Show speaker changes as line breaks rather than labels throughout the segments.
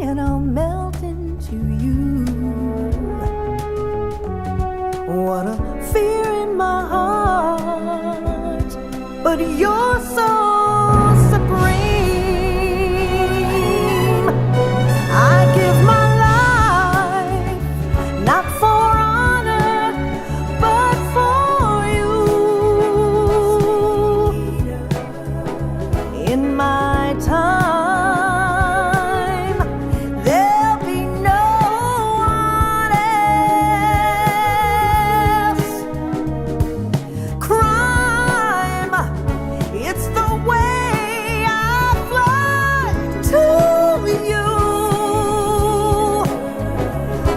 and I'll melt into you. What a fear in my heart, but you're so supreme. I give my life, not for honor, but for you. In my time, there'll be no one else. Crime, it's the way I fly to you.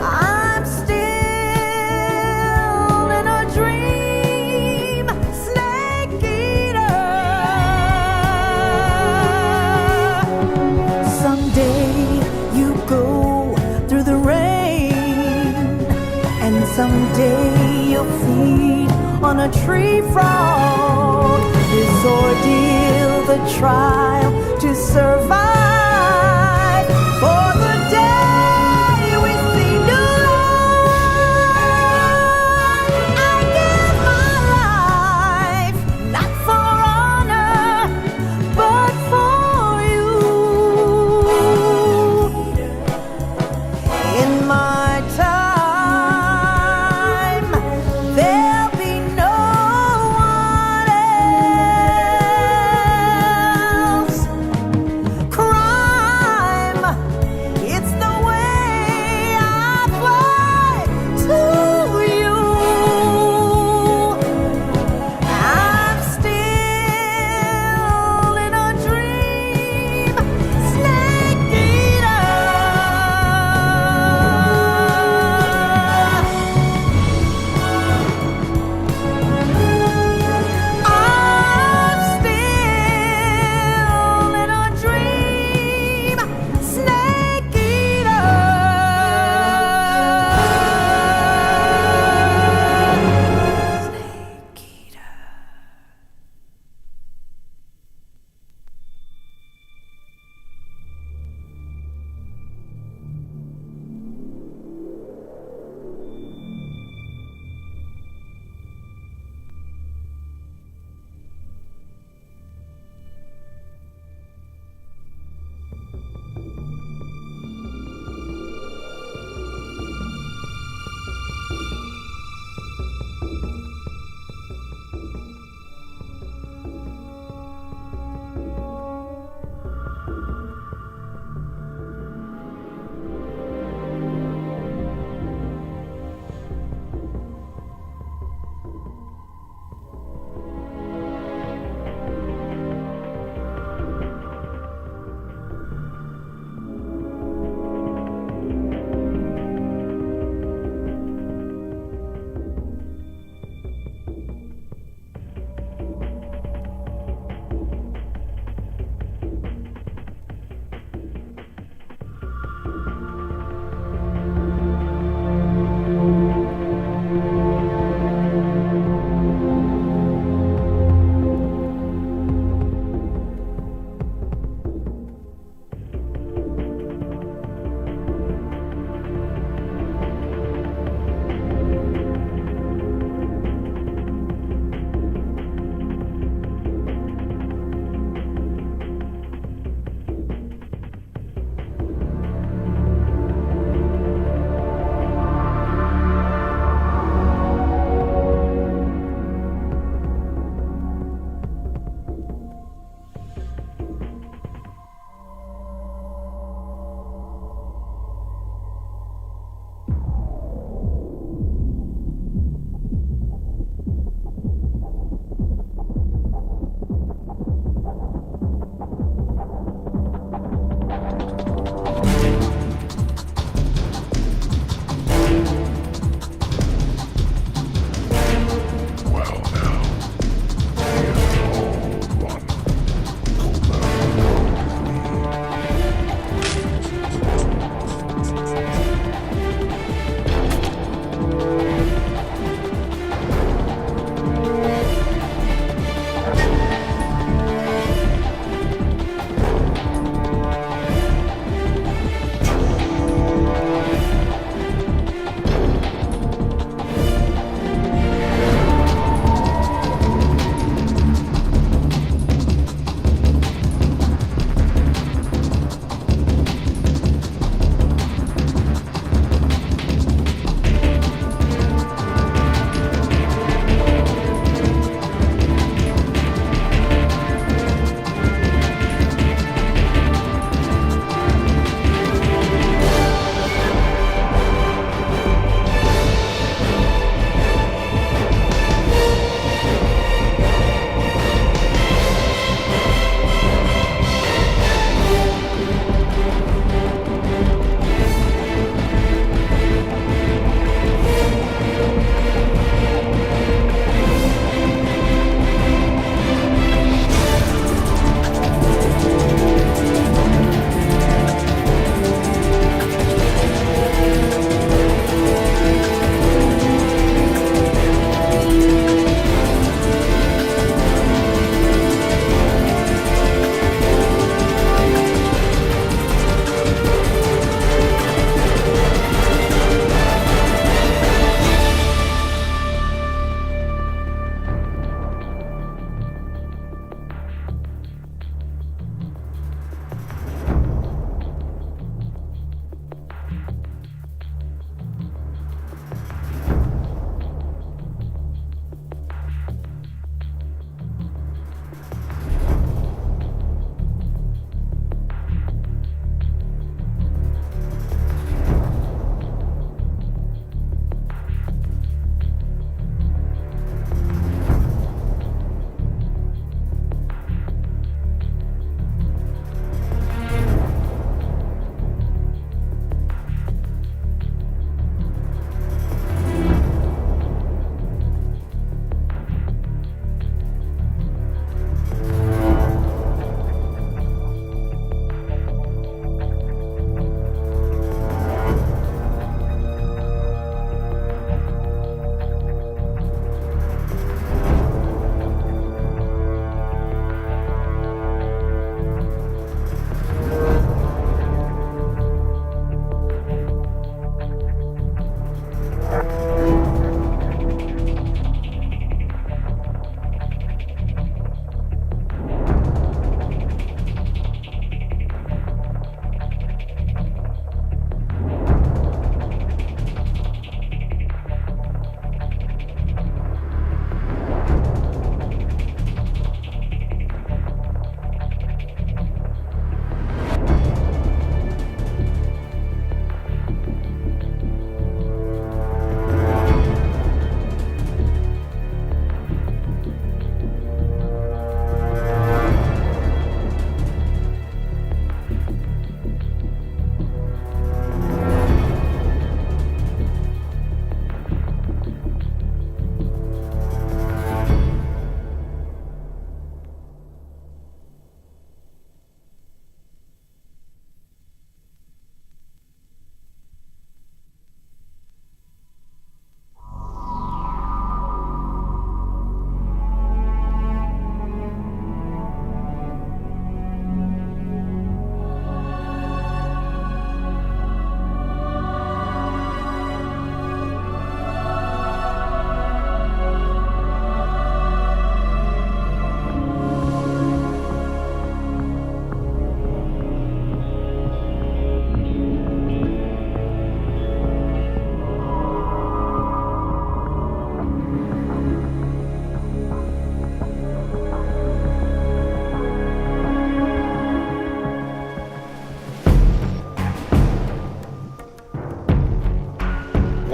I'm still in a dream, snake eater. Someday you go through the rain, and someday you'll feed on a tree frog. This ordeal, the trial to survive for the day we see new light. I give my life, not for honor, but for you. In my time, there'll be no one else. Crime,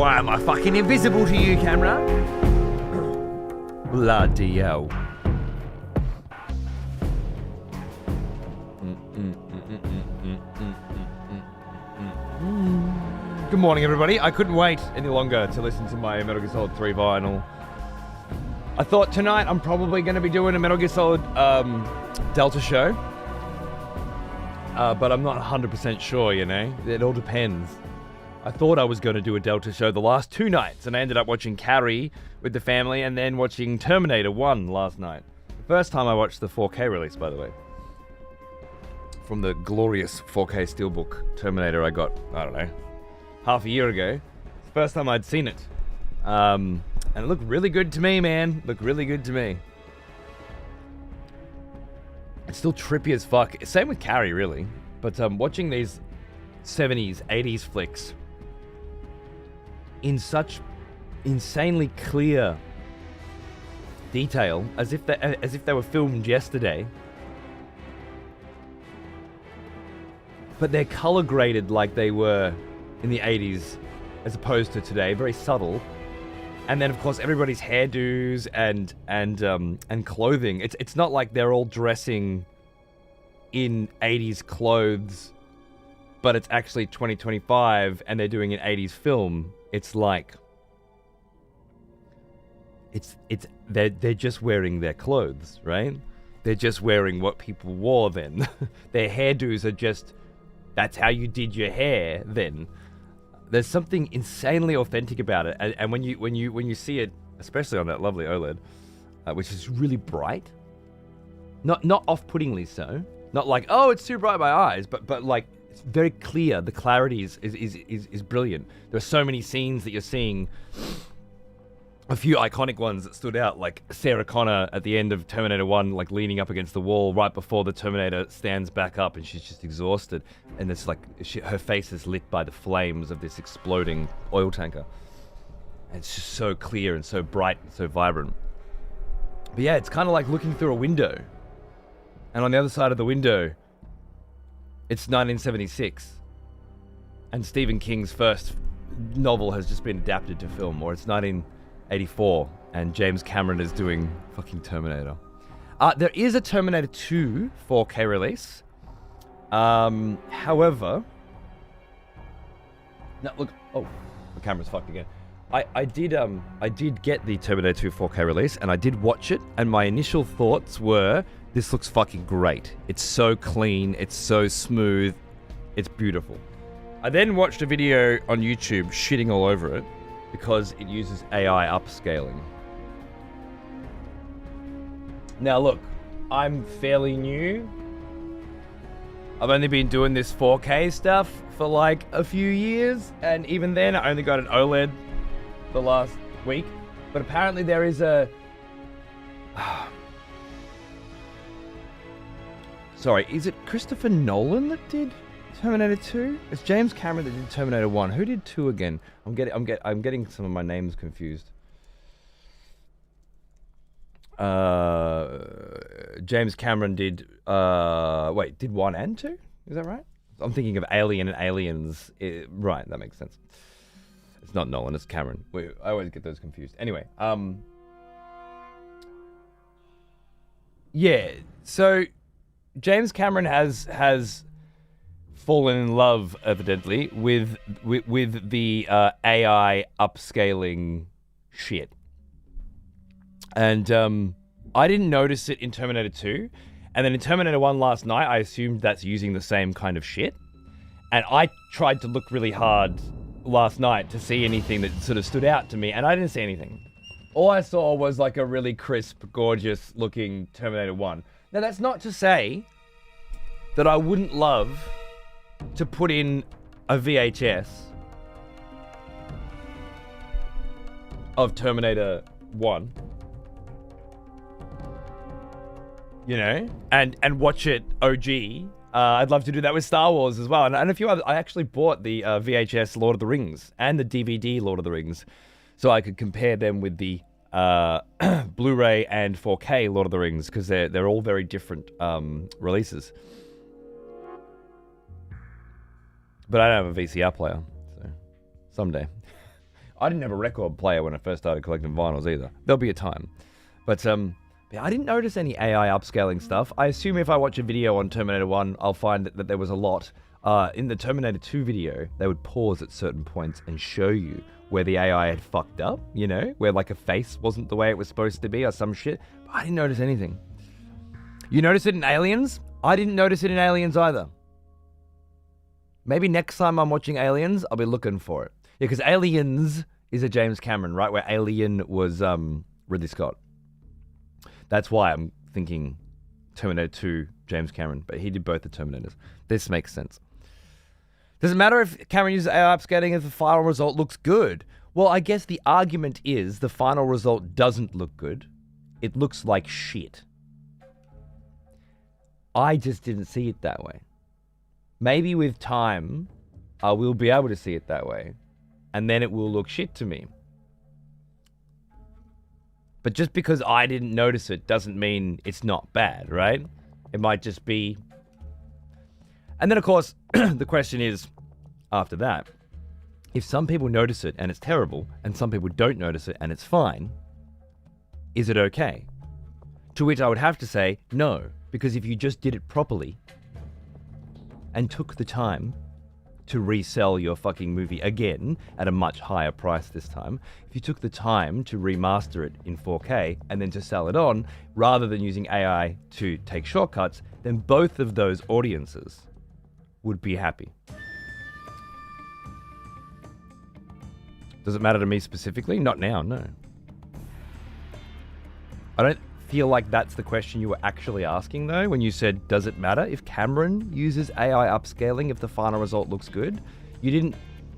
Why am I fucking invisible to you, camera? Bloody hell. Good morning, everybody. I couldn't wait any longer to listen to my Metal Gear Solid 3 vinyl. I thought tonight I'm probably going to be doing a Metal Gear Solid Delta show. But I'm not 100% sure, you know? It all depends. I thought I was going to do a Delta show the last 2 nights, and I ended up watching Carrie with the family and then watching Terminator 1 last night. The first time I watched the 4K release, by the way. From the glorious 4K Steelbook Terminator I got, I don't know, half a year ago. It's the first time I'd seen it. And it looked really good to me, man. Looked really good to me. It's still trippy as fuck. Same with Carrie, really. But watching these 70s, 80s flicks in such insanely clear detail, as if they were filmed yesterday, but they're color graded like they were in the 80s, as opposed to today. Very subtle. And then, of course, everybody's hairdos and clothing. It's not like they're all dressing in 80s clothes, but it's actually 2025 and they're doing an 80s film. It's like they're just wearing their clothes, right? They're just wearing what people wore then. Their hairdos are just, that's how you did your hair then. There's something insanely authentic about it, and when you see it, especially on that lovely OLED, which is really bright, not off-puttingly so, not like, oh, it's too bright in my eyes, but like it's very clear. The clarity is brilliant. There are so many scenes that you're seeing. A few iconic ones that stood out, like Sarah Connor at the end of Terminator 1, like leaning up against the wall right before the Terminator stands back up and she's just exhausted. And it's like her face is lit by the flames of this exploding oil tanker. And it's just so clear and so bright and so vibrant. But yeah, it's kind of like looking through a window. And on the other side of the window, it's 1976. And Stephen King's first novel has just been adapted to film, or it's 1984, and James Cameron is doing fucking Terminator. There is a Terminator 2 4K release. However, now look, oh, the camera's fucked again. I did get the Terminator 2 4K release, and I did watch it, and my initial thoughts were, this looks fucking great. It's so clean, it's so smooth, it's beautiful. I then watched a video on YouTube shitting all over it, because it uses AI upscaling. Now look, I'm fairly new. I've only been doing this 4K stuff for like a few years, and even then I only got an OLED the last week. But apparently there is a... Sorry, is it Christopher Nolan that did Terminator 2? It's James Cameron that did Terminator 1. Who did 2 again? I'm getting some of my names confused. James Cameron did did 1 and 2? Is that right? I'm thinking of Alien and Aliens. Right, that makes sense. It's not Nolan, it's Cameron. I always get those confused. Anyway, yeah, so James Cameron has fallen in love, evidently, with the AI upscaling shit. And I didn't notice it in Terminator 2. And then in Terminator 1 last night, I assumed that's using the same kind of shit. And I tried to look really hard last night to see anything that sort of stood out to me, and I didn't see anything. All I saw was like a really crisp, gorgeous looking Terminator 1. Now that's not to say that I wouldn't love to put in a VHS of Terminator 1, you know, and watch it OG. I'd love to do that with Star Wars as well, and a few others. I actually bought the VHS Lord of the Rings and the DVD Lord of the Rings, so I could compare them with the Blu-ray and 4K Lord of the Rings, because they're all very different releases. But I don't have a VCR player, so someday. I didn't have a record player when I first started collecting vinyls either. There'll be a time. But I didn't notice any AI upscaling stuff. I assume if I watch a video on Terminator 1, I'll find that there was a lot. In the Terminator 2 video, they would pause at certain points and show you where the AI had fucked up, you know? Where like a face wasn't the way it was supposed to be or some shit. But I didn't notice anything. You notice it in Aliens? I didn't notice it in Aliens either. Maybe next time I'm watching Aliens, I'll be looking for it. Yeah, because Aliens is a James Cameron, right? Where Alien was Ridley Scott. That's why I'm thinking Terminator 2, James Cameron. But he did both the Terminators. This makes sense. Does it matter if Cameron uses AI upscaling if the final result looks good? Well, I guess the argument is the final result doesn't look good. It looks like shit. I just didn't see it that way. Maybe with time, I will be able to see it that way. And then it will look shit to me. But just because I didn't notice it doesn't mean it's not bad, right? It might just be... And then, of course, the question is, after that, if some people notice it and it's terrible, and some people don't notice it and it's fine, is it okay? To which I would have to say, no. Because if you just did it properly and took the time to resell your fucking movie again at a much higher price this time, if you took the time to remaster it in 4K and then to sell it on, rather than using AI to take shortcuts, then both of those audiences would be happy. Does it matter to me specifically? Not now, no. I don't feel like that's the question you were actually asking, though, when you said, does it matter if Cameron uses AI upscaling if the final result looks good? You didn't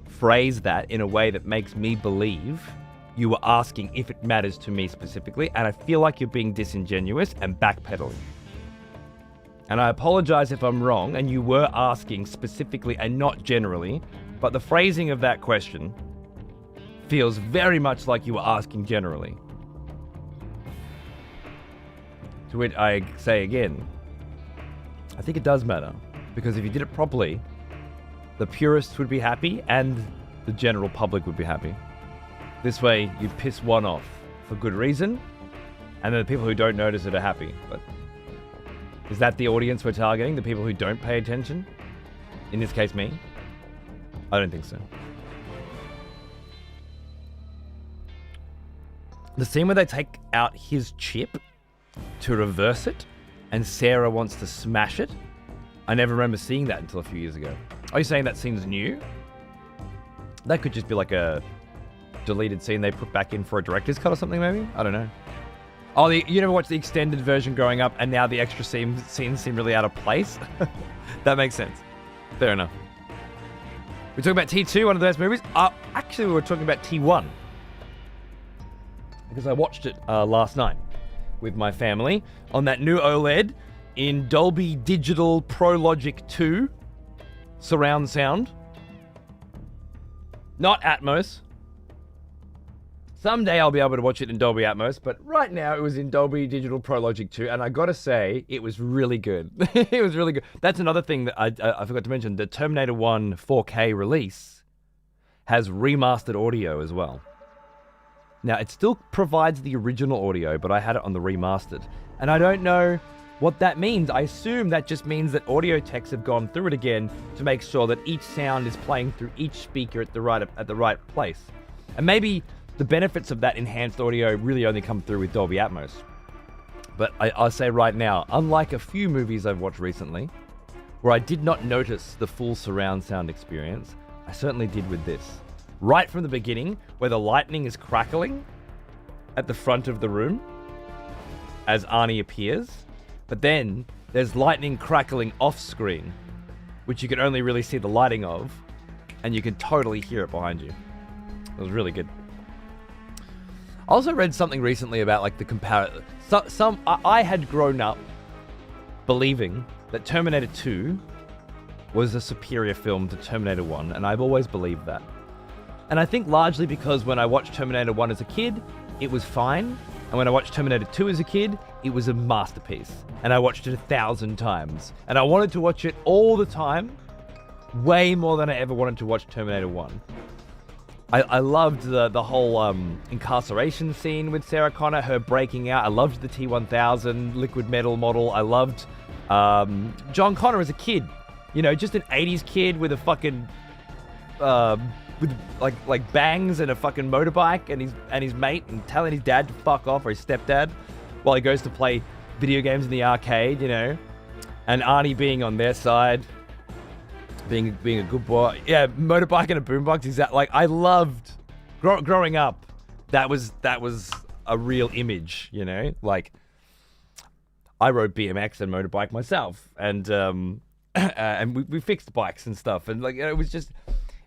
phrase that in a way that makes me believe you were asking if it matters to me specifically, and I feel like you're being disingenuous and backpedaling. And I apologize if I'm wrong, and you were asking specifically and not generally, but the phrasing of that question feels very much like you were asking generally. To which I say again, I think it does matter, because if you did it properly, the purists would be happy and the general public would be happy. This way, you piss one off for good reason, and then the people who don't notice it are happy. But is that the audience we're targeting? The people who don't pay attention? In this case, me? I don't think so. The scene where they take out his chip to reverse it, and Sarah wants to smash it. I never remember seeing that until a few years ago. Are you saying that scene's new? That could just be like a deleted scene they put back in for a director's cut or something, maybe? I don't know. Oh, you never watched the extended version growing up, and now the extra scenes seem really out of place? That makes sense. Fair enough. We're talking about T2, one of the best movies. Actually, we were talking about T1. Because I watched it last night with my family on that new OLED in Dolby Digital Pro Logic 2 surround sound. Not Atmos. Someday I'll be able to watch it in Dolby Atmos, but right now it was in Dolby Digital Pro Logic 2, and I gotta say, it was really good. It was really good. That's another thing that I forgot to mention. The Terminator 1 4K release has remastered audio as well. Now, it still provides the original audio, but I had it on the remastered. And I don't know what that means. I assume that just means that audio techs have gone through it again to make sure that each sound is playing through each speaker at the right place. And maybe the benefits of that enhanced audio really only come through with Dolby Atmos. But I'll say right now, unlike a few movies I've watched recently, where I did not notice the full surround sound experience, I certainly did with this. Right from the beginning, where the lightning is crackling at the front of the room as Arnie appears, but then there's lightning crackling off screen, which you can only really see the lighting of, and you can totally hear it behind you. It was really good. I also read something recently about like the comparison. I had grown up believing that Terminator 2 was a superior film to Terminator 1, and I've always believed that. And I think largely because when I watched Terminator 1 as a kid, it was fine. And when I watched Terminator 2 as a kid, it was a masterpiece. And I watched it 1,000 times. And I wanted to watch it all the time, way more than I ever wanted to watch Terminator 1. I loved the whole incarceration scene with Sarah Connor, her breaking out. I loved the T-1000 liquid metal model. I loved John Connor as a kid. You know, just an 80s kid with a fucking with like bangs and a fucking motorbike and his mate, and telling his dad to fuck off, or his stepdad, while he goes to play video games in the arcade, you know. And Arnie being on their side, being a good boy. Yeah, motorbike and a boombox. Exactly. Like, I loved growing up. That was a real image, you know. Like, I rode BMX and motorbike myself, and and we fixed bikes and stuff, and like, it was just,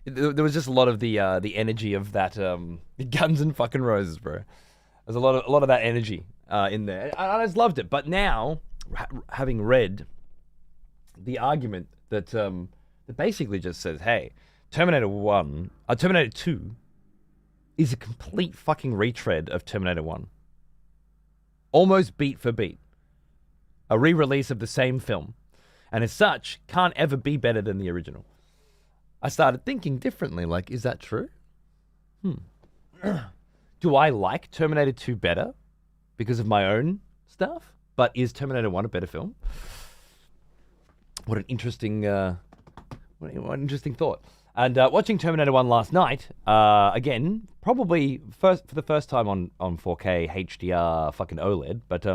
there was just a lot of the energy of that Guns and fucking Roses, bro. There's a lot of that energy in there. I just loved it. But now, having read the argument that that basically just says, hey, Terminator 2 is a complete fucking retread of Terminator 1. Almost beat for beat. A re-release of the same film. And as such, can't ever be better than the original. I started thinking differently, like, is that true? Do I like Terminator 2 better because of my own stuff? But is Terminator 1 a better film? What an interesting what an interesting thought. And watching Terminator 1 last night, again, probably for the first time on 4K HDR fucking OLED, but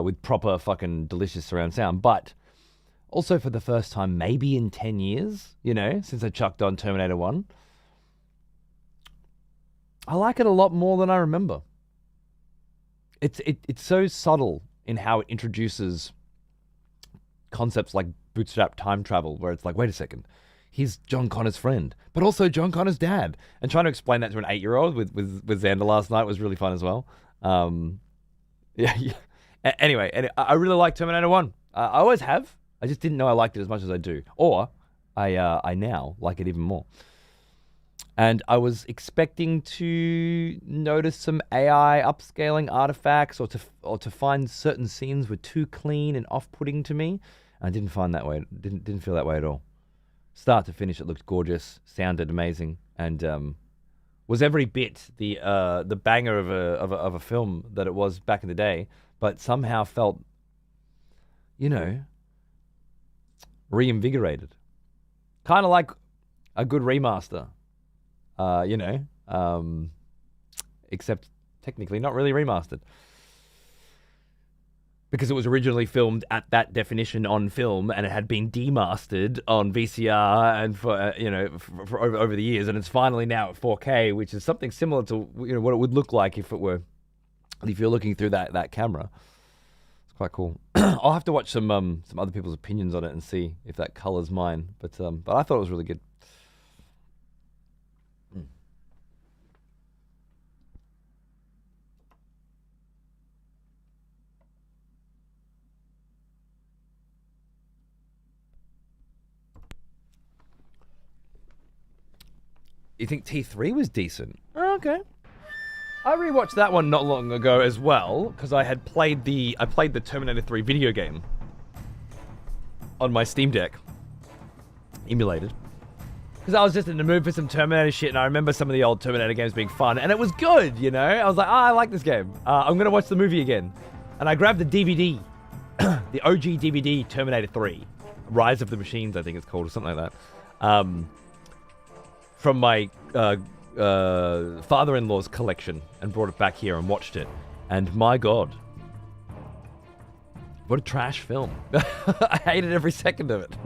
with proper fucking delicious surround sound, but also for the first time maybe in 10 years, you know, since I chucked on Terminator 1. I like it a lot more than I remember. It's so subtle in how it introduces concepts like bootstrap time travel, where it's like, wait a second, he's John Connor's friend, but also John Connor's dad. And trying to explain that to an 8-year-old with Xander last night was really fun as well. Yeah. Anyway, and I really like Terminator 1. I always have. I just didn't know I liked it as much as I do. Or I now like it even more. And I was expecting to notice some AI upscaling artifacts, or to find certain scenes were too clean and off-putting to me. I didn't find that way. Didn't feel that way at all. Start to finish, it looked gorgeous, sounded amazing, and was every bit the banger of a film that it was back in the day. But somehow felt, you know, reinvigorated, kind of like a good remaster. You know, except technically not really remastered, because it was originally filmed at that definition on film, and it had been demastered on VCR and for you know, for over the years, and it's finally now at 4K, which is something similar to, you know, what it would look like if you're looking through that camera. It's quite cool. I'll have to watch some other people's opinions on it and see if that colors mine. But I thought it was really good. You think T3 was decent? Oh, okay. I rewatched that one not long ago as well, because I played the Terminator 3 video game on my Steam Deck, emulated. Because I was just in the mood for some Terminator shit, and I remember some of the old Terminator games being fun, and it was good, you know? I was like, I like this game. I'm going to watch the movie again. And I grabbed the DVD, the OG DVD Terminator 3, Rise of the Machines, I think it's called, or something like that. From my father-in-law's collection, and brought it back here and watched it. And my God, what a trash film. I hated every second of it.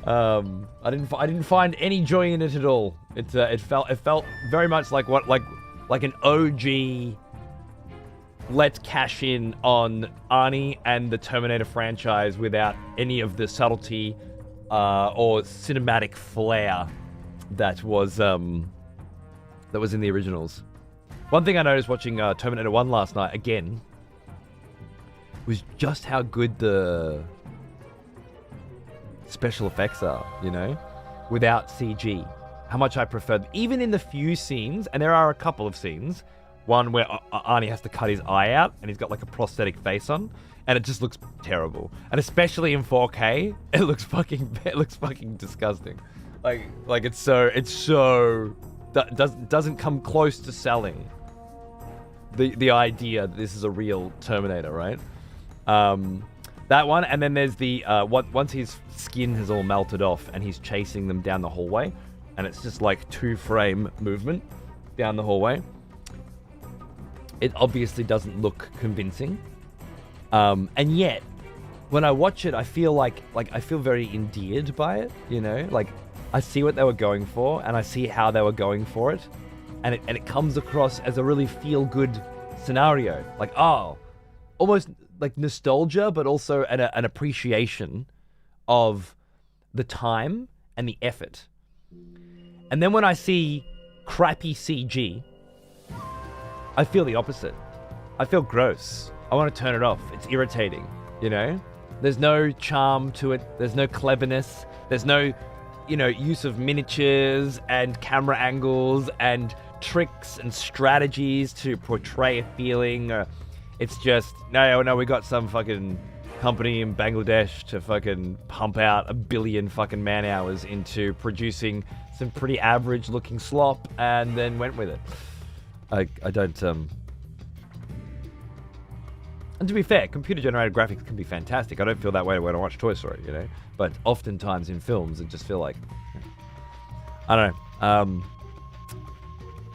I didn't find any joy in it at all. It felt very much like an OG. Let's cash in on Arnie and the Terminator franchise without any of the subtlety or cinematic flair that was in the originals. One thing I noticed watching Terminator 1 last night again was just how good the special effects are, you know, without CG. How much I preferred, even in the few scenes, and there are a couple of scenes, one where Arnie has to cut his eye out and he's got like a prosthetic face on, and it just looks terrible. And especially in 4K, it looks fucking disgusting. Like it's so doesn't come close to selling the idea that this is a real Terminator, right? That one, and then there's the once his skin has all melted off and he's chasing them down the hallway, and it's just like 2-frame movement down the hallway. It obviously doesn't look convincing, and yet when I watch it, I feel like I feel very endeared by it. You know, like I see what they were going for, and I see how they were going for it, and it comes across as a really feel-good scenario. Like, oh, almost like nostalgia, but also an appreciation of the time and the effort. And then when I see crappy CG, I feel the opposite. I feel gross. I want to turn it off. It's irritating, you know? There's no charm to it. There's no cleverness. There's no, use of miniatures and camera angles and tricks and strategies to portray a feeling. It's just, no, we got some fucking company in Bangladesh to fucking pump out 1 billion fucking man hours into producing some pretty average looking slop and then went with it. I don't, and to be fair, computer-generated graphics can be fantastic. I don't feel that way when I watch Toy Story, But oftentimes in films, I just feel like, I don't know,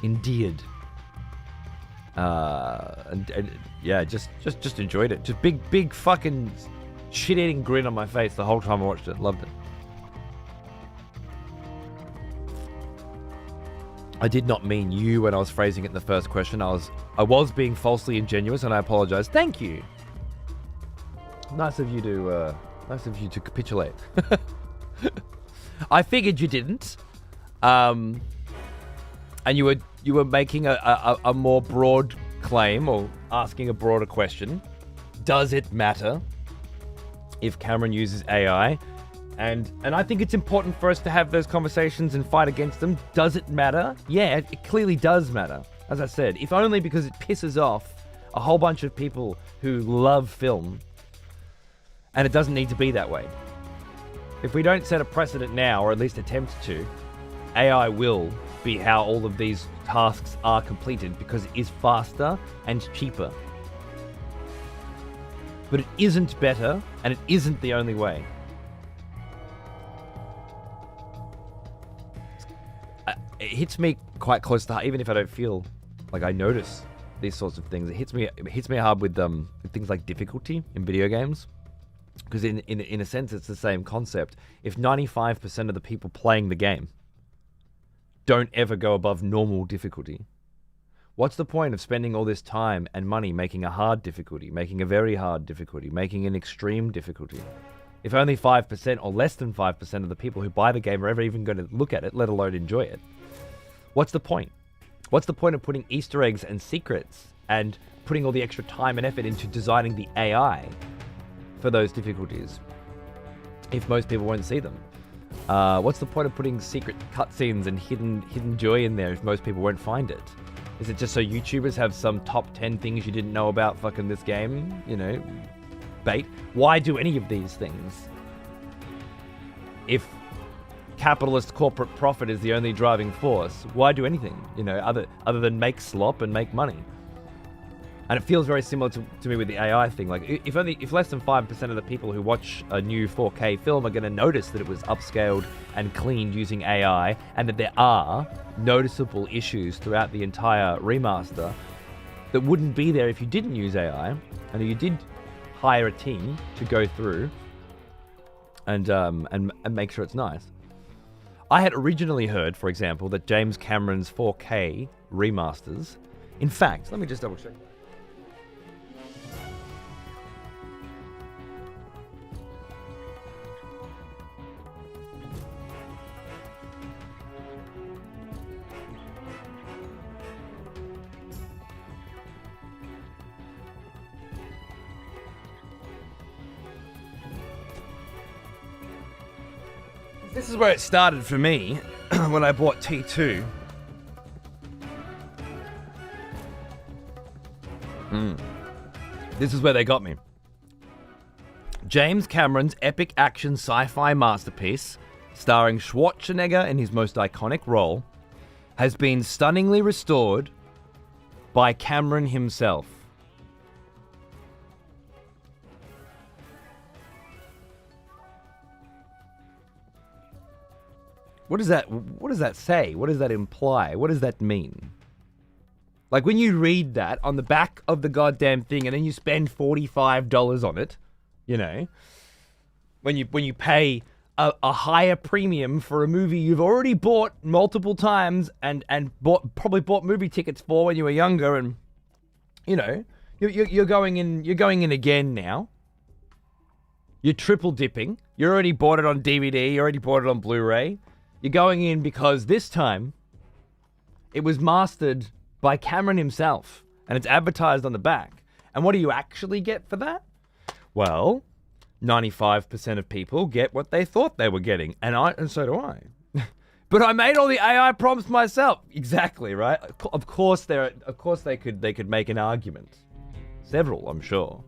endeared. And yeah, just enjoyed it. Just big fucking shit-eating grin on my face the whole time I watched it. Loved it. I did not mean you when I was phrasing it in the first question. I was being falsely ingenuous, and I apologize. Thank you. Nice of you to capitulate. I figured you didn't. And you were making a more broad claim or asking a broader question. Does it matter if Cameron uses AI? And I think it's important for us to have those conversations and fight against them. Does it matter? Yeah, it clearly does matter. As I said, if only because it pisses off a whole bunch of people who love film, and it doesn't need to be that way. If we don't set a precedent now, or at least attempt to, AI will be how all of these tasks are completed because it is faster and cheaper. But it isn't better, and it isn't the only way. It hits me quite close to heart, even if I don't feel like I notice these sorts of things. It hits me hard with things like difficulty in video games, because in a sense it's the same concept. If 95% of the people playing the game don't ever go above normal difficulty, what's the point of spending all this time and money making a hard difficulty, making a very hard difficulty, making an extreme difficulty? If only 5% or less than 5% of the people who buy the game are ever even going to look at it, let alone enjoy it, what's the point? What's the point of putting Easter eggs and secrets and putting all the extra time and effort into designing the AI for those difficulties if most people won't see them? What's the point of putting secret cutscenes and hidden joy in there if most people won't find it? Is it just so YouTubers have some top 10 things you didn't know about fucking this game, bait? Why do any of these things if capitalist corporate profit is the only driving force? Why do anything, other than make slop and make money? And it feels very similar to me with the AI thing. Like, if less than 5% of the people who watch a new 4K film are going to notice that it was upscaled and cleaned using AI, and that there are noticeable issues throughout the entire remaster that wouldn't be there if you didn't use AI, and you did hire a team to go through and make sure it's nice. I had originally heard, for example, that James Cameron's 4K remasters, in fact, let me just double check. This is where it started for me when I bought T2. This is where they got me. James Cameron's epic action sci-fi masterpiece starring Schwarzenegger in his most iconic role, has been stunningly restored by Cameron himself. What does that say? What does that imply? What does that mean? Like, when you read that on the back of the goddamn thing and then you spend $45 on it, you know, when you pay a higher premium for a movie you've already bought multiple times and probably bought movie tickets for when you were younger, and you know, you're going in again now. You're triple dipping. You already bought it on DVD, you already bought it on Blu-ray. You're going in because this time it was mastered by Cameron himself and it's advertised on the back. And what do you actually get for that? Well, 95% of people get what they thought they were getting, and so do I. But I made all the AI prompts myself. Exactly, right? Of course they could make an argument. Several, I'm sure.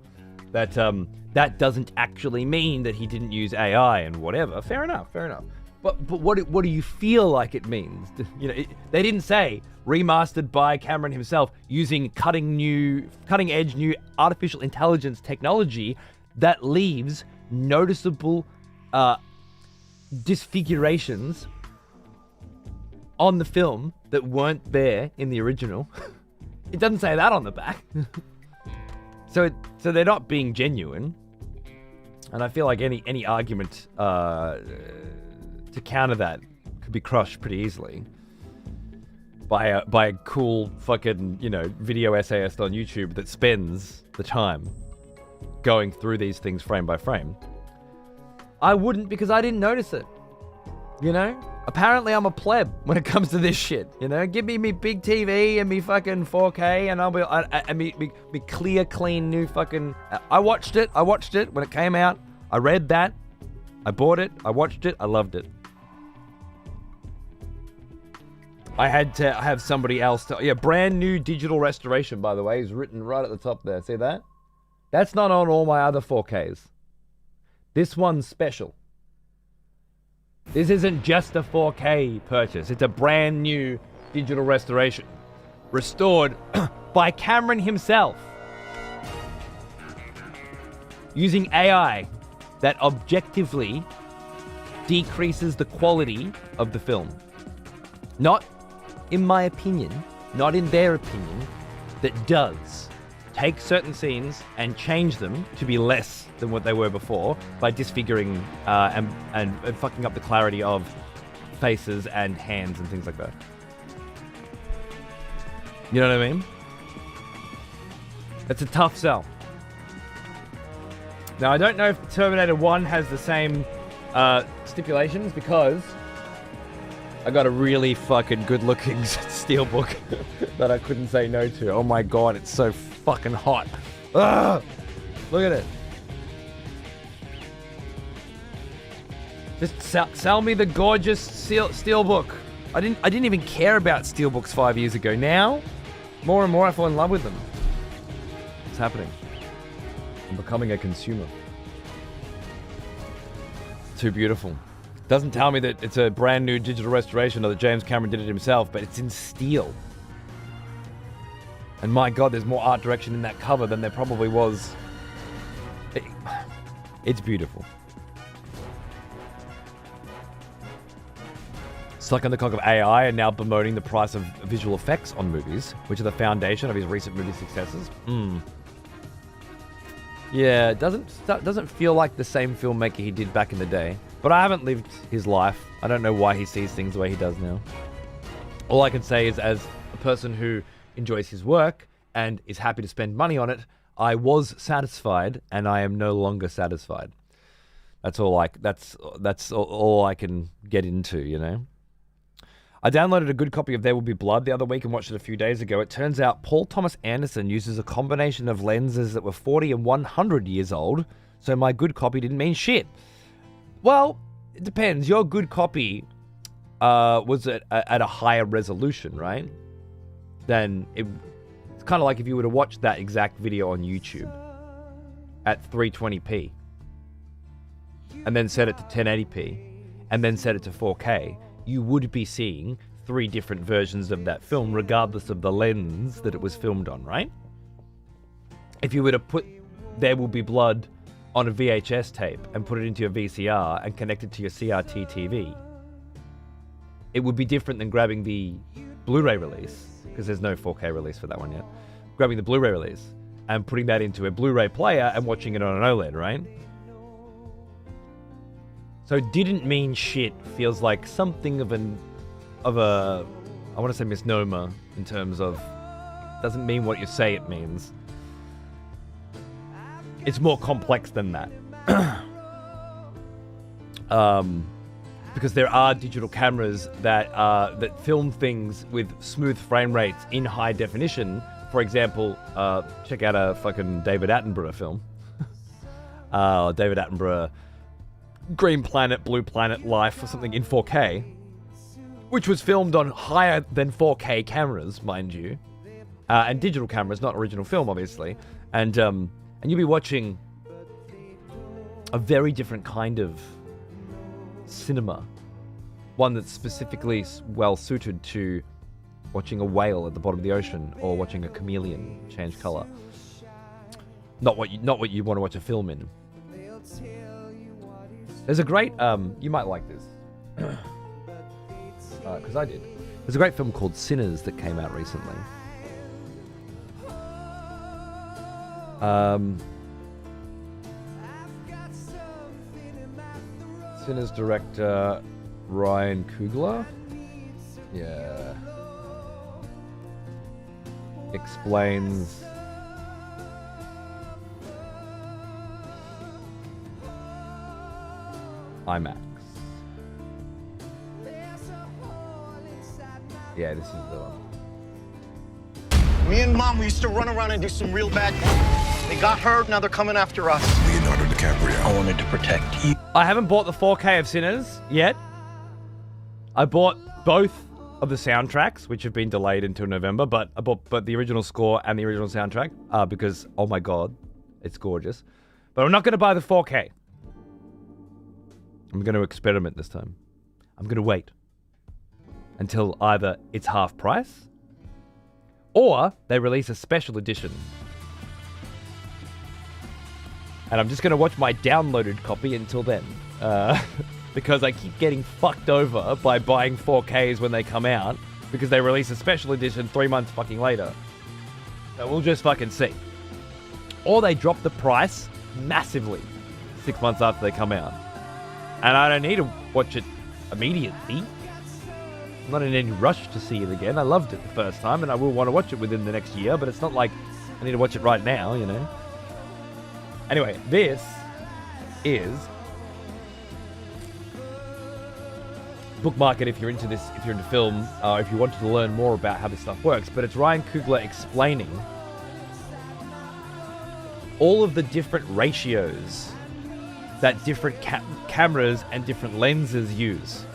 That that doesn't actually mean that he didn't use AI and whatever. Fair enough. But what do you feel like it means? You know, they didn't say remastered by Cameron himself using cutting edge new artificial intelligence technology that leaves noticeable disfigurations on the film that weren't there in the original. It doesn't say that on the back. So they're not being genuine. And I feel like any argument to counter that could be crushed pretty easily by a cool fucking, you know, video essayist on YouTube that spends the time going through these things frame by frame. I wouldn't, because I didn't notice it. You know? Apparently I'm a pleb when it comes to this shit. You know? Give me big TV and me fucking 4K and I'll be me clear, clean, new fucking... I watched it when it came out. I read that. I bought it. I watched it. I loved it. I had to have somebody else brand new digital restoration, by the way, is written right at the top there. See that? That's not on all my other 4Ks. This one's special. This isn't just a 4K purchase. It's a brand new digital restoration. Restored by Cameron himself. Using AI that objectively decreases the quality of the film. Not in my opinion, not in their opinion, that does take certain scenes and change them to be less than what they were before by disfiguring and fucking up the clarity of faces and hands and things like that. You know what I mean? It's a tough sell. Now, I don't know if Terminator 1 has the same stipulations, because I got a really fucking good-looking Steelbook that I couldn't say no to. Oh my god, it's so fucking hot. Ugh! Look at it. Just sell me the gorgeous Steelbook. I didn't even care about Steelbooks 5 years ago. Now, more and more I fall in love with them. It's happening. I'm becoming a consumer. It's too beautiful. Doesn't tell me that it's a brand new digital restoration or that James Cameron did it himself, but it's in steel. And my god, there's more art direction in that cover than there probably was. It's beautiful. Sucking the cock of AI and now bemoaning the price of visual effects on movies, which are the foundation of his recent movie successes. Yeah, it doesn't feel like the same filmmaker he did back in the day. But I haven't lived his life. I don't know why he sees things the way he does now. All I can say is, as a person who enjoys his work and is happy to spend money on it, I was satisfied and I am no longer satisfied. That's all I can get into, you know. I downloaded a good copy of There Will Be Blood the other week and watched it a few days ago. It turns out Paul Thomas Anderson uses a combination of lenses that were 40 and 100 years old, so my good copy didn't mean shit. Well, it depends. Your good copy was at a higher resolution, right? It's kind of like if you were to watch that exact video on YouTube at 320p and then set it to 1080p and then set it to 4K, you would be seeing 3 different versions of that film, regardless of the lens that it was filmed on, right? If you were to put There Will Be Blood on a VHS tape and put it into your VCR and connect it to your CRT TV, it would be different than grabbing the Blu-ray release, because there's no 4K release for that one yet, grabbing the Blu-ray release and putting that into a Blu-ray player and watching it on an OLED, right? So didn't mean shit feels like something of a, I want to say misnomer in terms of, doesn't mean what you say it means. It's more complex than that. Because there are digital cameras that film things with smooth frame rates in high definition. For example, check out a fucking David Attenborough film. David Attenborough, Green Planet, Blue Planet, Life, or something in 4K, which was filmed on higher than 4K cameras, mind you, and digital cameras, not original film, obviously. And you'll be watching a very different kind of cinema, one that's specifically well suited to watching a whale at the bottom of the ocean or watching a chameleon change color. Not what you want to watch a film in. There's a great you might like this because I did. There's a great film called Sinners that came out recently. Sinners director Ryan Coogler. Yeah. Explains IMAX. Yeah, this is the one.
Me and Mom, we used to run around and do some real bad. They got hurt, now they're coming after us.
Leonardo DiCaprio.
I wanted to protect you.
I haven't bought the 4K of Sinners yet. I bought both of the soundtracks, which have been delayed until November, but I bought the original score and the original soundtrack because, oh my god, it's gorgeous. But I'm not going to buy the 4K. I'm going to experiment this time. I'm going to wait until either it's half price or they release a special edition. And I'm just going to watch my downloaded copy until then. Because I keep getting fucked over by buying 4Ks when they come out because they release a special edition 3 months fucking later. So we'll just fucking see. Or they drop the price massively 6 months after they come out. And I don't need to watch it immediately. I'm not in any rush to see it again. I loved it the first time and I will want to watch it within the next year, but it's not like I need to watch it right now, you know. Anyway, this is bookmark it if you're into this, if you're into film, if you wanted to learn more about how this stuff works. But it's Ryan Coogler explaining all of the different ratios that different cameras and different lenses use,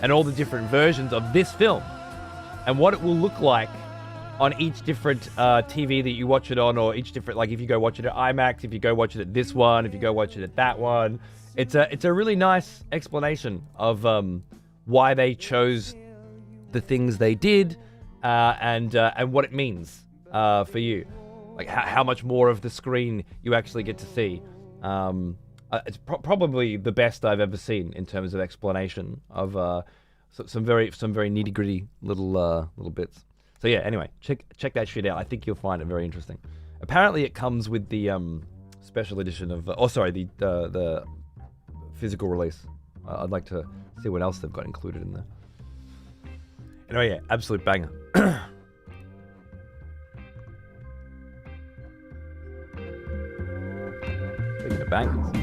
and all the different versions of this film, and what it will look like on each different TV that you watch it on, or each different, like if you go watch it at IMAX, if you go watch it at this one, if you go watch it at that one. It's a really nice explanation of why they chose the things they did, and what it means for you, like how much more of the screen you actually get to see. It's probably the best I've ever seen in terms of explanation of some very nitty gritty little bits. So yeah, anyway, check that shit out. I think you'll find it very interesting. Apparently, it comes with the special edition of, the physical release. I'd like to see what else they've got included in there. Anyway, yeah, absolute banger. Speaking of bangers.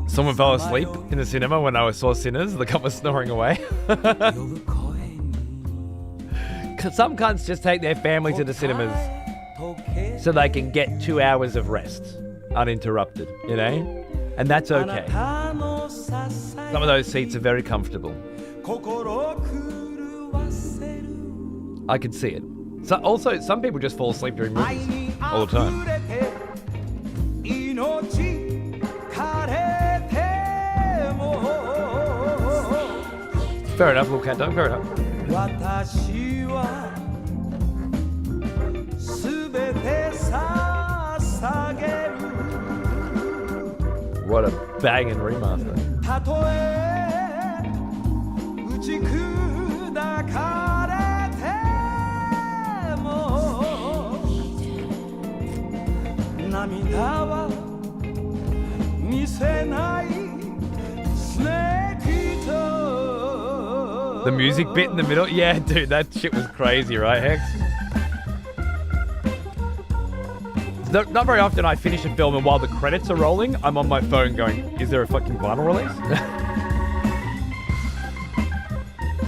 Someone fell asleep in the cinema when I saw Sinners. The cup was snoring away. Some cunts just take their family to the cinemas so they can get 2 hours of rest uninterrupted, you know? And that's okay. Some of those seats are very comfortable. I could see it. So also, some people just fall asleep during movies all the time. Fair enough, little cat dog, fair enough. What a banging remaster. The music bit in the middle? Yeah, dude, that shit was crazy, right, Hex? Not very often I finish a film and while the credits are rolling, I'm on my phone going, is there a fucking vinyl release?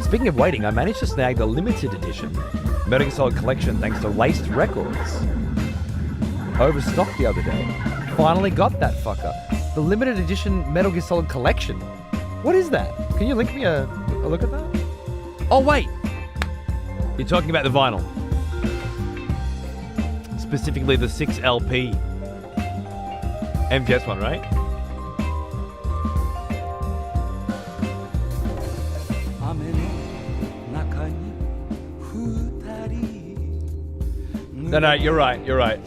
Speaking of waiting, I managed to snag the limited edition Metal Gear Solid Collection thanks to Laced Records. Overstocked the other day. Finally got that fucker. The limited edition Metal Gear Solid Collection. What is that? Can you link me a look at that? Oh, wait. You're talking about the vinyl. Specifically the 6LP MGS one, right? No, you're right, you're right.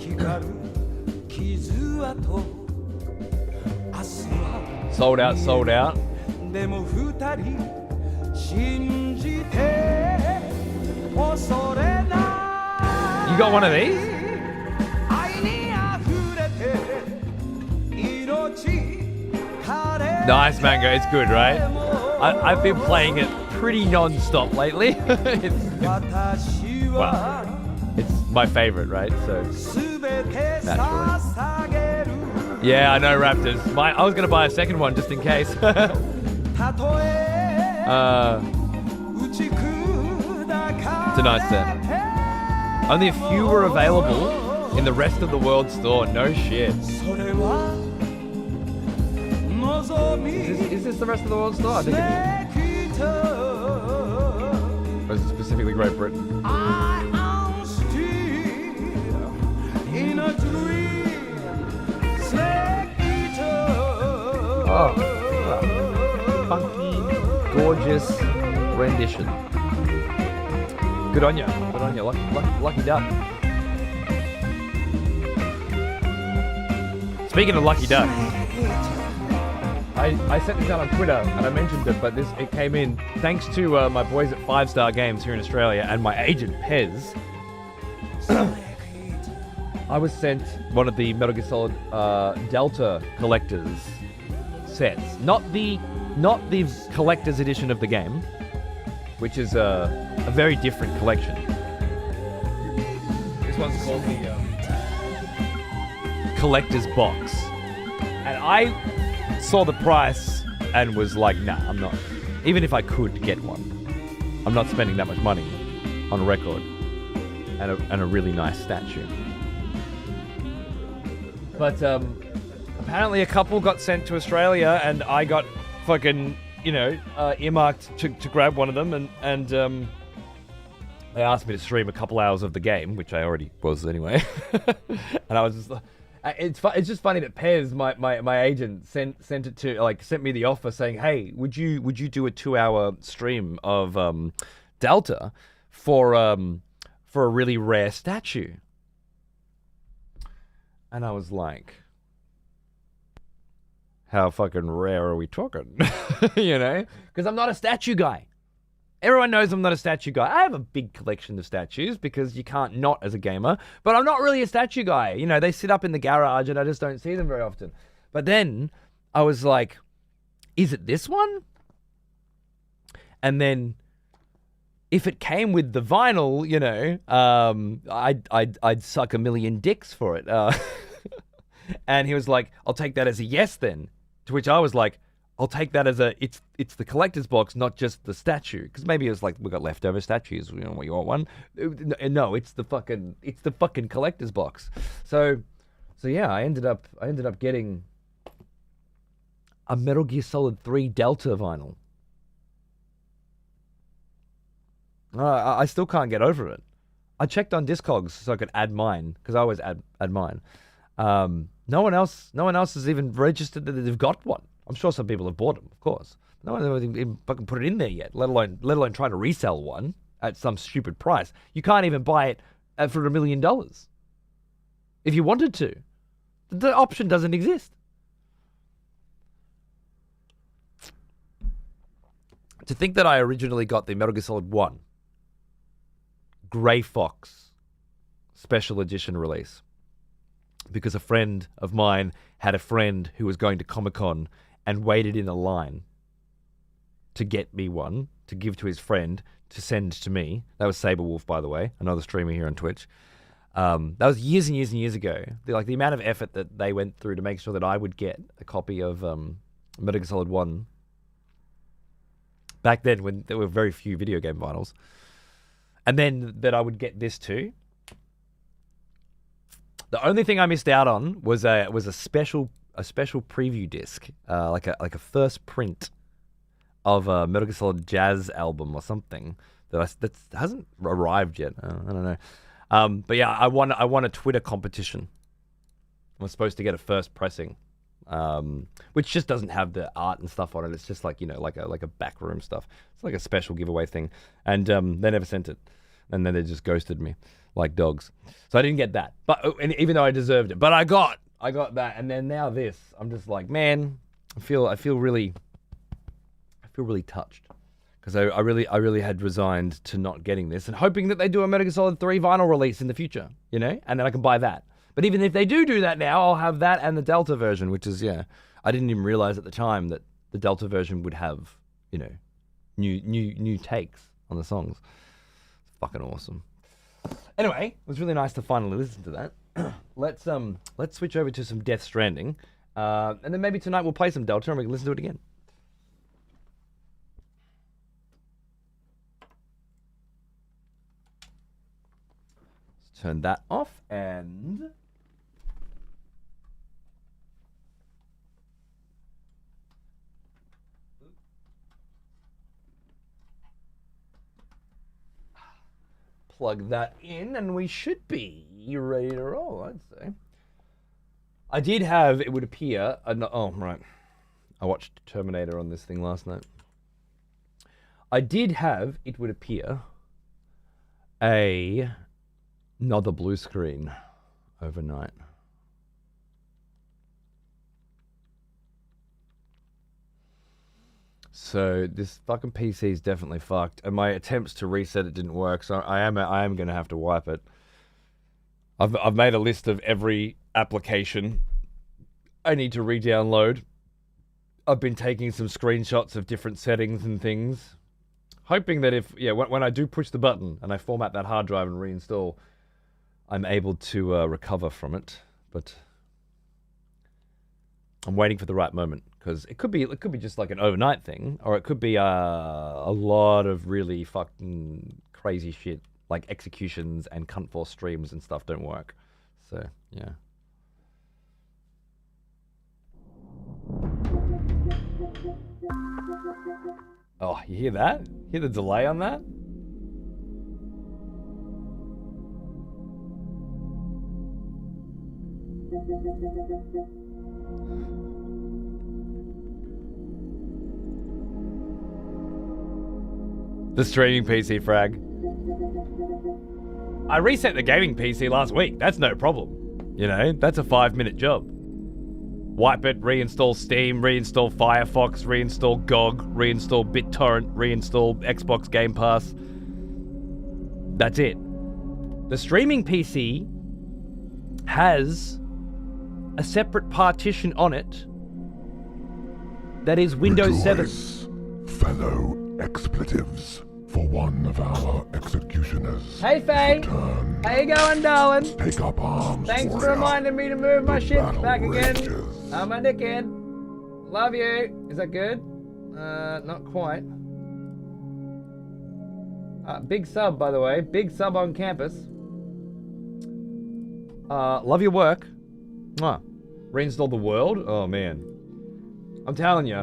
Sold out, sold out. You got one of these? Nice, Mango. It's good, right? I've been playing it pretty non-stop lately. It's my favorite, right? So naturally. Yeah, I know, Raptors. I was gonna buy a second one just in case. It's a nice set. Only a few were available in the rest of the world store. No shit. Is this the rest of the world store? I think it is. Or is it specifically Great Britain? Oh, funky, gorgeous rendition. Good on you. Good on you. Lucky duck. Speaking of lucky duck, I sent this out on Twitter and I mentioned it, but it came in thanks to my boys at 5 Star Games here in Australia and my agent Pez. I was sent one of the Metal Gear Solid Delta collector's sets, not the collector's edition of the game, which is a very different collection. This one's called the collector's box, and I saw the price and was like, nah, I'm not. Even if I could get one, I'm not spending that much money on a record and a really nice statue. But apparently a couple got sent to Australia and I got fucking, earmarked to grab one of them, and they asked me to stream a couple hours of the game, which I already was anyway. And I was just like, it's just funny that Pez, my agent, sent me the offer saying, hey, would you do a 2-hour stream of Delta for a really rare statue? And I was like, how fucking rare are we talking? Because I'm not a statue guy. Everyone knows I'm not a statue guy. I have a big collection of statues because you can't not as a gamer, but I'm not really a statue guy. They sit up in the garage and I just don't see them very often. But then I was like, is it this one? And then if it came with the vinyl, I'd suck a million dicks for it. And he was like, I'll take that as a yes then. To which I was like, I'll take that as it's the collector's box, not just the statue. Because maybe it was like, we got leftover statues. You want one? No, it's the fucking collector's box. So yeah, I ended up getting a Metal Gear Solid 3 Delta vinyl. I still can't get over it. I checked on Discogs so I could add mine, because I always add mine. No one else has even registered that they've got one. I'm sure some people have bought them, of course. No one has even fucking put it in there yet, let alone try to resell one at some stupid price. You can't even buy it for $1 million. If you wanted to. The option doesn't exist. To think that I originally got the Metal Gear Solid 1 Grey Fox special edition release because a friend of mine had a friend who was going to Comic-Con and waited in a line to get me one, to give to his friend, to send to me. That was Saberwolf, by the way, another streamer here on Twitch. That was years and years and years ago. The amount of effort that they went through to make sure that I would get a copy of Metal Gear Solid 1 back then when there were very few video game vinyls. And then that I would get this too. The only thing I missed out on was a special preview disc, like a first print of a Metal Gear Solid Jazz album or something that hasn't arrived yet. I don't know. But yeah, I won a Twitter competition. I was supposed to get a first pressing, which just doesn't have the art and stuff on it. It's just like, you know, like a backroom stuff. It's like a special giveaway thing, and they never sent it, and then they just ghosted me like dogs. So I didn't get that, but even though I deserved it, but I got that, and then now this. I'm just like, man, I feel really touched. Because I really had resigned to not getting this and hoping that they do a Metal Gear Solid 3 vinyl release in the future, you know, and then I can buy that. But even if they do that now, I'll have that and the Delta version, which is, yeah, I didn't even realize at the time that the Delta version would have, you know, new takes on the songs. It's fucking awesome. Anyway, it was really nice to finally listen to that. Let's switch over to some Death Stranding, and then maybe tonight we'll play some Delta and we can listen to it again. Turn that off and plug that in, and we should be ready to roll, I'd say. I did have, it would appear, oh, right. I watched Terminator on this thing last night. I did have, it would appear, another blue screen overnight. So this fucking PC is definitely fucked, and my attempts to reset it didn't work. So I am going to have to wipe it. I've made a list of every application I need to re-download. I've been taking some screenshots of different settings and things, hoping that when I do push the button and I format that hard drive and reinstall, I'm able to recover from it. But I'm waiting for the right moment, because it could be just like an overnight thing, or it could be a lot of really fucking crazy shit, like executions and cunt force streams and stuff don't work. So yeah. Oh, you hear that? Hear the delay on that? The streaming PC frag. I reset the gaming PC last week. That's no problem. You know, that's a 5-minute job. Wipe it, reinstall Steam, reinstall Firefox, reinstall GOG, reinstall BitTorrent, reinstall Xbox Game Pass. That's it. The streaming PC has a separate partition on it that is Windows 7.
Fellow expletives, for one of our executioners.
Hey Faye! How you going, darling?
Take up arms.
Thanks for
warrior.
reminding me to move my
The
shit
battle
back again.
rages.
I'm a dickhead. Love you. Is that good? Not quite. Big sub, by the way. Big sub on campus. Love your work. Reinstall the world? Oh, man. I'm telling you.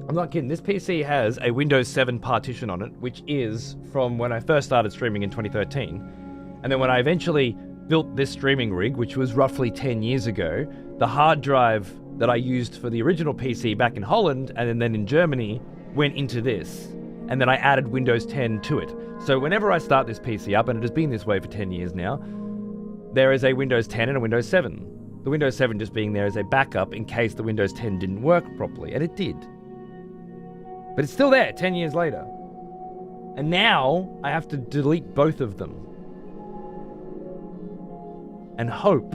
I'm not kidding. This PC has a Windows 7 partition on it, which is from when I first started streaming in 2013. And then when I eventually built this streaming rig, which was roughly 10 years ago, the hard drive that I used for the original PC back in Holland and then in Germany went into this. And then I added Windows 10 to it. So whenever I start this PC up, and it has been this way for 10 years now, there is a Windows 10 and a Windows 7. The Windows 7 just being there as a backup in case the Windows 10 didn't work properly, and it did. But it's still there 10 years later. And now I have to delete both of them and hope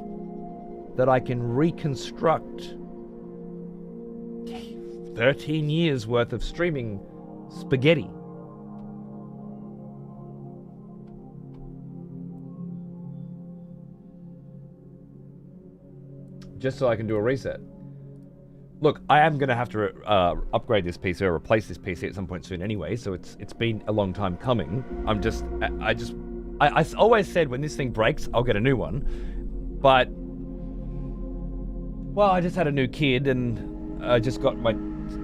that I can reconstruct 13 years worth of streaming spaghetti. Just so I can do a reset. Look, I am going to have to upgrade this PC or replace this PC at some point soon anyway, so it's been a long time coming. I always said when this thing breaks, I'll get a new one. But, well, I just had a new kid and I just got my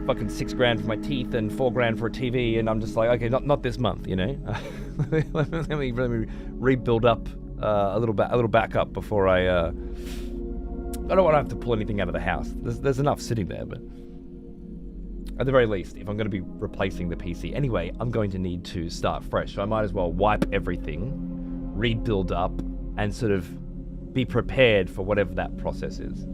fucking $6,000 for my teeth and $4,000 for a TV, and I'm just like, okay, not this month, you know? let me rebuild up a little backup before I don't want to have to pull anything out of the house. There's enough sitting there, but at the very least, if I'm going to be replacing the PC anyway, I'm going to need to start fresh. So I might as well wipe everything, rebuild up, and sort of be prepared for whatever that process is.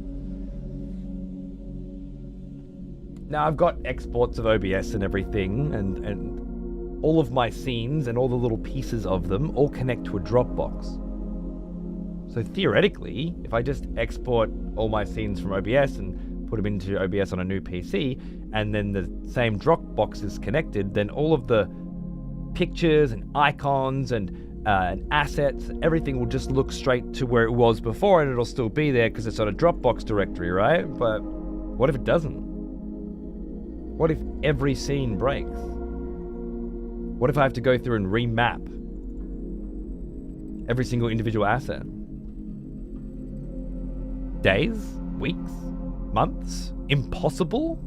Now, I've got exports of OBS and everything, and all of my scenes and all the little pieces of them all connect to a Dropbox. So theoretically, if I just export all my scenes from OBS and put them into OBS on a new PC, and then the same Dropbox is connected, then all of the pictures and icons and assets, everything will just look straight to where it was before, and it'll still be there because it's on a Dropbox directory, right? But what if it doesn't? What if every scene breaks? What if I have to go through and remap every single individual asset? Days? Weeks? Months? Impossible?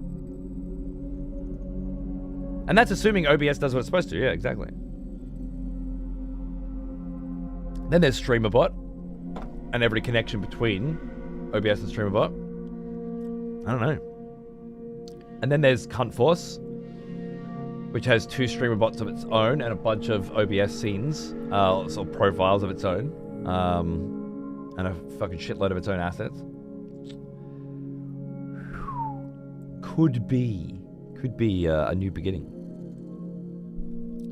And that's assuming OBS does what it's supposed to. Yeah, exactly. Then there's StreamerBot and every connection between OBS and StreamerBot. I don't know. And then there's CuntForce, which has 2 StreamerBots of its own and a bunch of OBS scenes, sort of profiles of its own, and a fucking shitload of its own assets. Could be a new beginning.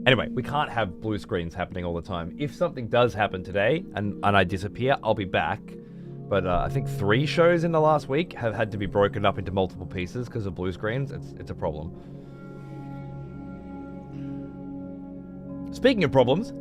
Anyway, we can't have blue screens happening all the time. If something does happen today and I disappear, I'll be back. But I think 3 shows in the last week have had to be broken up into multiple pieces because of blue screens. It's a problem. Speaking of problems,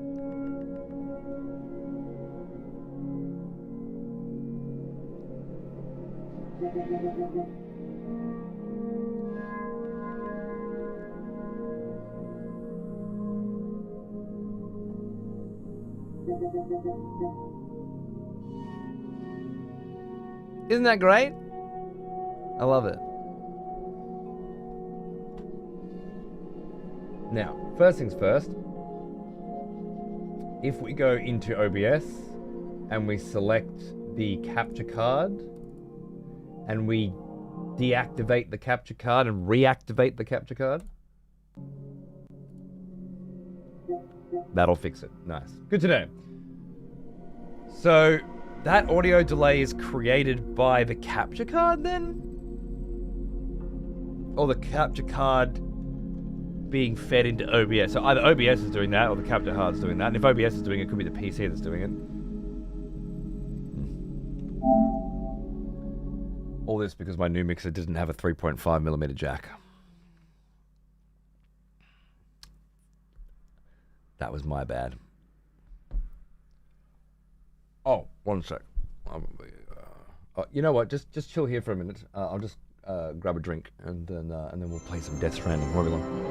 isn't that great? I love it. Now, first things first, if we go into OBS and we select the capture card and we deactivate the capture card and reactivate the capture card, that'll fix it. Nice. Good to know. So that audio delay is created by the capture card then? Or the capture card being fed into OBS? So either OBS is doing that or the capture card's doing that. And if OBS is doing it, it could be the PC that's doing it. All this because my new mixer didn't have a 3.5mm jack. That was my bad. Oh, one sec. You know what? Just chill here for a minute. I'll just grab a drink and then we'll play some Death Stranding. Won't be long.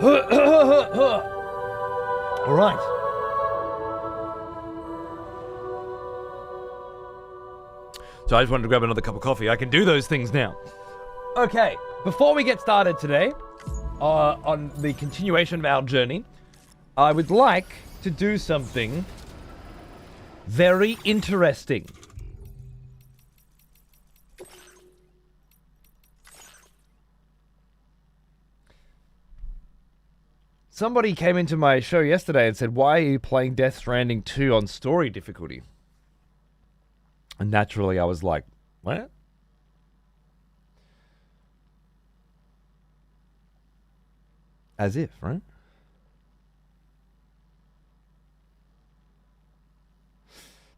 All right. So I just wanted to grab another cup of coffee. I can do those things now. Okay, before we get started today, on the continuation of our journey, I would like to do something very interesting. Somebody came into my show yesterday and said, why are you playing Death Stranding 2 on story difficulty? And naturally I was like, what? As if, right?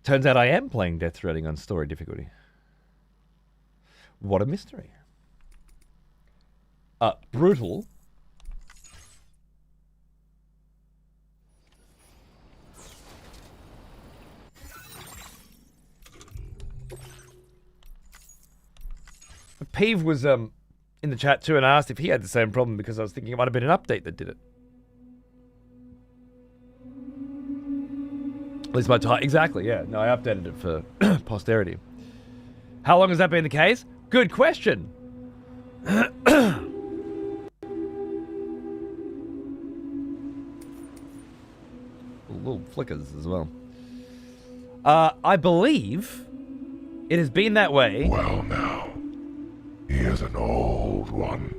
Turns out I am playing Death Stranding on story difficulty. What a mystery. Brutal. Peeve was in the chat too and asked if he had the same problem because I was thinking it might have been an update that did it. At least my time. Exactly, yeah. No, I updated it for posterity. How long has that been the case? Good question. Little flickers as well. I believe it has been that way.
Well now, here's an old one.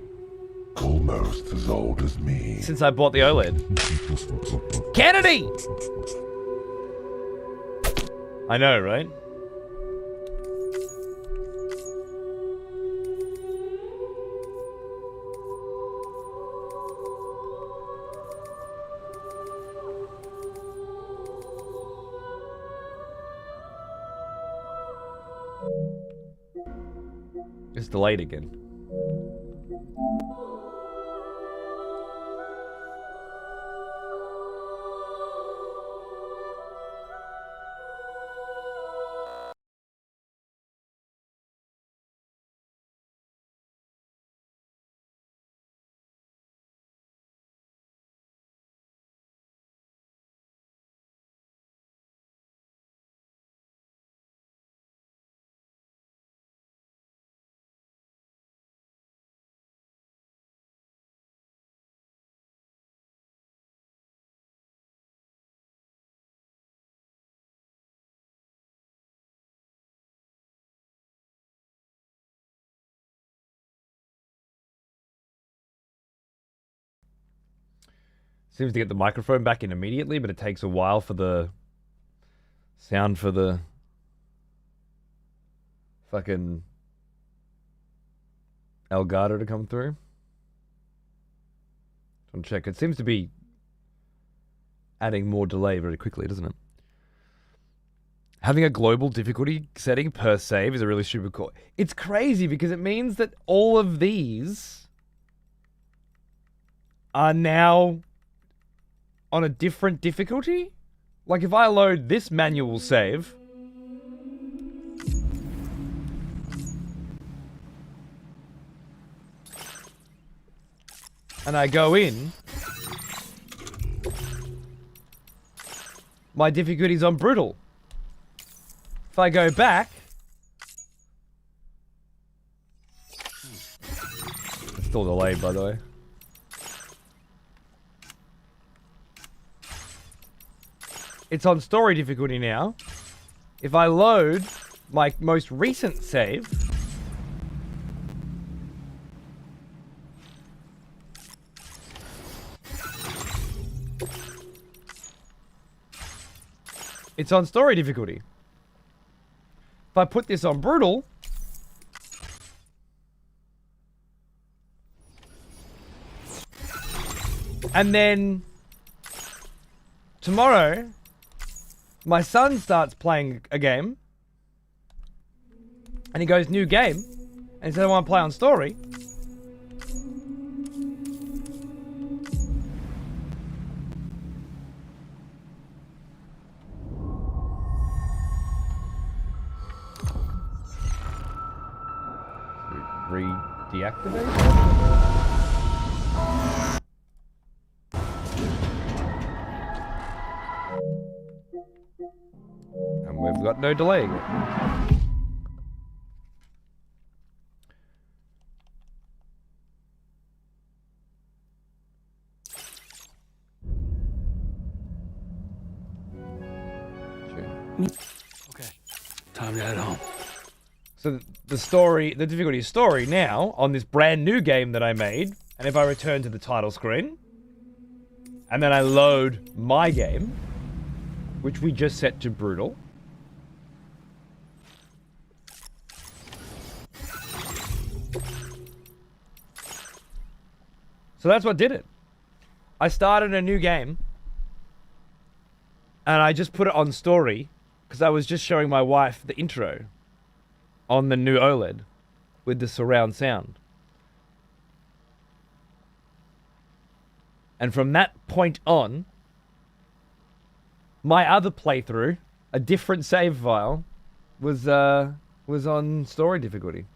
Almost as old as me.
Since I bought the OLED. Kennedy! I know, right? It's delayed again. Seems to get the microphone back in immediately, but it takes a while for the sound for the fucking Elgato to come through. I'll check. It seems to be adding more delay very quickly, doesn't it? Having a global difficulty setting per save is a really stupid call. It's crazy because it means that all of these are now on a different difficulty? Like if I load this manual save and I go in, my difficulty's on brutal. If I go back, it's still delayed by the way. It's on story difficulty now. If I load my most recent save, it's on story difficulty. If I put this on brutal, and then tomorrow my son starts playing a game, and he goes, new game, and he says, I want to play on story. Re-deactivate? got no delay.
Okay, time to head home.
So the difficulty story now on this brand new game that I made, and if I return to the title screen, and then I load my game, which we just set to brutal. So that's what did it. I started a new game, and I just put it on story, because I was just showing my wife the intro on the new OLED with the surround sound. And from that point on, my other playthrough, a different save file, was on story difficulty.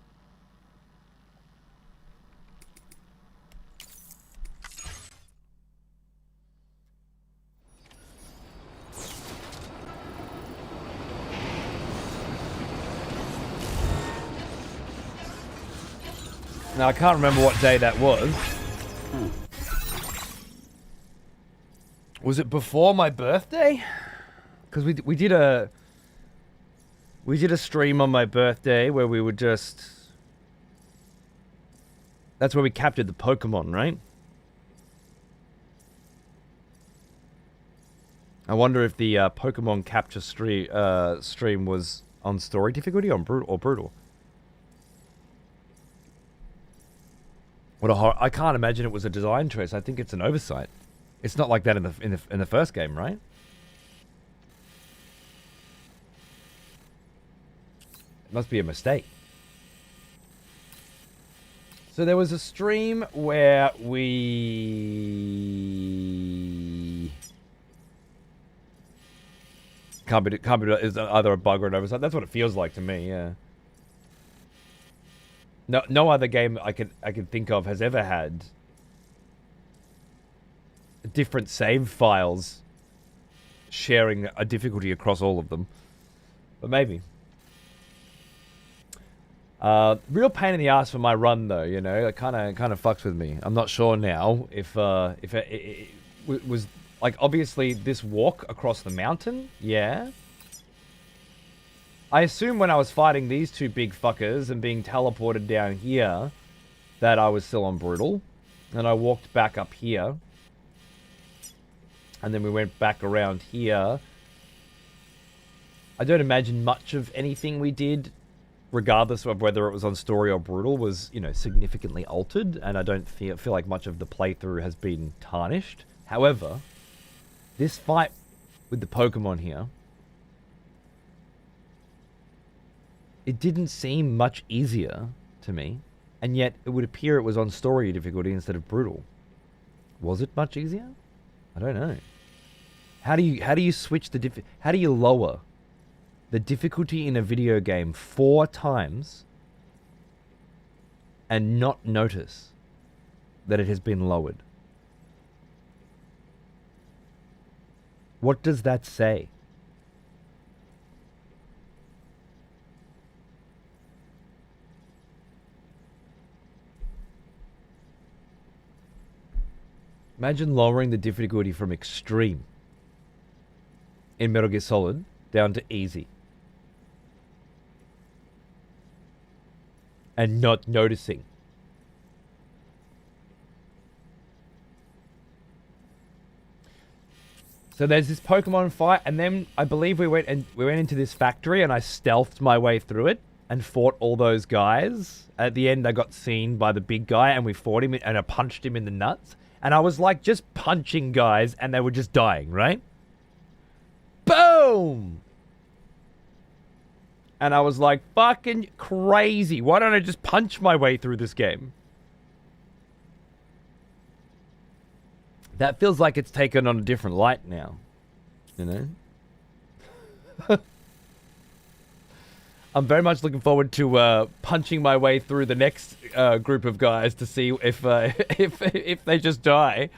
Now, I can't remember what day that was. Was it before my birthday? Because we did a stream on my birthday where we would just... That's where we captured the Pokemon, right? I wonder if the Pokemon capture stream was on story difficulty or brutal. What a horror! I can't imagine it was a design choice. I think it's an oversight. It's not like that in the first game, right? It must be a mistake. So there was a stream where we can't be is either a bug or an oversight. That's what it feels like to me. Yeah. No other game I could think of has ever had different save files sharing a difficulty across all of them. But maybe. Real pain in the ass for my run though, you know. It kind of fucks with me. I'm not sure now if it was like obviously this walk across the mountain, yeah. I assume when I was fighting these two big fuckers and being teleported down here that I was still on brutal. And I walked back up here. And then we went back around here. I don't imagine much of anything we did, regardless of whether it was on story or brutal, was, you know, significantly altered. And I don't feel like much of the playthrough has been tarnished. However, this fight with the Pokemon here, it didn't seem much easier to me, and yet it would appear it was on story difficulty instead of brutal. Was it much easier? I don't know. How do you switch how do you lower the difficulty in a video game 4 times and not notice that it has been lowered? What does that say? Imagine lowering the difficulty from extreme in Metal Gear Solid down to easy. And not noticing. So there's this Pokemon fight, and then I believe we went into this factory and I stealthed my way through it and fought all those guys. At the end I got seen by the big guy and we fought him and I punched him in the nuts. And I was like just punching guys and they were just dying, right? Boom! And I was like, fucking crazy. Why don't I just punch my way through this game? That feels like it's taken on a different light now. You know? I'm very much looking forward to punching my way through the next group of guys to see if they just die,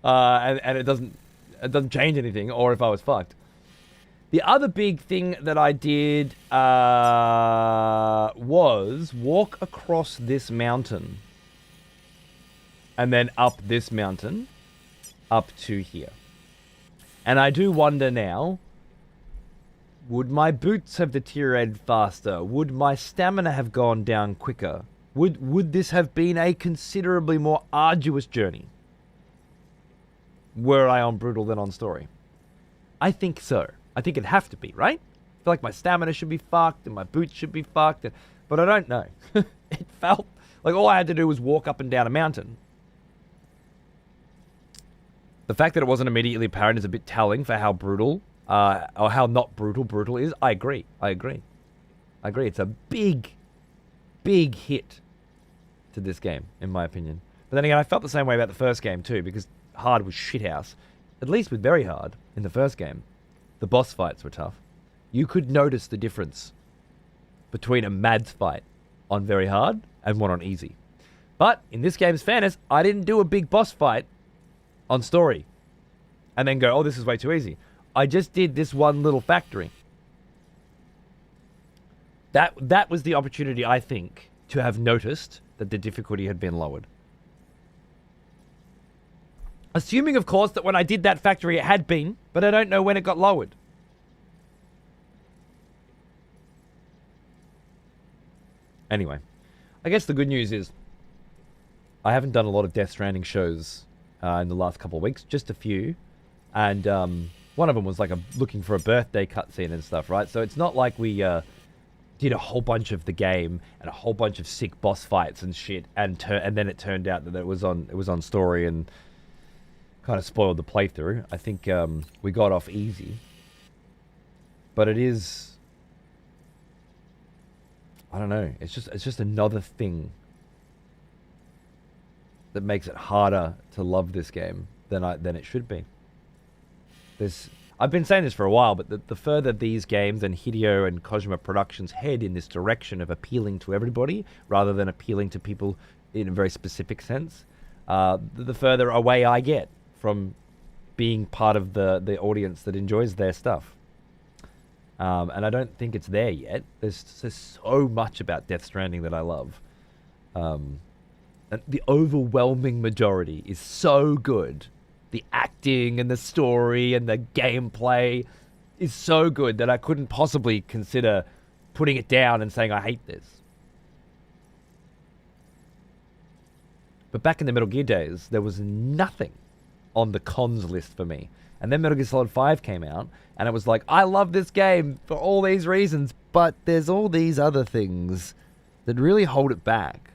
and it doesn't change anything, or if I was fucked. The other big thing that I did was walk across this mountain. And then up this mountain. Up to here. And I do wonder now, would my boots have deteriorated faster? Would my stamina have gone down quicker? Would this have been a considerably more arduous journey? Were I on brutal than on story? I think so. I think it'd have to be, right? I feel like my stamina should be fucked and my boots should be fucked. But I don't know. It felt like all I had to do was walk up and down a mountain. The fact that it wasn't immediately apparent is a bit telling for how brutal, or how not brutal is. I agree. It's a big, big hit to this game, in my opinion. But then again, I felt the same way about the first game too, because hard was shithouse. At least with very hard, in the first game, the boss fights were tough. You could notice the difference between a Mads fight on very hard and one on easy. But in this game's fairness, I didn't do a big boss fight on story and then go, oh, this is way too easy. I just did this one little factory. That was the opportunity, I think, to have noticed that the difficulty had been lowered. Assuming, of course, that when I did that factory it had been, but I don't know when it got lowered. Anyway, I guess the good news is I haven't done a lot of Death Stranding shows in the last couple of weeks, just a few. And one of them was like looking for a birthday cutscene and stuff, right? So it's not like we did a whole bunch of the game and a whole bunch of sick boss fights and shit, and then it turned out that it was on story and kind of spoiled the playthrough. I think we got off easy, but it is, I don't know. It's just another thing that makes it harder to love this game than it should be. I've been saying this for a while, but the further these games and Hideo and Kojima Productions head in this direction of appealing to everybody rather than appealing to people in a very specific sense, the further away I get from being part of the audience that enjoys their stuff. And I don't think it's there yet. There's so much about Death Stranding that I love. And the overwhelming majority is so good. The acting and the story and the gameplay is so good that I couldn't possibly consider putting it down and saying I hate this. But back in the Metal Gear days, there was nothing on the cons list for me. And then Metal Gear Solid 5 came out, and it was like, I love this game for all these reasons, but there's all these other things that really hold it back.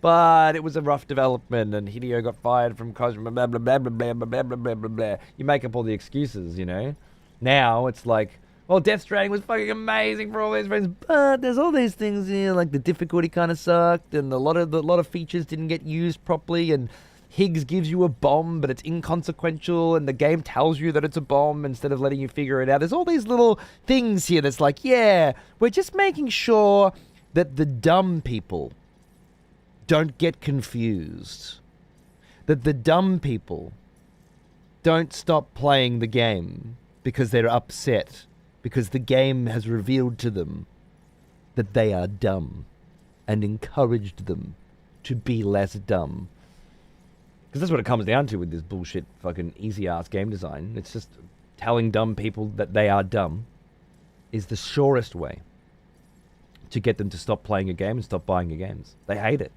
But it was a rough development, and Hideo got fired from Kojima, blah, blah, blah, blah, blah, blah, blah, blah, blah, blah. You make up all the excuses, you know? Now, it's like, well, Death Stranding was fucking amazing for all these reasons, but there's all these things here, like the difficulty kind of sucked, and a lot of features didn't get used properly, and Higgs gives you a bomb, but it's inconsequential, and the game tells you that it's a bomb instead of letting you figure it out. There's all these little things here that's like, yeah, we're just making sure that the dumb people don't get confused. That the dumb people don't stop playing the game because they're upset, because the game has revealed to them that they are dumb and encouraged them to be less dumb. Because that's what it comes down to with this bullshit fucking easy-ass game design. It's just telling dumb people that they are dumb is the surest way to get them to stop playing a game and stop buying your games. They hate it.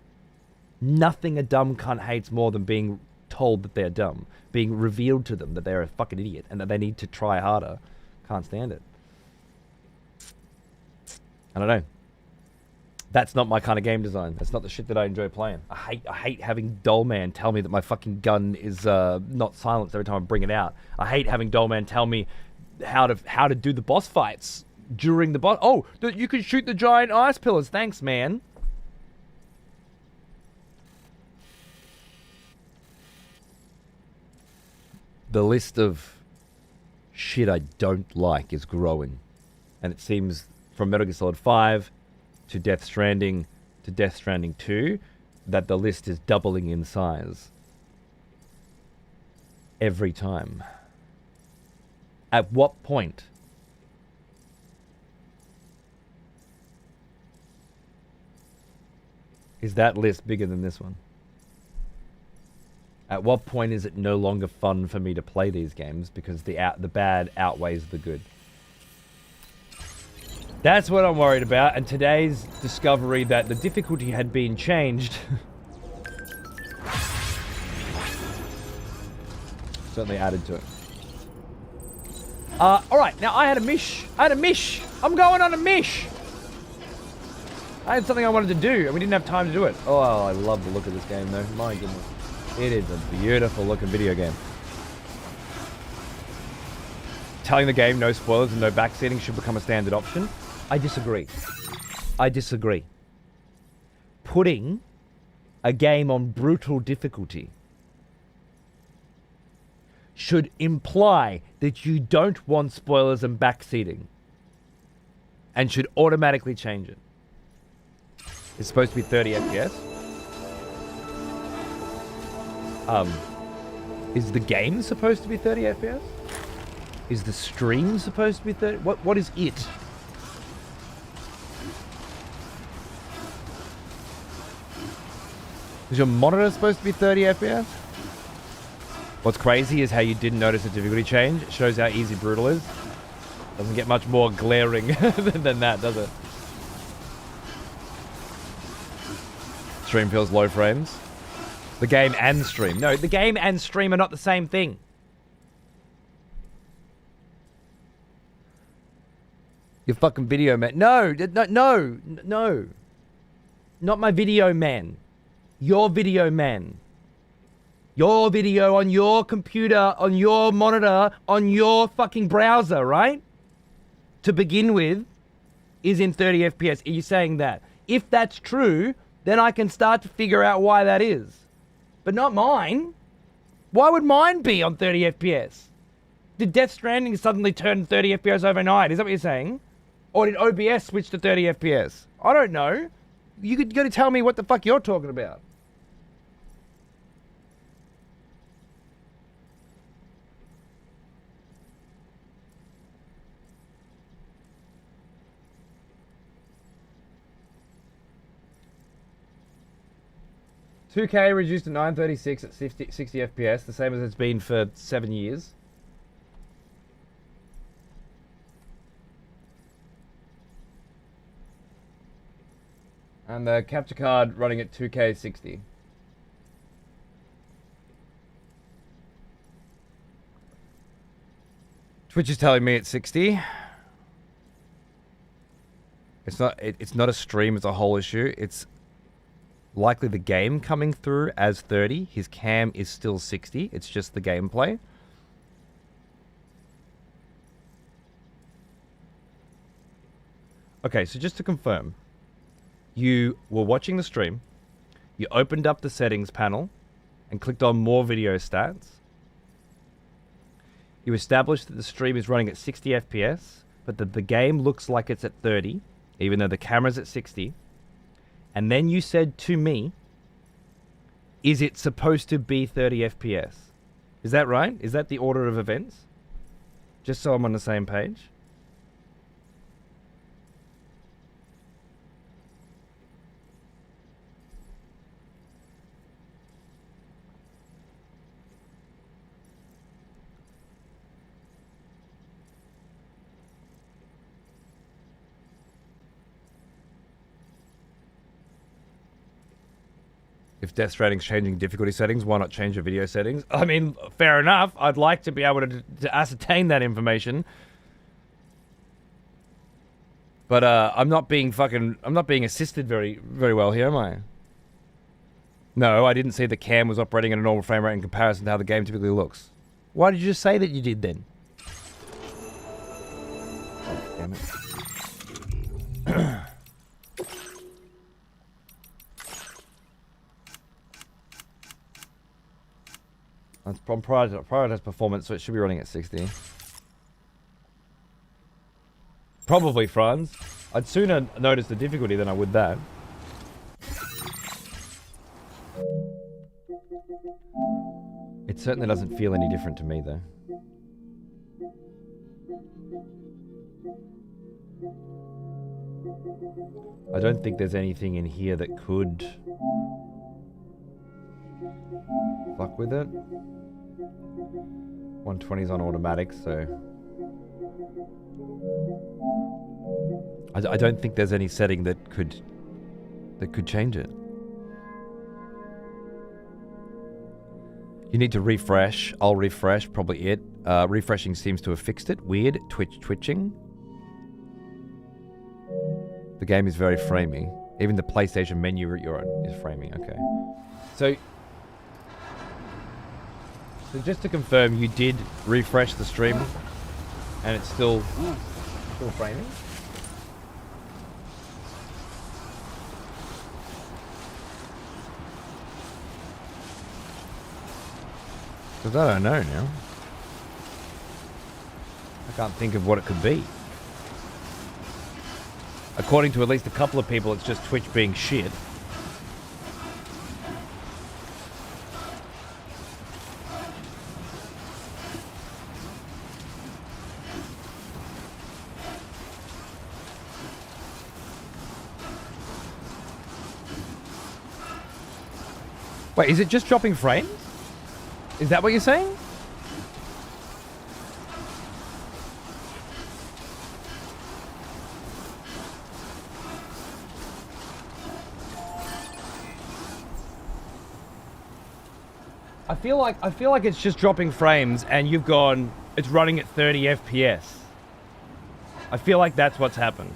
Nothing a dumb cunt hates more than being told that they're dumb. Being revealed to them that they're a fucking idiot and that they need to try harder. Can't stand it. I don't know. That's not my kind of game design. That's not the shit that I enjoy playing. I hate having Dollman tell me that my fucking gun is not silenced every time I bring it out. I hate having Dollman tell me how to do the boss fights during the boss. Oh, you can shoot the giant ice pillars. Thanks, man. The list of shit I don't like is growing. And it seems from Metal Gear Solid 5 to Death Stranding to Death Stranding 2 that the list is doubling in size every time. At what point? Is that list bigger than this one? At what point is it no longer fun for me to play these games because the bad outweighs the good? That's what I'm worried about, and today's discovery that the difficulty had been changed certainly added to it. Alright, now I had a mish. I'm going on a mish. I had something I wanted to do, and we didn't have time to do it. Oh, I love the look of this game, though. My goodness. It is a beautiful looking video game. Telling the game no spoilers and no backseating should become a standard option. I disagree. Putting a game on brutal difficulty should imply that you don't want spoilers and backseating, and should automatically change it. It's supposed to be 30 FPS. Is the game supposed to be 30 FPS? Is the stream supposed to be 30? What is it? Is your monitor supposed to be 30 FPS? What's crazy is how you didn't notice the difficulty change. It shows how easy brutal is. Doesn't get much more glaring than that, does it? Stream feels low frames. The game and stream. No, the game and stream are not the same thing. Your fucking video man. No. Not my video man. Your video man. Your video on your computer, on your monitor, on your fucking browser, right? To begin with, is in 30 FPS. Are you saying that? If that's true, then I can start to figure out why that is. But not mine. Why would mine be on 30 FPS? Did Death Stranding suddenly turn 30 FPS overnight? Is that what you're saying? Or did OBS switch to 30 FPS? I don't know. You got to tell me what the fuck you're talking about. $2K reduced to 936 at 60 FPS, the same as it's been for 7 years. And the capture card running at 2K 60. Twitch is telling me it's 60. It's not a stream, it's a whole issue. It's likely the game coming through as 30. His cam is still 60. It's just the gameplay. Okay, so just to confirm, you were watching the stream, you opened up the settings panel and clicked on more video stats. You established that the stream is running at 60 FPS, but that the game looks like it's at 30, even though the camera's at 60. And then you said to me, is it supposed to be 30 FPS? Is that right? Is that the order of events? Just so I'm on the same page. If Death Stranding's changing difficulty settings, why not change your video settings? I mean, fair enough. I'd like to be able to ascertain that information. But I'm not being assisted very well here, am I? No, I didn't see the cam was operating at a normal frame rate in comparison to how the game typically looks. Why did you just say that you did then? Oh, damn it. That's from prioritize performance, so it should be running at 60. Probably, Franz. I'd sooner notice the difficulty than I would that. It certainly doesn't feel any different to me, though. I don't think there's anything in here that could fuck with it. 120's on automatic, so I don't think there's any setting that could change it. You need to refresh. I'll refresh, probably it. Refreshing seems to have fixed it. Weird. Twitching. The game is very framey. Even the PlayStation menu you're on is framing. Okay. So just to confirm, you did refresh the stream and it's still framing? Because I don't know now. I can't think of what it could be. According to at least a couple of people, it's just Twitch being shit. Wait, is it just dropping frames? Is that what you're saying? I feel like it's just dropping frames and you've gone, it's running at 30 FPS. I feel like that's what's happened.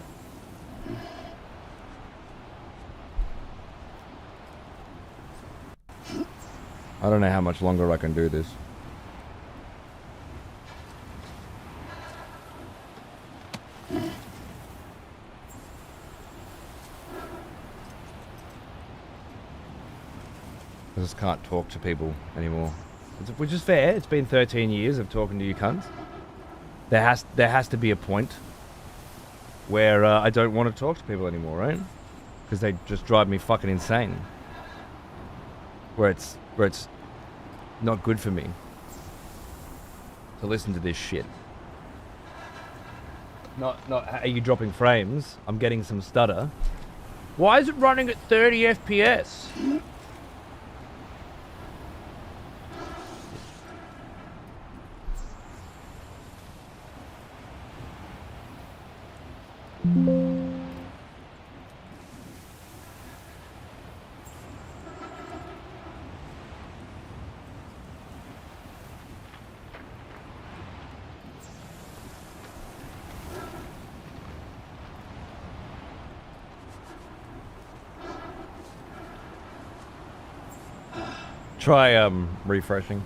I don't know how much longer I can do this. I just can't talk to people anymore. Which is fair. It's been 13 years of talking to you cunts. There has to be a point where I don't want to talk to people anymore, right? Because they just drive me fucking insane. Where it's not good for me to listen to this shit. Not are you dropping frames? I'm getting some stutter. Why is it running at 30 FPS? Try refreshing.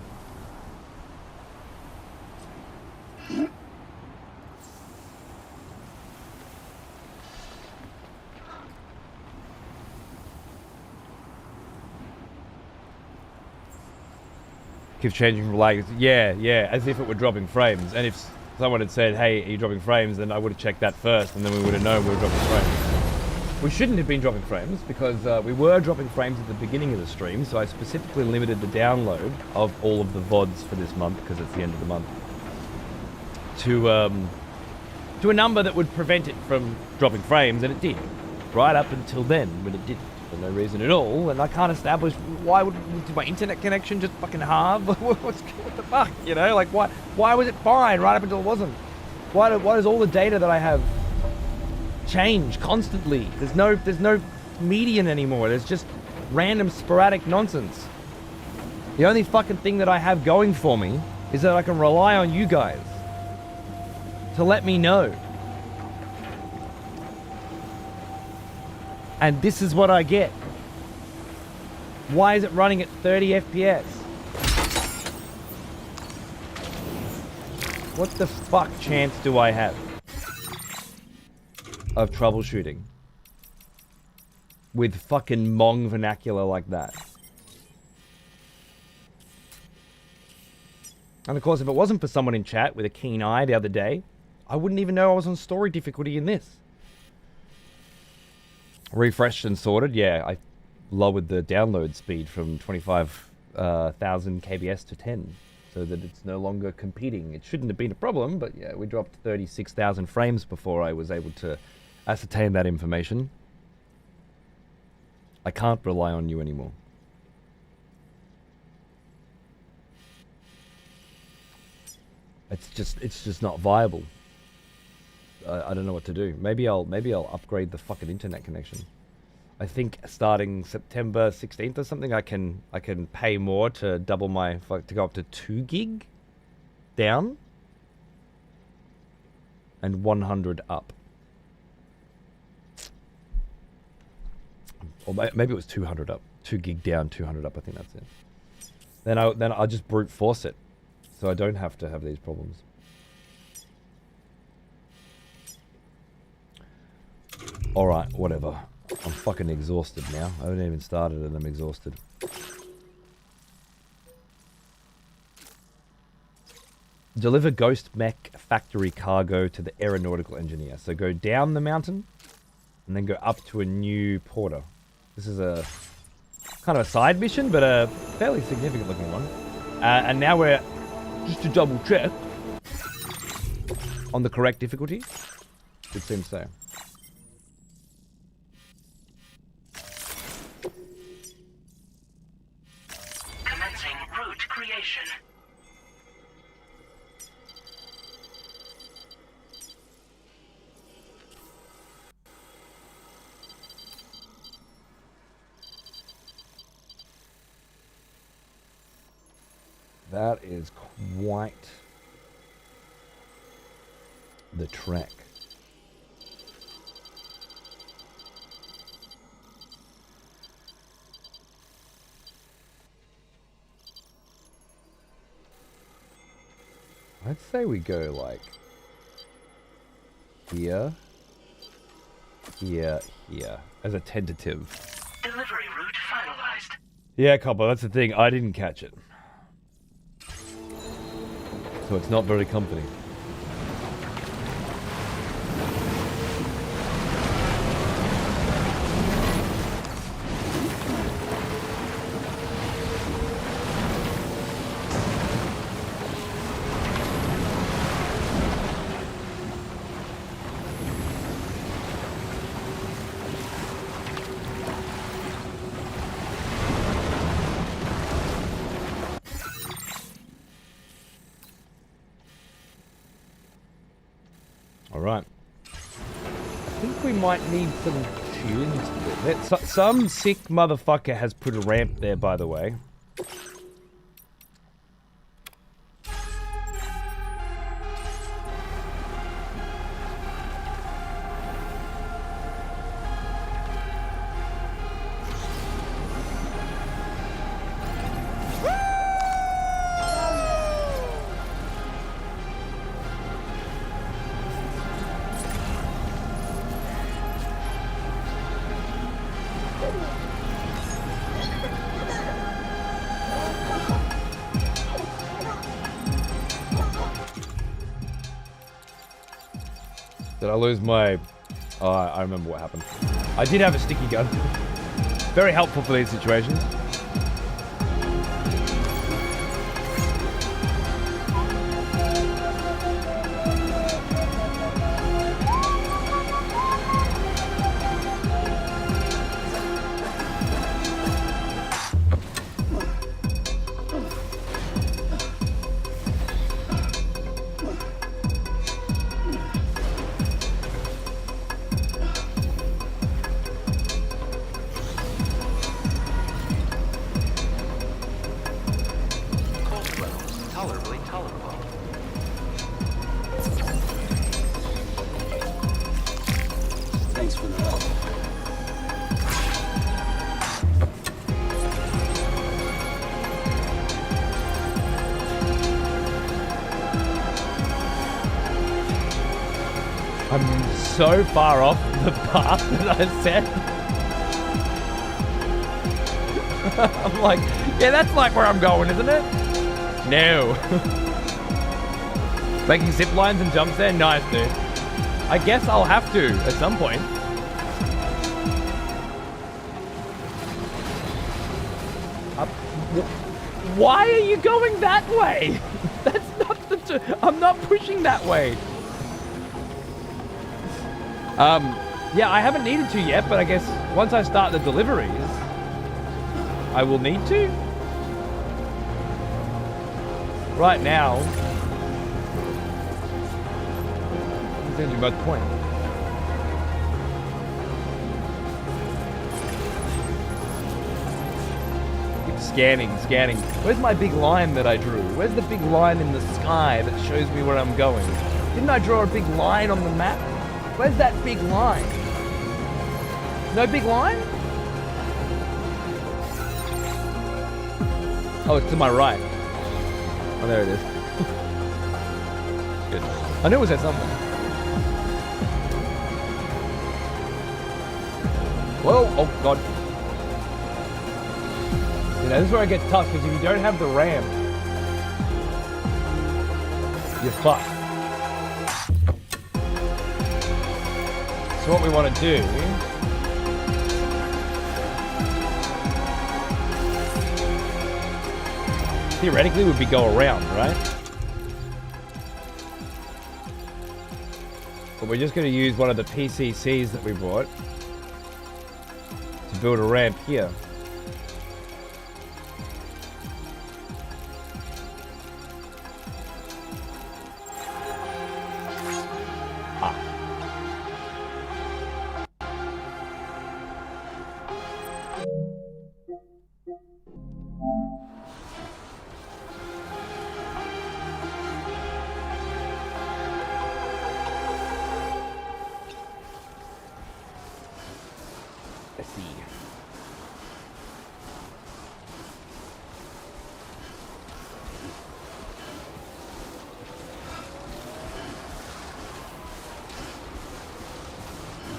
Keeps changing from like, yeah, as if it were dropping frames. And if someone had said, hey, are you dropping frames? Then I would have checked that first and then we would have known we were dropping frames. We shouldn't have been dropping frames because we were dropping frames at the beginning of the stream, so I specifically limited the download of all of the VODs for this month, because it's the end of the month, to a number that would prevent it from dropping frames, and it did. Right up until then, when it didn't, for no reason at all, and I can't establish why did my internet connection just fucking halve? What the fuck, you know? Like, why was it fine right up until it wasn't? Why does all the data that I have change constantly? There's no median anymore. There's just random sporadic nonsense. The only fucking thing that I have going for me is that I can rely on you guys to let me know. And this is what I get. Why is it running at 30 FPS? What the fuck chance do I have of troubleshooting with fucking Hmong vernacular like that? And of course, if it wasn't for someone in chat with a keen eye the other day, I wouldn't even know I was on story difficulty in this. Refreshed and sorted, yeah, I lowered the download speed from 25,000 kbs to 10. so that it's no longer competing. It shouldn't have been a problem, but yeah, we dropped 36,000 frames before I was able to ascertain that information. I can't rely on you anymore. It's just not viable. I don't know what to do. Maybe I'll upgrade the fucking internet connection. I think starting September 16th or something, I can pay more to double my to go up to 2 gig down and 100 up. Or maybe it was 200 up. 2 gig down, 200 up. I think that's it. Then I'll just brute force it, so I don't have to have these problems. All right, whatever. I'm fucking exhausted now. I haven't even started and I'm exhausted. Deliver ghost mech factory cargo to the aeronautical engineer. So go down the mountain and then go up to a new porter. This is a kind of a side mission, but a fairly significant looking one. And now we're, just to double check, on the correct difficulty. It seems so.
Commencing route creation.
That is quite the trek. I'd say we go like here, here, here as a tentative.
Delivery route finalized.
Yeah, Copper, that's the thing. I didn't catch it. So it's not very comforting. Alright. I think we might need some tunes. Some sick motherfucker has put a ramp there, by the way. Did I lose my... Oh, I remember what happened. I did have a sticky gun. Very helpful for these situations. I'm so far off the path that I set. I'm like, yeah, that's like where I'm going, isn't it? No. Making zip lines and jumps there? Nice, dude. I guess I'll have to at some point. Up. Why are you going that way? That's not the... I'm not pushing that way. Yeah, I haven't needed to yet, but I guess once I start the deliveries, I will need to. Right now, it's going to be my point. Keep scanning. Where's my big line that I drew? Where's the big line in the sky that shows me where I'm going? Didn't I draw a big line on the map? Where's that big line? No big line? Oh, it's to my right. Oh, there it is. Good. I knew it was at something. Whoa, oh god. You know, this is where it gets tough, because if you don't have the ramp, you're fucked. So what we want to do... theoretically would be go around, right? But we're just going to use one of the PCCs that we bought to build a ramp here.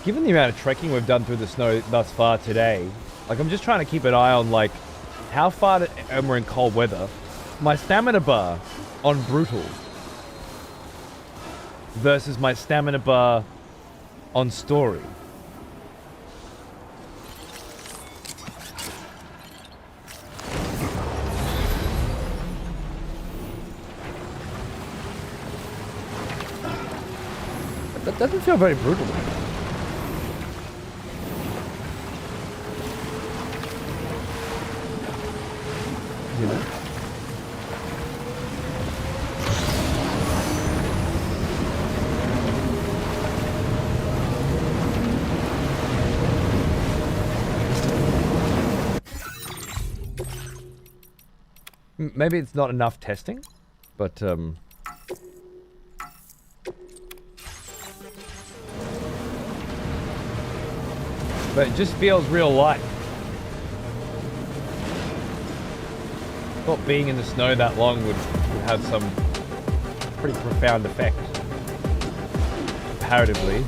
Given the amount of trekking we've done through the snow thus far today, like I'm just trying to keep an eye on like how far, and we're in cold weather, my stamina bar on brutal versus my stamina bar on story. That doesn't feel very brutal. You know? Maybe it's not enough testing, but it just feels real light. Thought being in the snow that long would have some pretty profound effect, comparatively.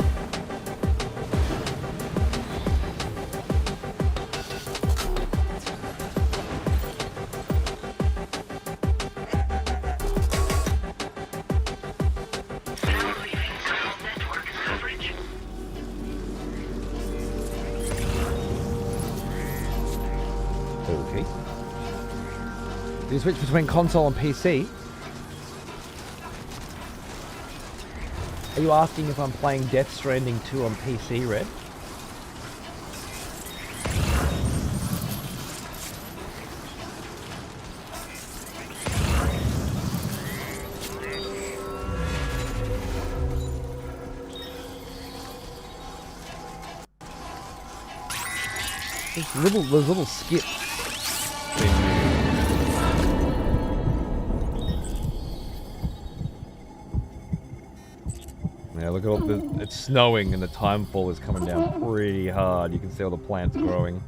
Okay. Do you switch between console and PC? Are you asking if I'm playing Death Stranding 2 on PC, Red? Those little skips. Yeah, look at all the... It's snowing and the timefall is coming down pretty hard. You can see all the plants growing.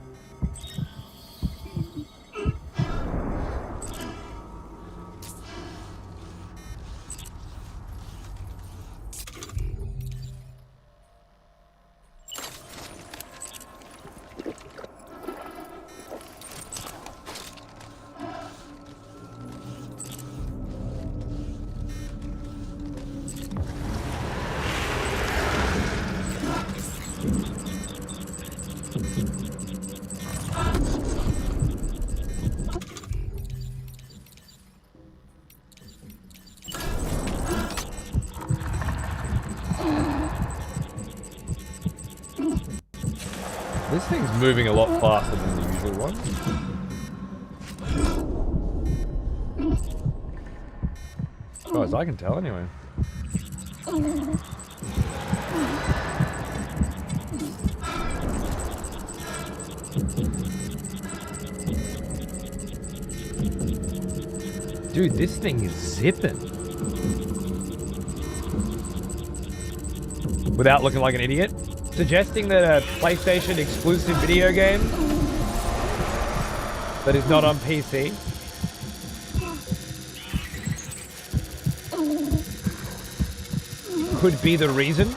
This thing's moving a lot faster than the usual one. As far as I can tell, anyway. Dude, this thing is zipping. Without looking like an idiot. Suggesting that a PlayStation exclusive video game that is not on PC could be the reason.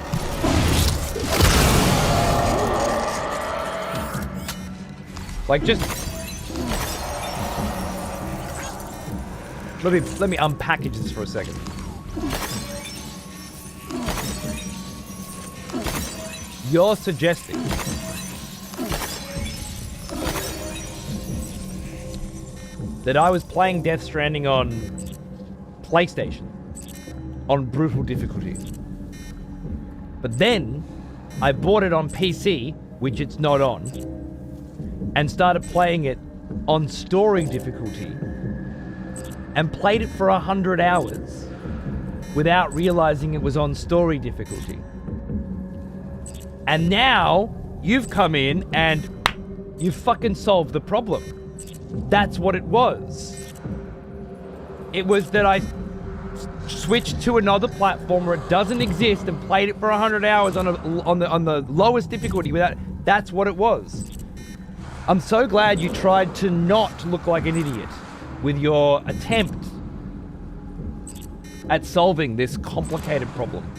Like, just let me unpackage this for a second. You're suggesting that I was playing Death Stranding on PlayStation on brutal difficulty, but then I bought it on PC, which it's not on, and started playing it on story difficulty and played it for 100 hours without realizing it was on story difficulty. And now you've come in and you've fucking solved the problem. That's what it was. It was that I switched to another platform where it doesn't exist and played it for 100 hours on the lowest difficulty without. That's what it was. I'm so glad you tried to not look like an idiot with your attempt at solving this complicated problem.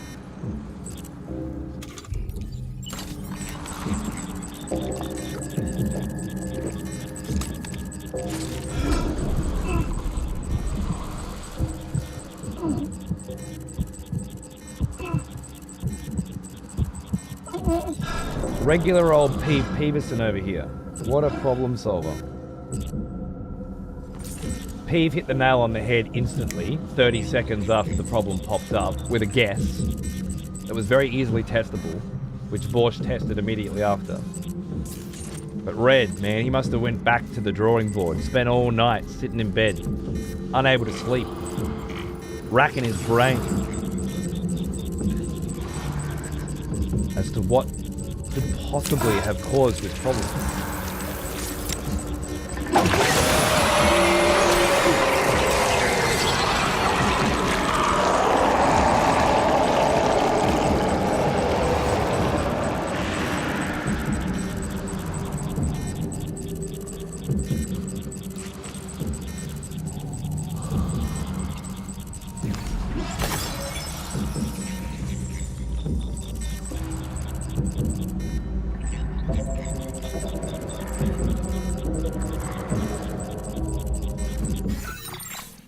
Regular old Peeverson over here. What a problem solver. Peeve hit the nail on the head instantly, 30 seconds after the problem popped up, with a guess that was very easily testable, which Borsch tested immediately after. But Red, man, he must have went back to the drawing board, spent all night sitting in bed, unable to sleep, racking his brain as to what could possibly have caused this problem.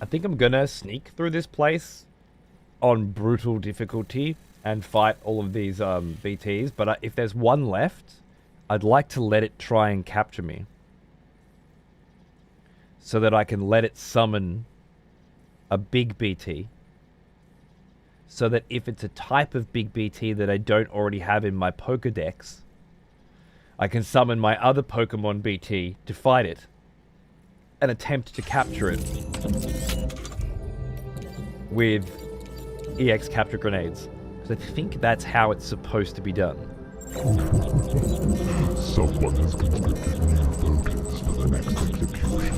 I think I'm gonna sneak through this place on brutal difficulty and fight all of these BTs, but if there's one left, I'd like to let it try and capture me so that I can let it summon a big BT, so that if it's a type of big BT that I don't already have in my Pokedex, I can summon my other Pokemon BT to fight it and attempt to capture it with EX capture grenades. Because I think that's how it's supposed to be done.
Someone has constructed new voters for the next execution.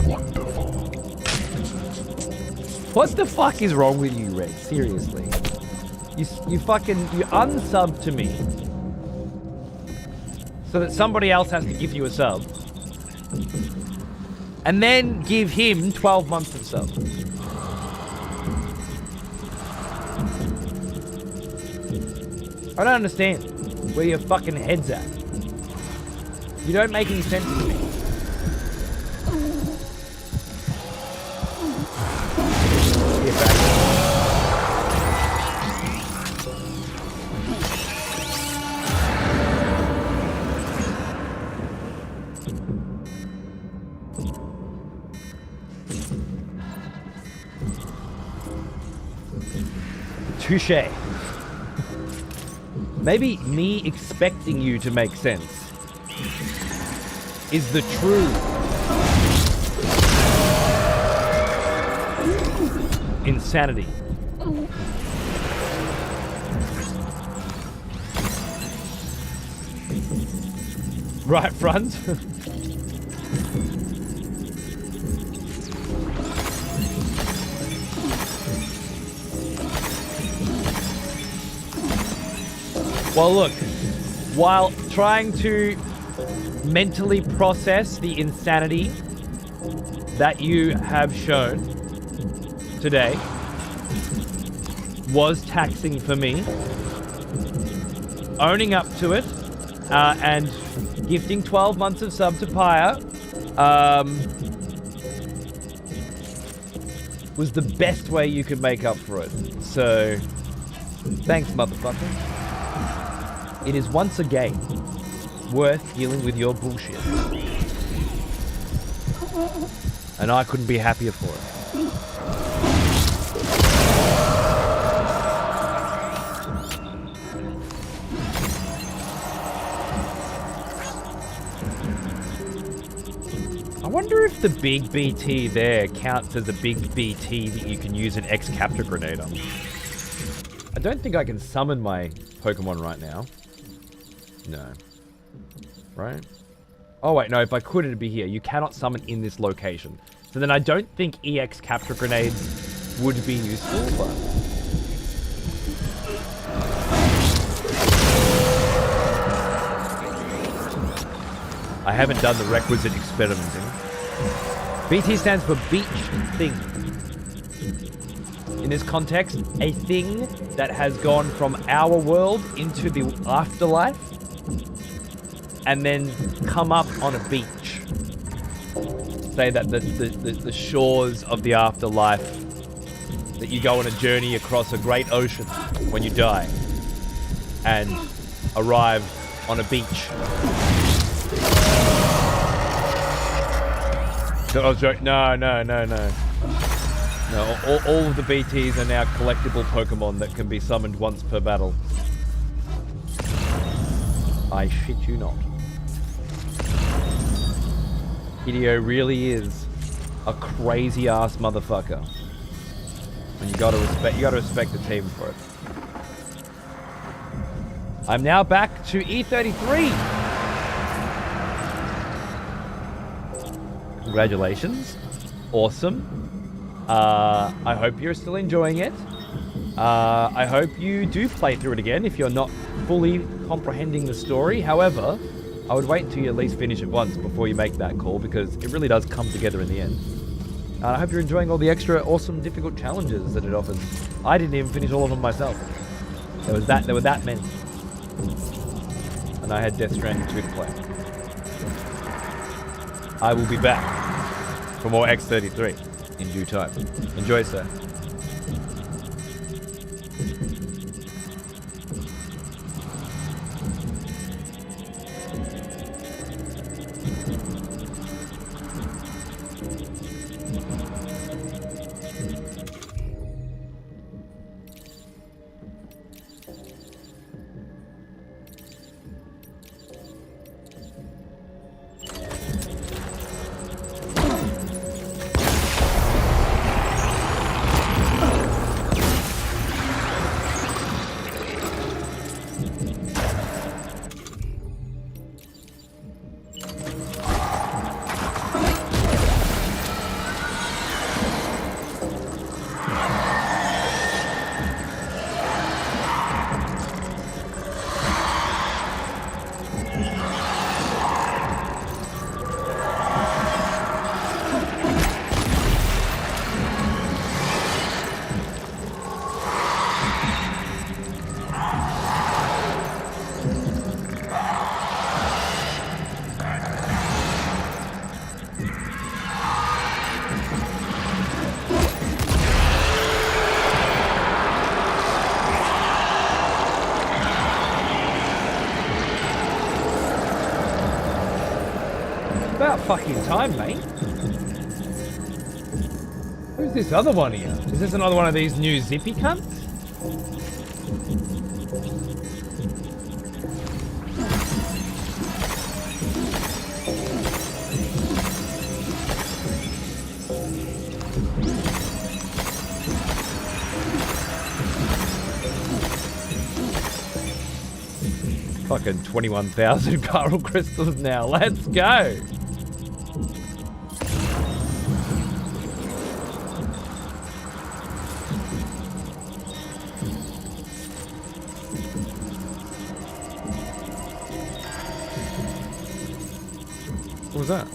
Wonderful.
What the fuck is wrong with you, Red? Seriously. You unsubbed to me so that somebody else has to give you a sub. And then give him 12 months of sub. I don't understand where your fucking head's at. You don't make any sense to me. Get back. Touché. Maybe me expecting you to make sense is the true insanity. Right front. Well, look, while trying to mentally process the insanity that you have shown today was taxing for me, owning up to it, and gifting 12 months of sub to Pyre was the best way you could make up for it. So, thanks, motherfucker. It is once again worth dealing with your bullshit. And I couldn't be happier for it. I wonder if the big BT there counts as a big BT that you can use an X-Capture grenade on. I don't think I can summon my Pokemon right now. No. Right? Oh wait, no, if I could it'd be here. You cannot summon in this location. So then I don't think EX capture grenades would be useful, but... I haven't done the requisite experimenting. BT stands for Beach Thing. In this context, a thing that has gone from our world into the afterlife and then come up on a beach. Say that the shores of the afterlife, that you go on a journey across a great ocean when you die and arrive on a beach. So I was joking. No. No, all of the BTs are now collectible Pokemon that can be summoned once per battle. I shit you not. Hideo really is a crazy ass motherfucker. And you gotta respect the team for it. I'm now back to E33. Congratulations. Awesome. I hope you're still enjoying it. I hope you do play through it again if you're not fully comprehending the story. However, I would wait until you at least finish it once before you make that call, because it really does come together in the end. I hope you're enjoying all the extra awesome difficult challenges that it offers. I didn't even finish all of them myself. There were that many. And I had Death Stranding 2 to play. I will be back for more X33 in due time. Enjoy, sir. About fucking time, mate. Who's this other one here? Is this another one of these new zippy cunts? Fucking 21,000 coral crystals now. Let's go. What was that?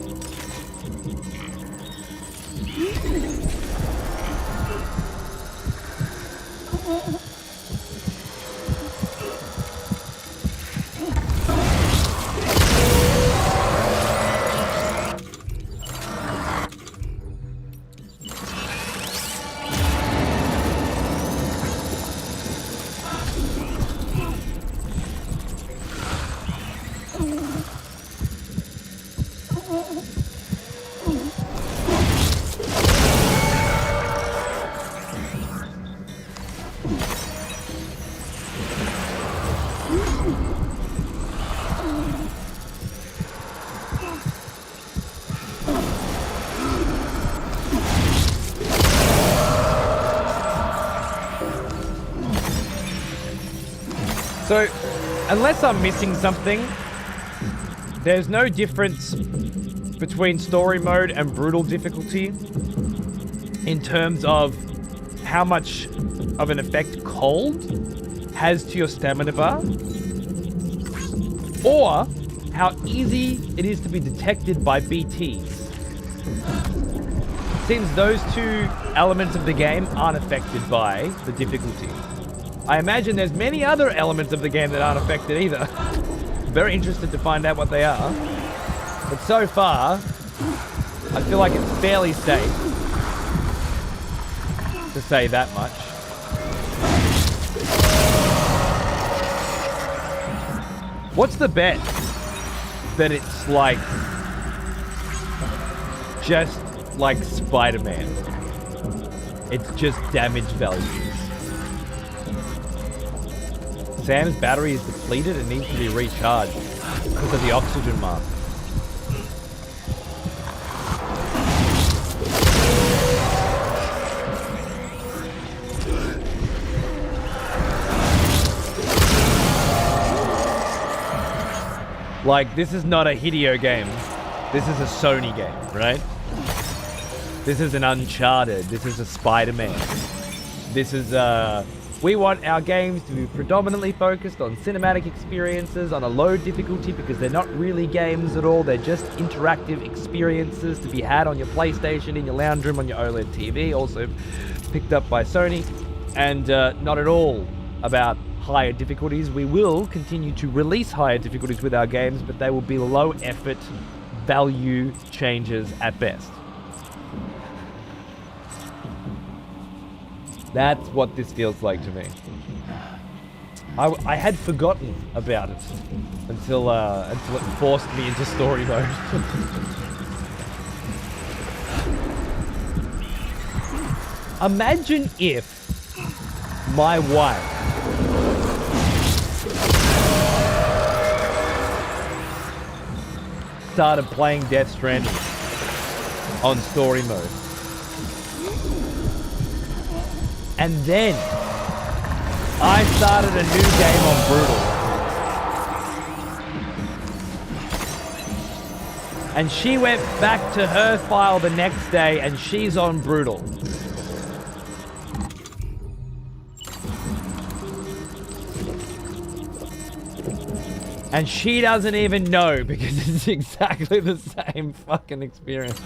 So, unless I'm missing something, there's no difference between story mode and brutal difficulty in terms of how much of an effect cold has to your stamina bar, or how easy it is to be detected by BTs. Seems those two elements of the game aren't affected by the difficulty. I imagine there's many other elements of the game that aren't affected either. Very interested to find out what they are. But so far, I feel like it's fairly safe to say that much. What's the bet that it's like just like Spider-Man? It's just damage values. Sam's battery is depleted and needs to be recharged because of the oxygen mask. Like, this is not a Hideo game. This is a Sony game, right? This is an Uncharted. This is a Spider-Man. This is we want our games to be predominantly focused on cinematic experiences on a low difficulty because they're not really games at all. They're just interactive experiences to be had on your PlayStation, in your lounge room, on your OLED TV, also picked up by Sony, and not at all about higher difficulties. We will continue to release higher difficulties with our games, but they will be low effort value changes at best. That's what this feels like to me. I had forgotten about it until it forced me into story mode. Imagine if my wife started playing Death Stranding on story mode. And then I started a new game on Brutal. And she went back to her file the next day and she's on Brutal. And she doesn't even know because it's exactly the same fucking experience.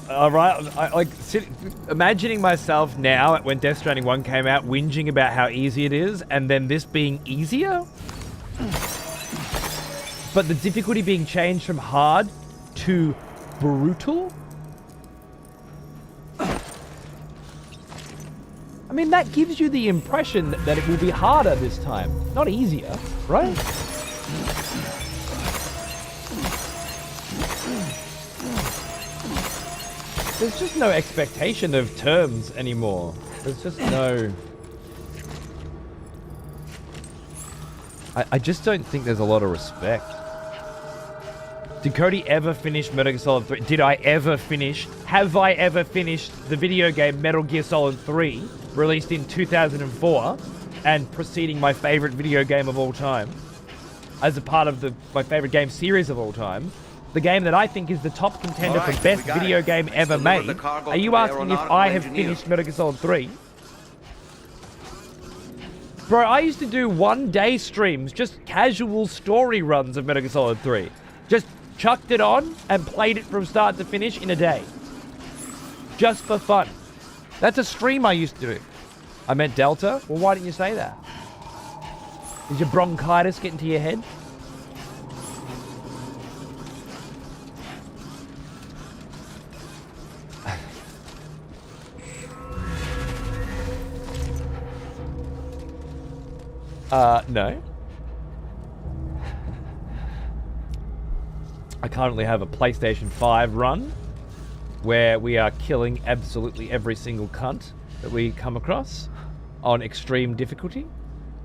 All right, imagining myself now when Death Stranding 1 came out, whinging about how easy it is, and then this being easier, but the difficulty being changed from hard to brutal. I mean, that gives you the impression that it will be harder this time, not easier, right? There's just no expectation of terms anymore. There's just no... I just don't think there's a lot of respect. Did Cody ever finish Metal Gear Solid 3? Did I ever finish? Have I ever finished the video game Metal Gear Solid 3, released in 2004, and preceding my favorite video game of all time, as a part of my favorite game series of all time? The game that I think is the top contender for best video game ever made. Are you asking if I have finished Metal Gear Solid 3? Bro, I used to do one-day streams, just casual story runs of Metal Gear Solid 3. Just chucked it on and played it from start to finish in a day. Just for fun. That's a stream I used to do. I meant Delta? Well, why didn't you say that? Is your bronchitis getting to your head? No. I currently have a PlayStation 5 run where we are killing absolutely every single cunt that we come across on extreme difficulty,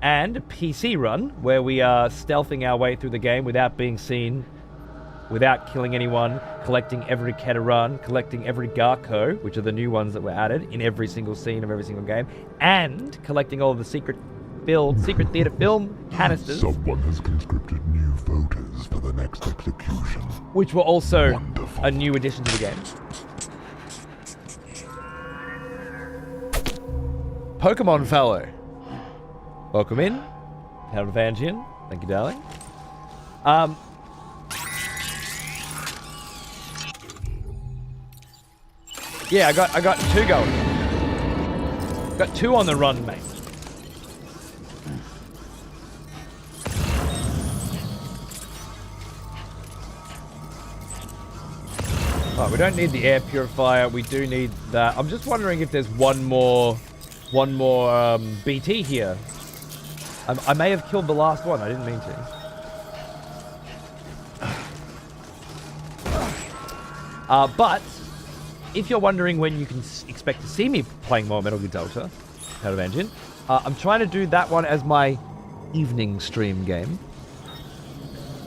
and a PC run where we are stealthing our way through the game without being seen, without killing anyone, collecting every Keteran, collecting every Garko, which are the new ones that were added in every single scene of every single game, and collecting all of the secret theater film canisters.
Someone has conscripted new voters for the next execution.
Which were also
Wonderful.
a new addition to the game. Pokemon Fellow. Welcome in. Town of Angian. Thank you, darling. Yeah, I got two going. Got two on the run, mate. Right, we don't need the air purifier. We do need that. I'm just wondering if there's one more BT here. I may have killed the last one. I didn't mean to. But if you're wondering when you can expect to see me playing more Metal Gear Delta out of Engine, I'm trying to do that one as my evening stream game,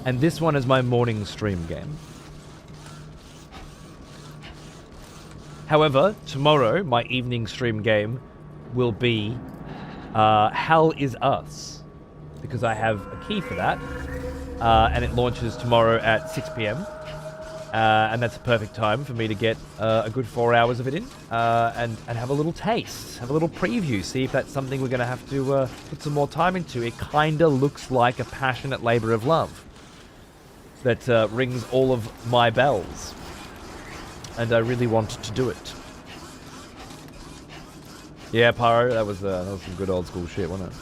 and this one as my morning stream game. However, tomorrow, my evening stream game will be Hell Is Us, because I have a key for that, and it launches tomorrow at 6 p.m, and that's a perfect time for me to get a good 4 hours of it in, and have a little taste, have a little preview, see if that's something we're going to have to put some more time into. It kind of looks like a passionate labor of love that rings all of my bells. And I really want to do it. Yeah, Pyro, that was some good old school shit, wasn't it?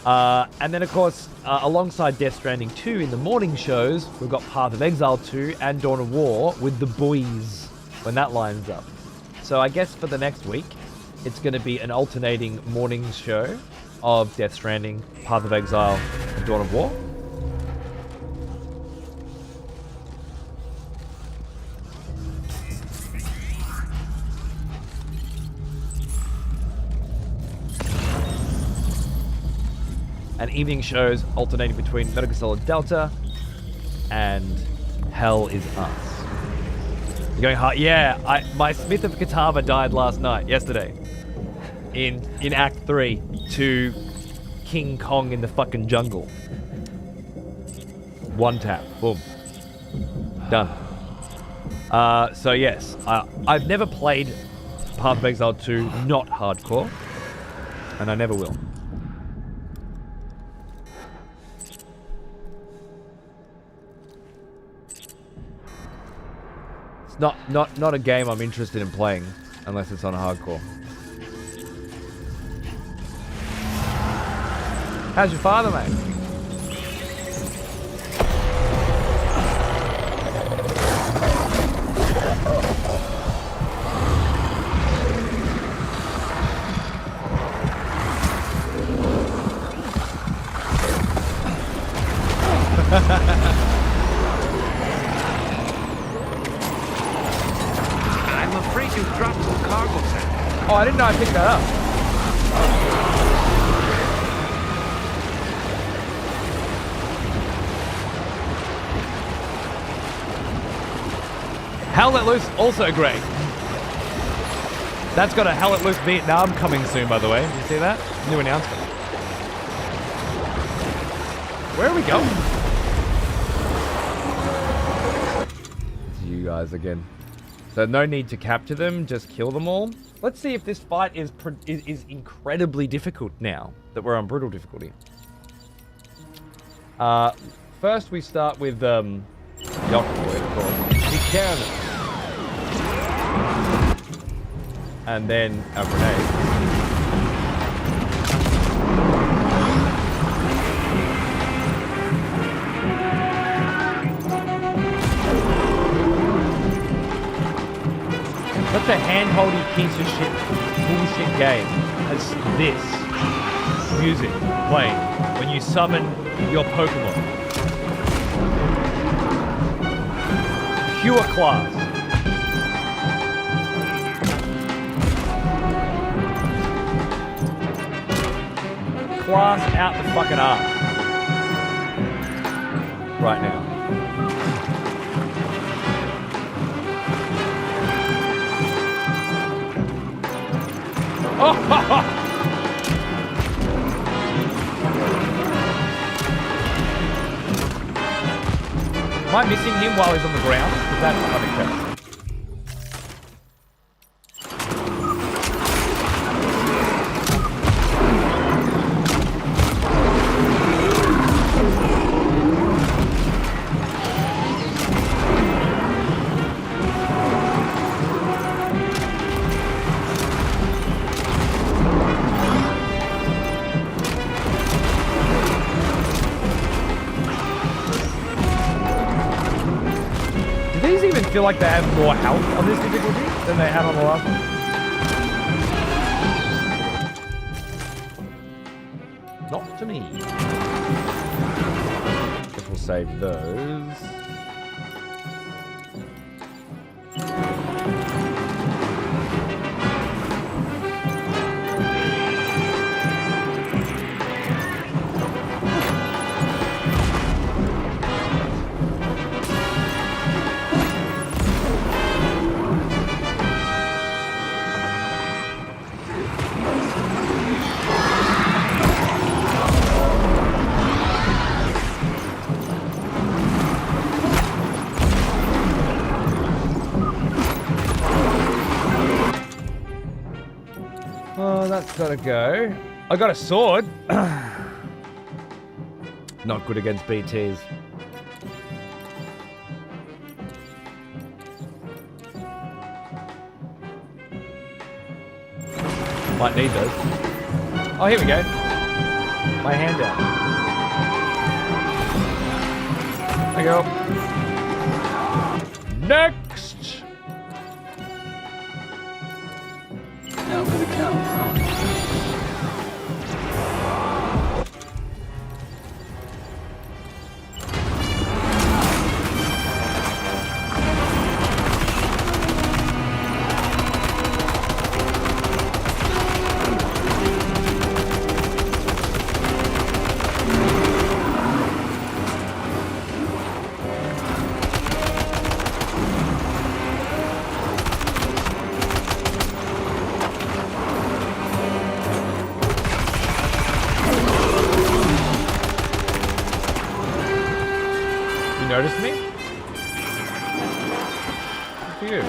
And then, of course, alongside Death Stranding 2 in the morning shows, we've got Path of Exile 2 and Dawn of War with the boys when that lines up. So I guess for the next week, it's going to be an alternating morning show of Death Stranding, Path of Exile, and Dawn of War. And evening shows alternating between Metal Gear Solid Delta and Hell Is Us. You're going hard? Yeah, my Smith of Katama died yesterday, in Act 3 to King Kong in the fucking jungle. One tap, boom, done. So yes, I've never played Path of Exile 2 not hardcore, and I never will. It's not a game I'm interested in playing unless it's on hardcore. How's your father, mate?
I'm afraid you dropped some cargo samples.
Oh, I didn't know I picked that up. Hell Let Loose, also great. That's got a Hell Let Loose Vietnam coming soon, by the way. Did you see that? New announcement. Where are we going? It's you guys again. So no need to capture them, just kill them all. Let's see if this fight is incredibly difficult now that we're on brutal difficulty. First we start with Young Boy, of course. Be careful. And then a grenade. Such a hand-holdy piece of shit, bullshit game as this music playing when you summon your Pokemon. Pure class. Class out the fucking ass. Right now. Oh, ha, ha. Am I missing him while he's on the ground? Because that's unacceptable. Feel like they have more health on this difficulty than they had on the last one. Not to me. Guess we'll save those. Gotta go. I got a sword. Not good against BTs. Might need those. Oh, here we go. My hand out. There you go. Next!
Now for the count.
Noticed me? Good for you.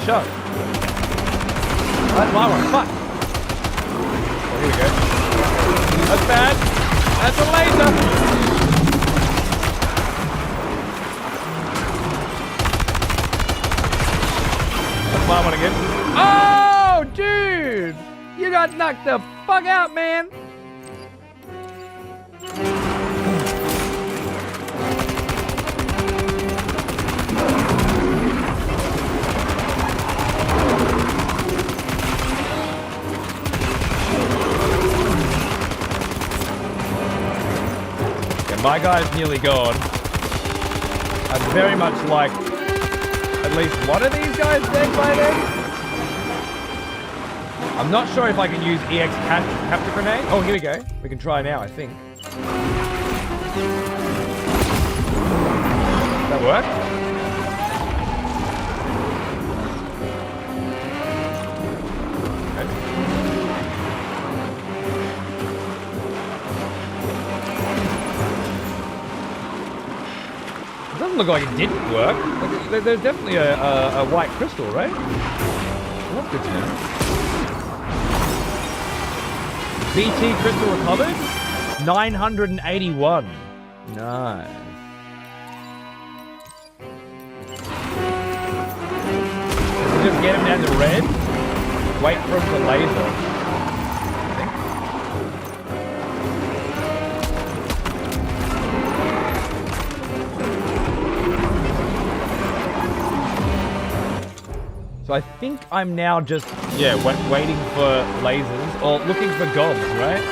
shot. That's my one. Fuck. Oh, here we go. That's bad. That's a laser. That's my one again. Oh, dude! You got knocked the fuck out, man. My guy's nearly gone. I'd very much like at least one of these guys dead by then. I'm not sure if I can use EX capture grenade. Oh, here we go. We can try now, I think. Does that work? Doesn't look like it didn't work. There's definitely a white crystal, right? Well, that's good to know. BT crystal recovered? 981. Nice. Just get him down to red. Wait for him to laser. So I think I'm now just, waiting for lasers, or looking for gobs, right?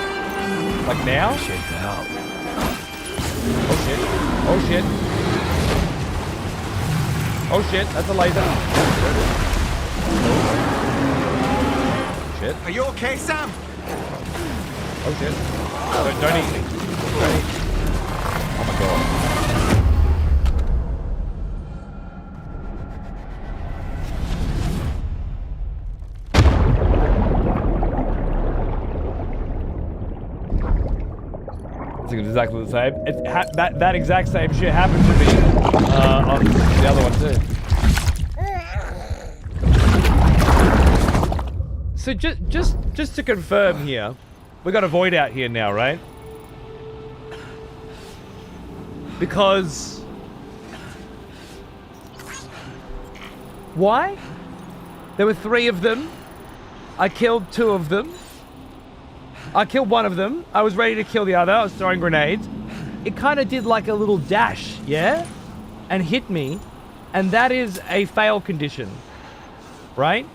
Like now?
Check that out.
Oh shit. Oh shit. Oh shit, that's a laser. Shit.
Are you okay, Sam?
Oh shit. Don't eat me. Don't eat. Oh my god. It's exactly the same. That exact same shit happened to me on the other one too. So just to confirm here, we got a void out here now, right? Because why? There were 3 of them. I killed 2 of them. I killed one of them. I was ready to kill the other. I was throwing grenades. It kind of did like a little dash, yeah? And hit me. And that is a fail condition, right?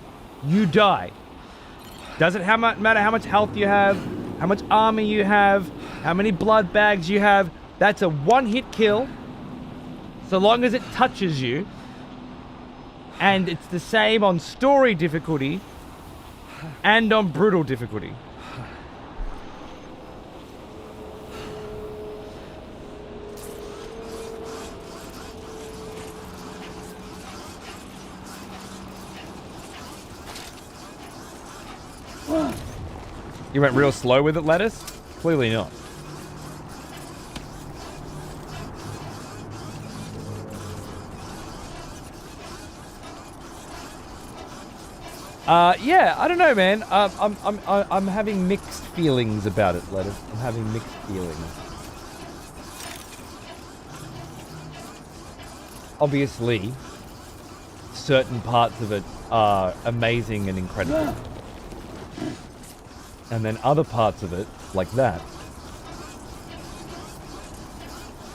You die. Doesn't matter how much health you have, how much armor you have, how many blood bags you have. That's a one-hit kill, so long as it touches you. And it's the same on story difficulty and on brutal difficulty. You went real slow with it, Lettuce? Clearly not. Yeah, I don't know, man. I'm having mixed feelings about it, Lettuce. I'm having mixed feelings. Obviously, certain parts of it are amazing and incredible. And then other parts of it, like that,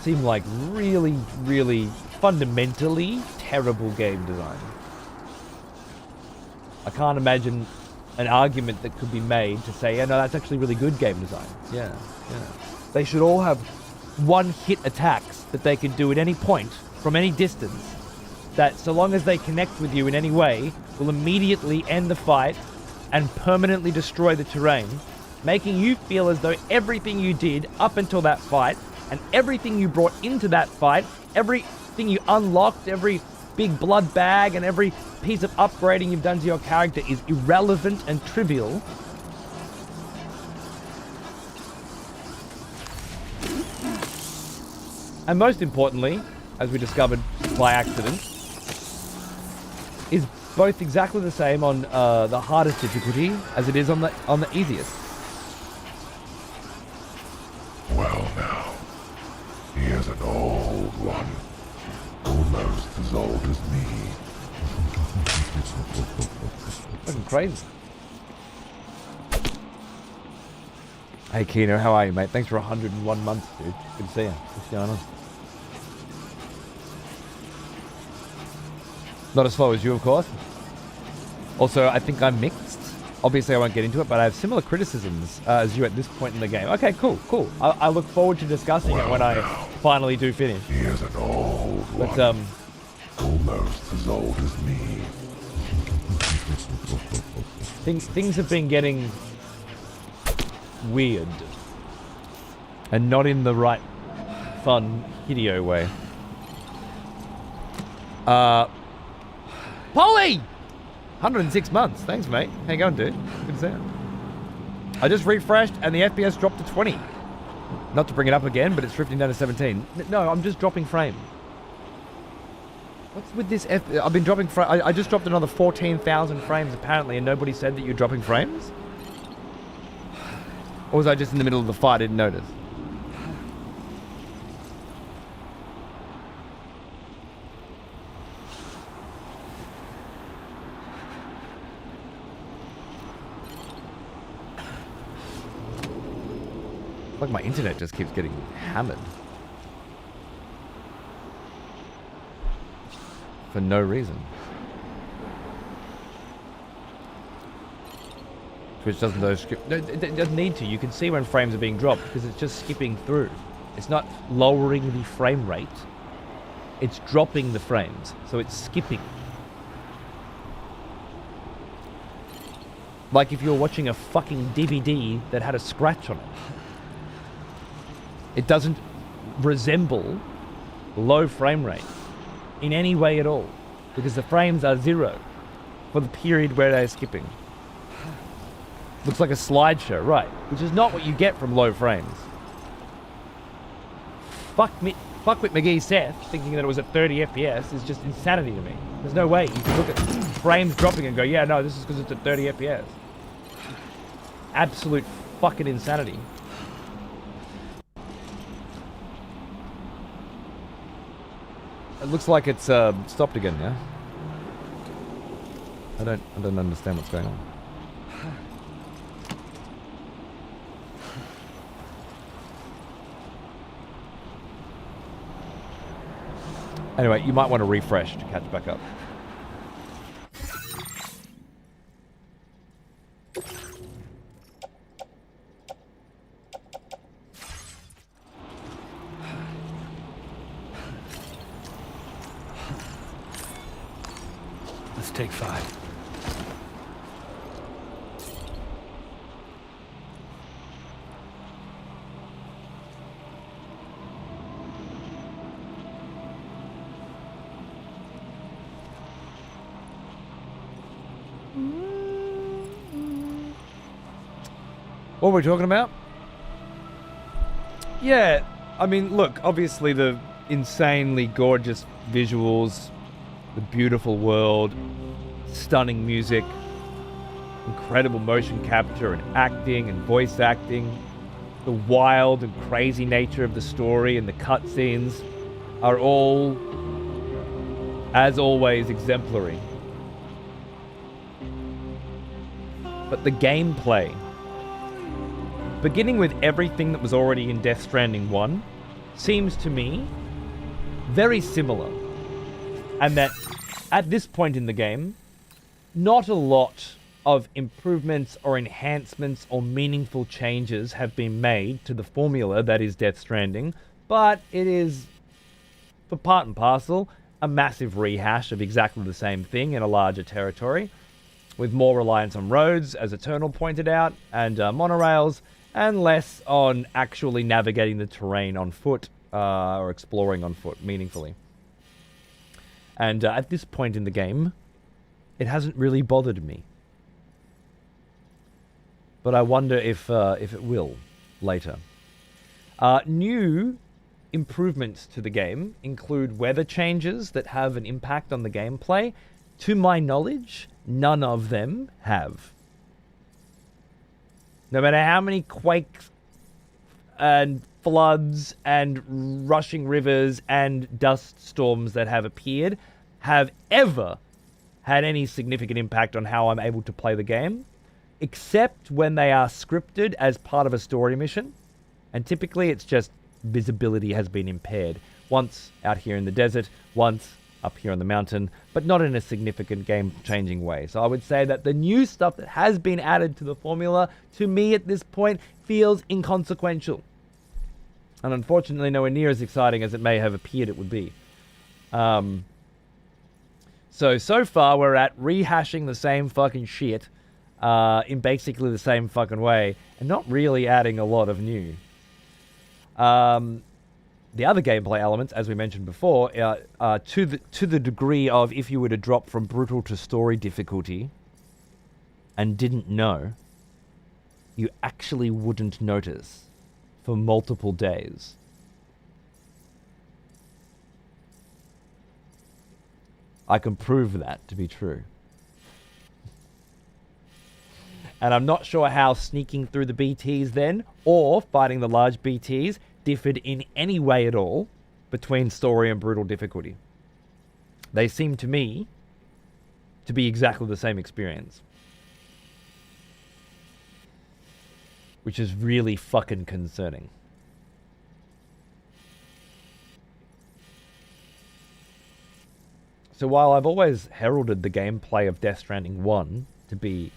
seem like really, really fundamentally terrible game design. I can't imagine an argument that could be made to say, yeah, no, that's actually really good game design. Yeah. They should all have one-hit attacks that they can do at any point, from any distance, that so long as they connect with you in any way, will immediately end the fight and permanently destroy the terrain, making you feel as though everything you did up until that fight, and everything you brought into that fight, everything you unlocked, every big blood bag and every piece of upgrading you've done to your character is irrelevant and trivial. And most importantly, as we discovered by accident, is both exactly the same on the hardest difficulty as it is on the easiest.
Well now, here's an old one. Almost as old as me.
Fucking crazy. Hey Keno, how are you, mate? Thanks for 101 months, dude. Good to see you. What's going on? Not as slow as you, of course. Also, I think I'm mixed. Obviously, I won't get into it, but I have similar criticisms as you at this point in the game. Okay, cool. I look forward to discussing it when I finally do finish.
Here's an old one.
But,
almost as old as me.
things have been getting weird. And not in the right, fun, Hideo way. Polly! 106 months. Thanks, mate. How you going, dude? Good to see you. I just refreshed and the FPS dropped to 20. Not to bring it up again, but it's drifting down to 17. No, I'm just dropping frame. What's with this I've been dropping frame. I just dropped another 14,000 frames apparently, and nobody said that you're dropping frames? Or was I just in the middle of the fight, I didn't notice? Like my internet just keeps getting hammered. For no reason. Twitch doesn't know skip. No, it doesn't need to. You can see when frames are being dropped because it's just skipping through. It's not lowering the frame rate. It's dropping the frames. So it's skipping. Like if you're watching a fucking DVD that had a scratch on it. It doesn't resemble low frame rate in any way at all because the frames are 0 for the period where they're skipping. Looks like a slideshow, right? Which is not what you get from low frames. Fuckwit McGee Seth thinking that it was at 30 FPS is just insanity to me. There's no way you can look at frames dropping and go, yeah, no, this is because it's at 30 FPS. Absolute fucking insanity. It looks like it's stopped again now. I don't understand what's going on. Anyway, you might want to refresh to catch back up.
Let's take 5.
What were we talking about? Yeah, I mean, look, obviously the insanely gorgeous visuals, the beautiful world, stunning music, incredible motion capture and acting and voice acting, the wild and crazy nature of the story and the cutscenes are all, as always, exemplary. But the gameplay, beginning with everything that was already in Death Stranding 1, seems to me very similar. And that at this point in the game, not a lot of improvements or enhancements or meaningful changes have been made to the formula that is Death Stranding, but it is, for part and parcel, a massive rehash of exactly the same thing in a larger territory, with more reliance on roads, as Eternal pointed out, and monorails, and less on actually navigating the terrain on foot or exploring on foot meaningfully. And at this point in the game, it hasn't really bothered me. But I wonder if it will later. New improvements to the game include weather changes that have an impact on the gameplay, to my knowledge, none of them have. No matter how many quakes and floods and rushing rivers and dust storms that have appeared have ever had any significant impact on how I'm able to play the game, except when they are scripted as part of a story mission. And typically it's just visibility has been impaired. Once out here in the desert, once up here on the mountain, but not in a significant game-changing way. So I would say that the new stuff that has been added to the formula, to me at this point, feels inconsequential. And unfortunately nowhere near as exciting as it may have appeared it would be. So far we're at rehashing the same fucking shit in basically the same fucking way, and not really adding a lot of new. The other gameplay elements, as we mentioned before, to the degree of if you were to drop from brutal to story difficulty and didn't know, you actually wouldn't notice for multiple days. I can prove that to be true. And I'm not sure how sneaking through the BTs then, or fighting the large BTs, differed in any way at all between story and brutal difficulty. They seem to me to be exactly the same experience. Which is really fucking concerning. So while I've always heralded the gameplay of Death Stranding 1 to be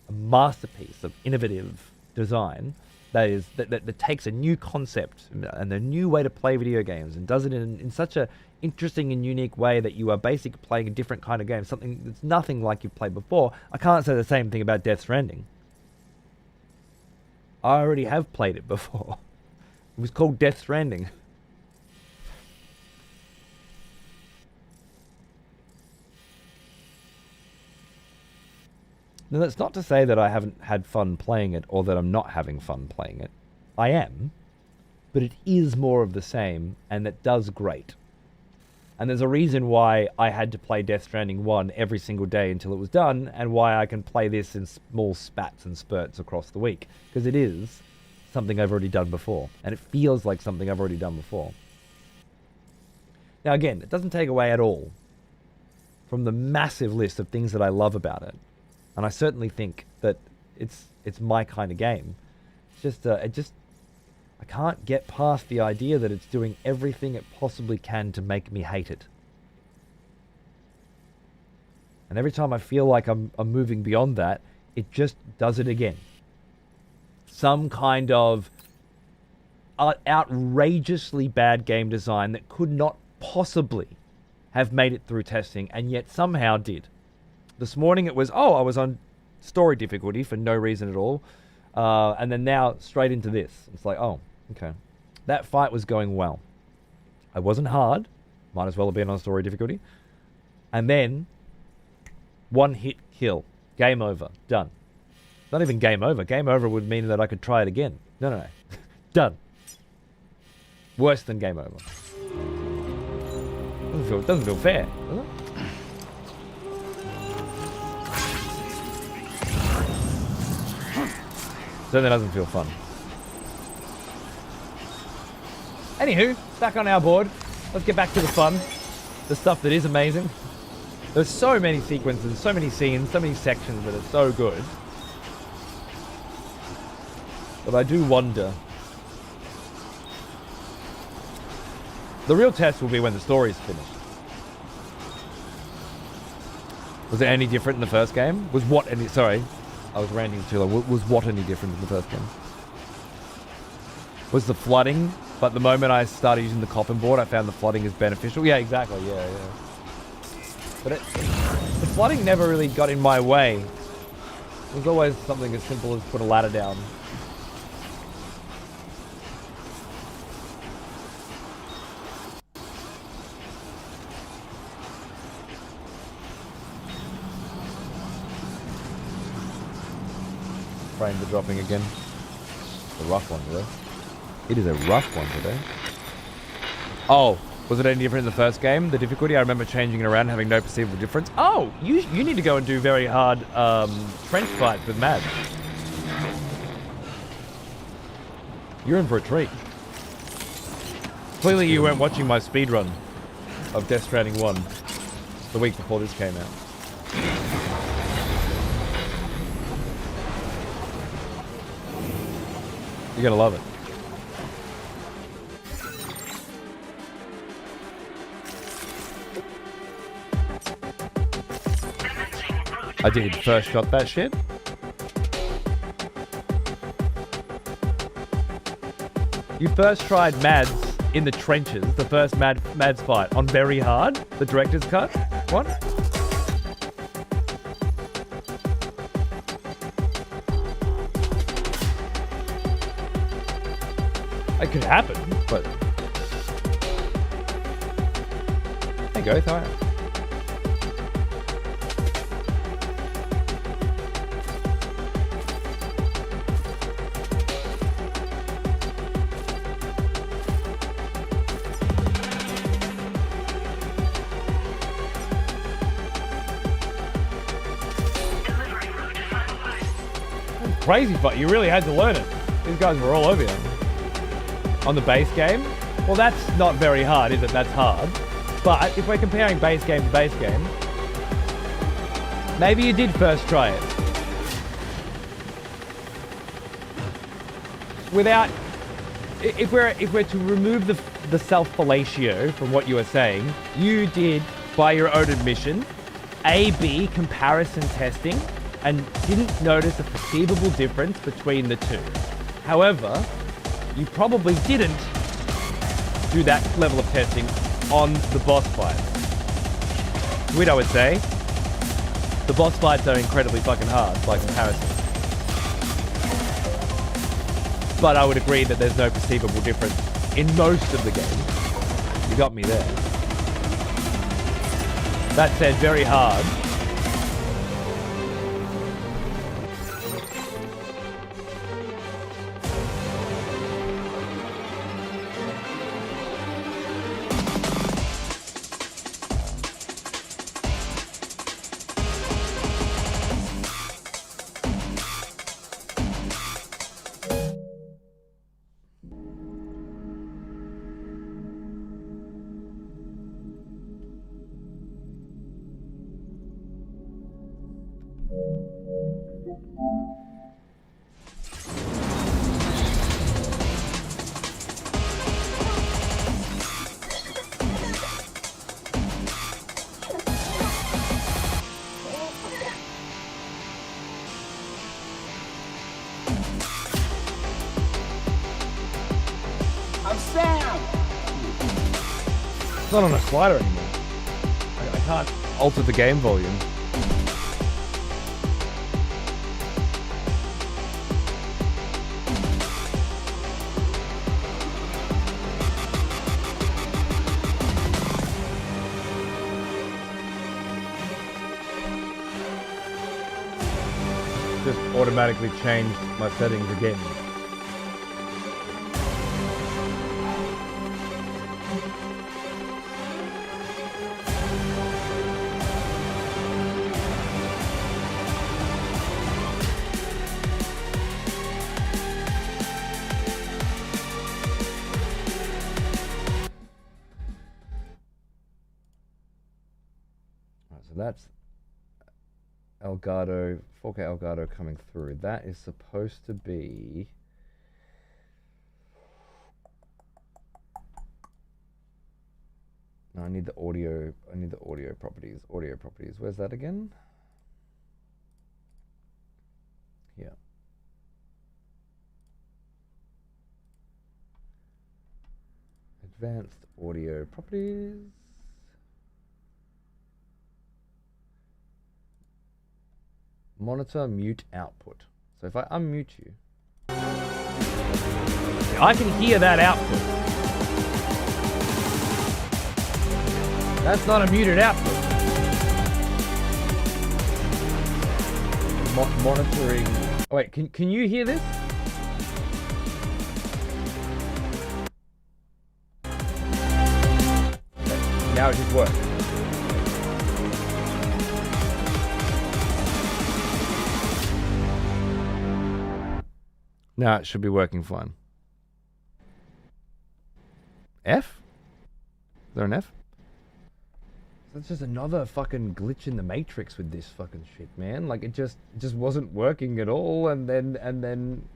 a masterpiece of innovative design, that takes a new concept and a new way to play video games and does it in such a interesting and unique way that you are basically playing a different kind of game, something that's nothing like you've played before. I can't say the same thing about Death Stranding. I already have played it before. It was called Death Stranding. Now, that's not to say that I haven't had fun playing it or that I'm not having fun playing it. I am, but it is more of the same, and it does great. And there's a reason why I had to play Death Stranding 1 every single day until it was done, and why I can play this in small spats and spurts across the week. Because it is something I've already done before, and it feels like something I've already done before. Now again, it doesn't take away at all from the massive list of things that I love about it. And I certainly think that it's my kind of game. It's just, I can't get past the idea that it's doing everything it possibly can to make me hate it. And every time I feel like I'm moving beyond that, it just does it again. Some kind of outrageously bad game design that could not possibly have made it through testing, and yet somehow did. This morning it was, I was on story difficulty for no reason at all. And then now straight into this. It's like, okay. That fight was going well. I wasn't hard. Might as well have been on story difficulty. And then, one hit kill. Game over. Done. Not even game over. Game over would mean that I could try it again. No. Done. Worse than game over. Doesn't feel fair, does it? Certainly doesn't feel fun. Anywho, back on our board. Let's get back to the fun. The stuff that is amazing. There's so many sequences, so many scenes, so many sections that are so good. But I do wonder. The real test will be when the story's finished. Was it any different in the first game? Sorry. I was ranting too long. Was what any different in the first game? Was the flooding, but the moment I started using the coffin board, I found the flooding is beneficial. Yeah, exactly. Yeah. But the flooding never really got in my way. It was always something as simple as put a ladder down. Frames are dropping again. It's a rough one today. It is a rough one today. Oh, Was it any different in the first game? The difficulty, I remember changing it around, having no perceivable difference. Oh, you need to go and do very hard trench fights with Mads. You're in for a treat. Clearly you weren't watching my speedrun of Death Stranding 1 the week before this came out. You're gonna love it. I did first shot that shit. You first tried Mads in the trenches, the first Mads fight on very hard, the director's cut one. It could happen, but there you go, throw it. Crazy fight, you really had to learn it. These guys were all over you. On the base game, well, that's not very hard, is it? That's hard. But if we're comparing base game to base game, maybe you did first try it. Without, if we're to remove the self-fellatio from what you were saying, you did, by your own admission, A/B comparison testing and didn't notice a perceivable difference between the two. However, you probably didn't do that level of testing on the boss fights. Which I would say, the boss fights are incredibly fucking hard by comparison. But I would agree that there's no perceivable difference in most of the game. You got me there. That said, very hard. It's not on a slider anymore. I can't alter the game volume. Just automatically changed my settings again. So that's Elgato, 4K Elgato coming through. That is supposed to be... No, I need the audio properties. Audio properties. Where's that again? Here. Advanced audio properties. Monitor mute output. So if I unmute you, I can hear that output. That's not a muted output. Monitoring. Oh, wait, can you hear this? Now it just works. Now it should be working fine. F? Is there an F? That's just another fucking glitch in the matrix with this fucking shit, man. Like it just wasn't working at all, and then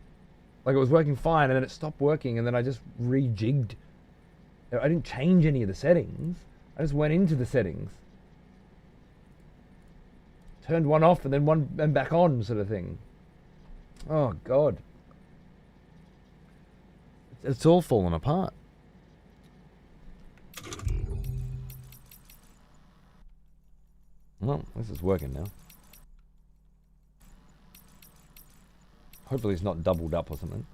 like it was working fine, and then it stopped working, and then I just rejigged. I didn't change any of the settings. I just went into the settings, turned one off, and then one and back on, sort of thing. Oh god, it's all fallen apart. Well, this is working now. Hopefully it's not doubled up or something.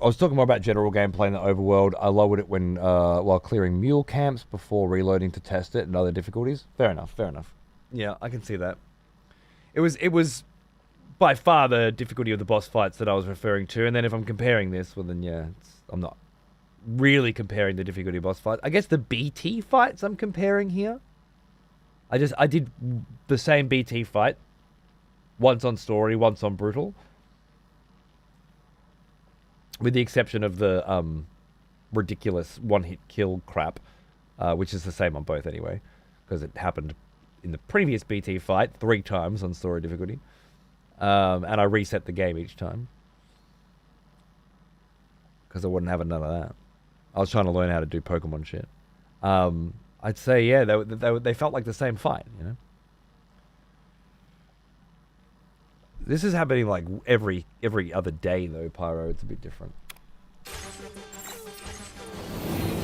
I was talking more about general gameplay in the overworld. I lowered it when while clearing mule camps before reloading to test it and other difficulties. Fair enough, fair enough. Yeah, I can see that. It was by far the difficulty of the boss fights that I was referring to, and then if I'm comparing this, well then yeah, I'm not really comparing the difficulty of boss fights. I guess the BT fights I'm comparing here. I did the same BT fight. Once on story, once on brutal. With the exception of the ridiculous one-hit kill crap, which is the same on both anyway, because it happened in the previous BT fight 3 times on story difficulty. And I reset the game each time. Because I wouldn't have none of that. I was trying to learn how to do Pokemon shit. I'd say, yeah, they felt like the same fight, you know? This is happening like every other day, though, Pyro. It's a bit different.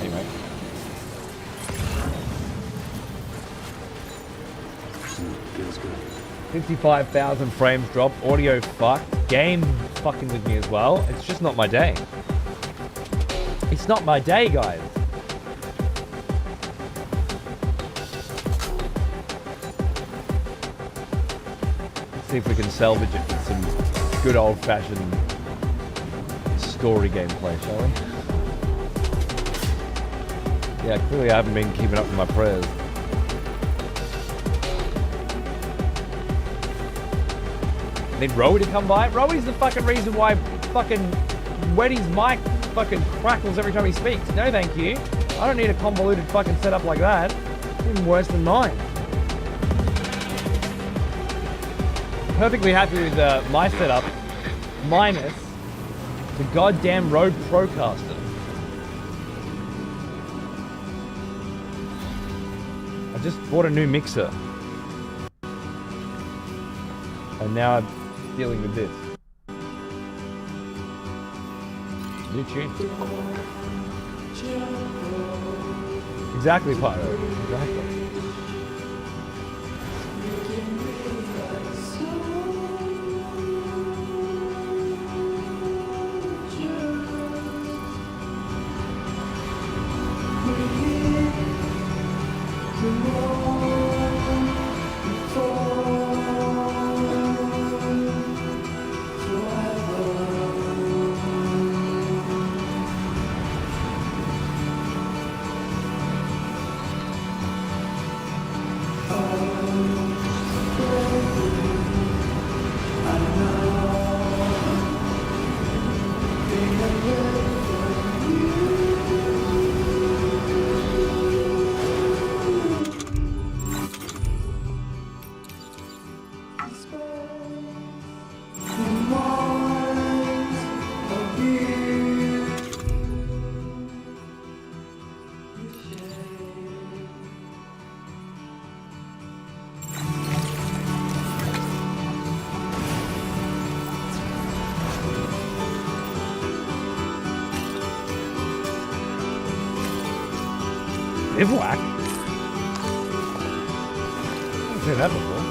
Anyway.
Feels good.
55,000 frames drop. Audio fuck. Game fucking with me as well. It's just not my day. It's not my day, guys. Let's see if we can salvage it with some good old-fashioned story gameplay, shall we? Yeah, clearly I haven't been keeping up with my prayers. Need Rowie to come by? Rowie's the fucking reason why fucking Weddy's mic fucking crackles every time he speaks. No thank you. I don't need a convoluted fucking setup like that. It's even worse than mine. Perfectly happy with my setup, minus the goddamn Rode Procaster. I just bought a new mixer. And now I'm dealing with this. New tune. Exactly, Pyro. Exactly. Bivouac? I've seen that before.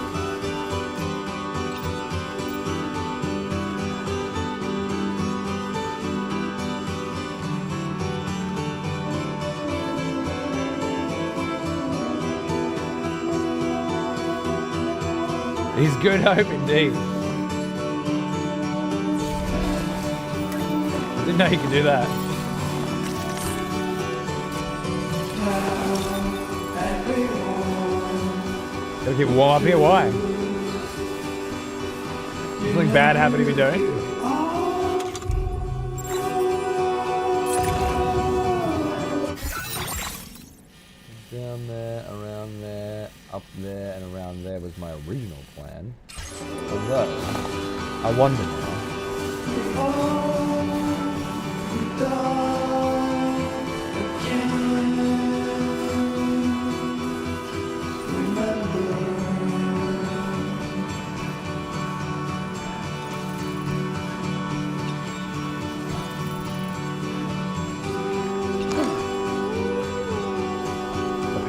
He's good hope indeed. I didn't know you could do that. Look at warm up here. Why? Something bad happening to me, doing? Down there, around there, up there, and around there was my original plan. Although, I wonder now.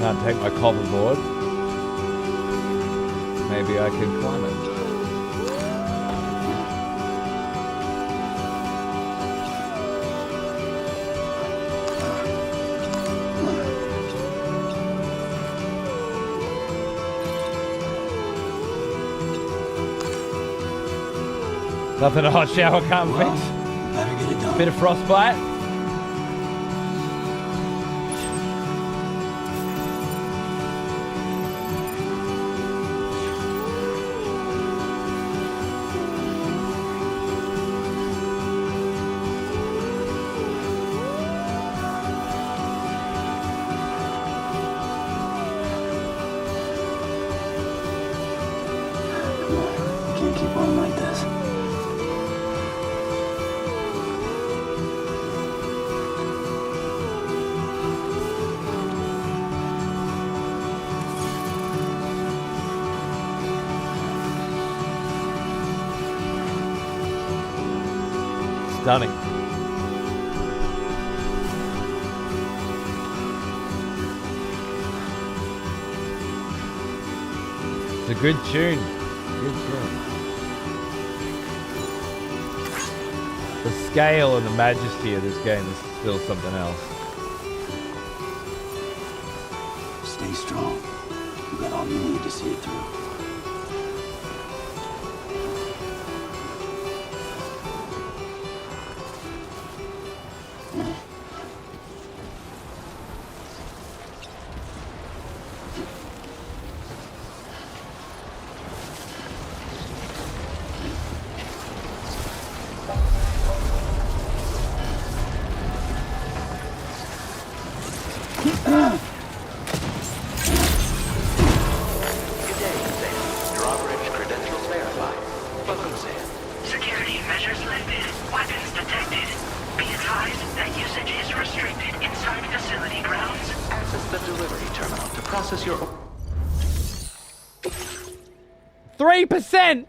Can't take my cobble board. Maybe I can climb it. Nothing a hot shower can't fix.
Better get it done.
Bit of frostbite.
Can't keep on like this.
Stunning. It's a good tune. Good tune. The scale and the majesty of this game is still something else.
Stay strong. You got all you need to see it through.
Security measures lifted. Weapons detected. Be advised that usage is restricted inside facility grounds.
Access the delivery terminal to process your...
3%!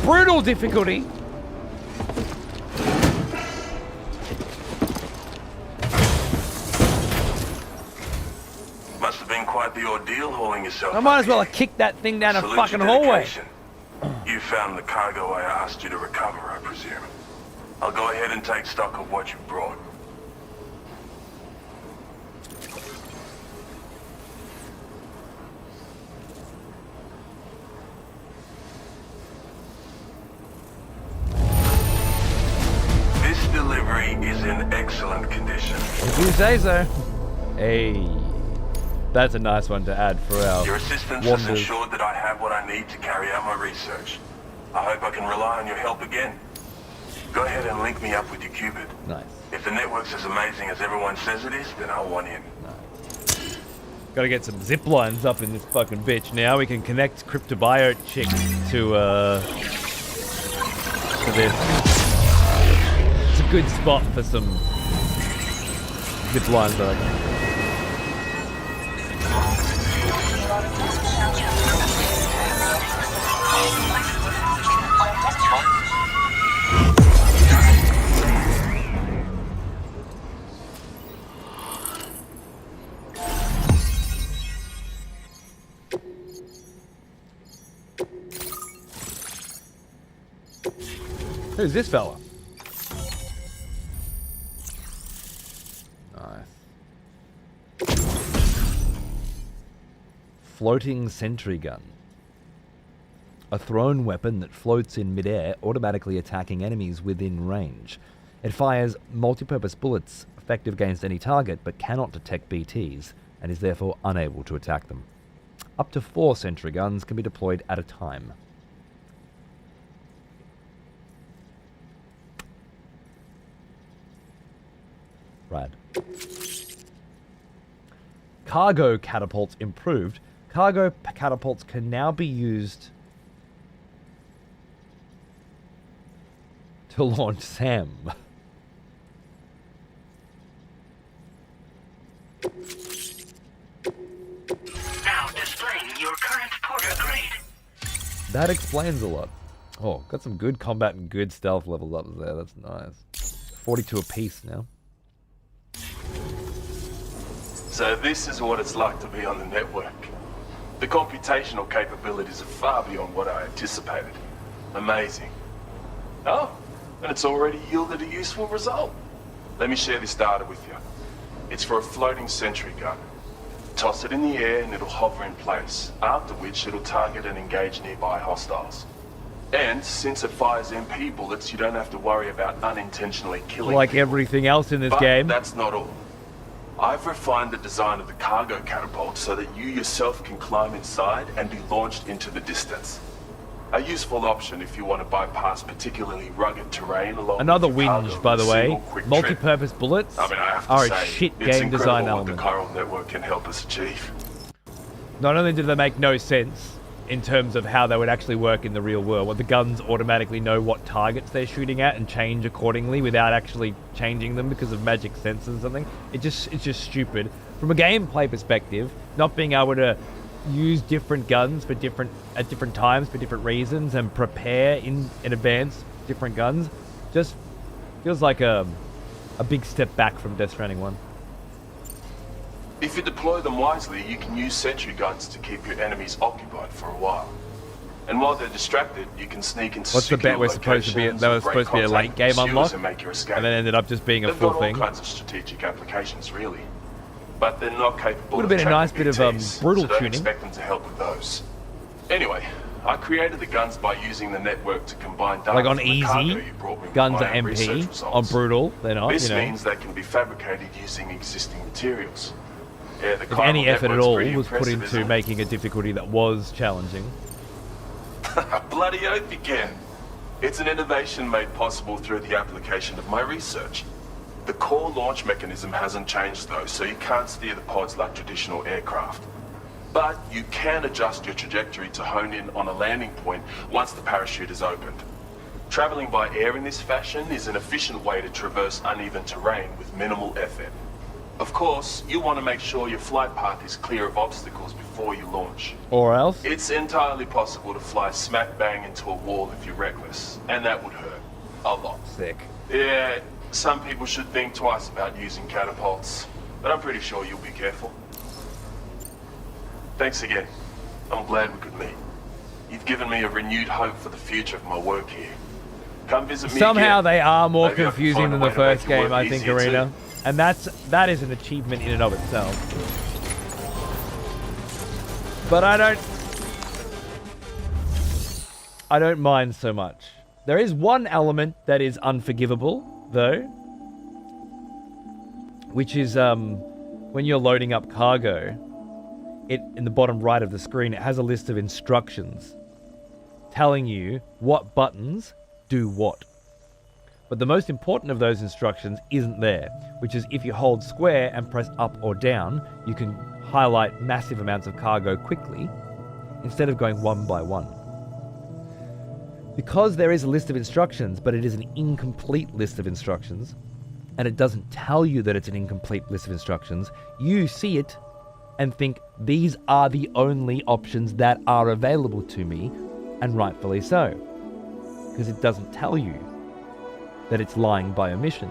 Brutal difficulty.
Must have been quite the ordeal hauling yourself.
I might as well have kicked that thing down a
Salute
fucking
your
hallway.
dedication. You found the cargo I asked you to recover, I presume. I'll go ahead and take stock of what you brought. This delivery is in excellent condition.
If you say so. Hey. That's a nice one to add for our
Your assistance has ensured that I have what I need to carry out my research. I hope I can rely on your help again. Go ahead and link me up with your Cupid.
Nice.
If the network's as amazing as everyone says it is, then I want in.
Gotta get some zip lines up in this fucking bitch. Now we can connect Cryptobio chick to this. It's a good spot for some zip lines, I reckon. Who's this fella? Nice. Floating sentry gun. A thrown weapon that floats in midair, automatically attacking enemies within range. It fires multi-purpose bullets, effective against any target, but cannot detect BTs. and is therefore unable to attack them. Up to 4 sentry guns can be deployed at a time. Rad. Cargo catapults improved. Cargo catapults can now be used to launch Sam.
Now displaying your current porter grade.
That explains a lot. Oh, got some good combat and good stealth levels up there. That's nice. 42 apiece now.
So this is what it's like to be on the network. The computational capabilities are far beyond what I anticipated. Amazing. Oh, and it's already yielded a useful result. Let me share this data with you. It's for a floating sentry gun. Toss it in the air and it'll hover in place, after which it'll target and engage nearby hostiles. And since it fires MP bullets, you don't have to worry about unintentionally killing
Like
people.
everything else in this
But
game.
that's not all. I've refined the design of the cargo catapult so that you yourself can climb inside and be launched into the distance. A useful option if you want to bypass particularly rugged terrain along
Another
with your cargo
whinge, by
in a
the way.
single quick trip.
Multi-purpose bullets
I mean, I have to
are
say,
a shit
it's
game design
incredible what the
element.
chiral network can help us achieve.
Not only do they make no sense in terms of how they would actually work in the real world, where the guns automatically know what targets they're shooting at and change accordingly without actually changing them because of magic sensors or something. It's just stupid. From a gameplay perspective, not being able to use different guns for at different times for different reasons and prepare in advance different guns just feels like a big step back from Death Stranding 1.
If you deploy them wisely, you can use sentry guns to keep your enemies occupied for a while. And while they're distracted, you can sneak into
What's the bet
secure
we're supposed to be?
locations
They were
and break
supposed to be a late
contact
game
with pursuers
unlock,
and make your escape.
and then ended up just being a
They've
full
got
thing.
all kinds of strategic applications, really. But they're not capable
Would
of
have been a nice
tracking
bit of
PTs,
brutal
so don't
tuning.
expect them to help with those. Anyway, I created the guns by using the network to combine data
Like on
from the cargo
easy,
you brought me with
guns
my
are
own research
MP.
results.
On brutal, they're not.
This
You know,
means they can be fabricated using existing materials. Yeah, the
if any
chiral
effort at
network's
all
pretty
was put
impressive,
into
isn't it?
making a difficulty that was challenging.
Bloody oath you can. It's an innovation made possible through the application of my research. The core launch mechanism hasn't changed though, so you can't steer the pods like traditional aircraft. But you can adjust your trajectory to hone in on a landing point once the parachute is opened. Traveling by air in this fashion is an efficient way to traverse uneven terrain with minimal effort. Of course, you want to make sure your flight path is clear of obstacles before you launch.
Or else,
It's entirely possible to fly smack bang into a wall if you're reckless, and that would hurt. A lot.
sick.
Yeah, some people should think twice about using catapults, but I'm pretty sure you'll be careful. Thanks again. I'm glad we could meet. You've given me a renewed hope for the future of my work here. Come visit me
Somehow
again.
they are more
Maybe I can
confusing
find a
than the
way to make
first
your
game,
work
I think,
easier
Arena.
too.
And that is an achievement in and of itself. But I don't mind so much. There is one element that is unforgivable, though, which is when you're loading up cargo, it in the bottom right of the screen, it has a list of instructions telling you what buttons do what. But the most important of those instructions isn't there, which is if you hold square and press up or down, you can highlight massive amounts of cargo quickly instead of going one by one. Because there is a list of instructions, but it is an incomplete list of instructions, and it doesn't tell you that it's an incomplete list of instructions, you see it and think these are the only options that are available to me, and rightfully so, because it doesn't tell you that it's lying by omission.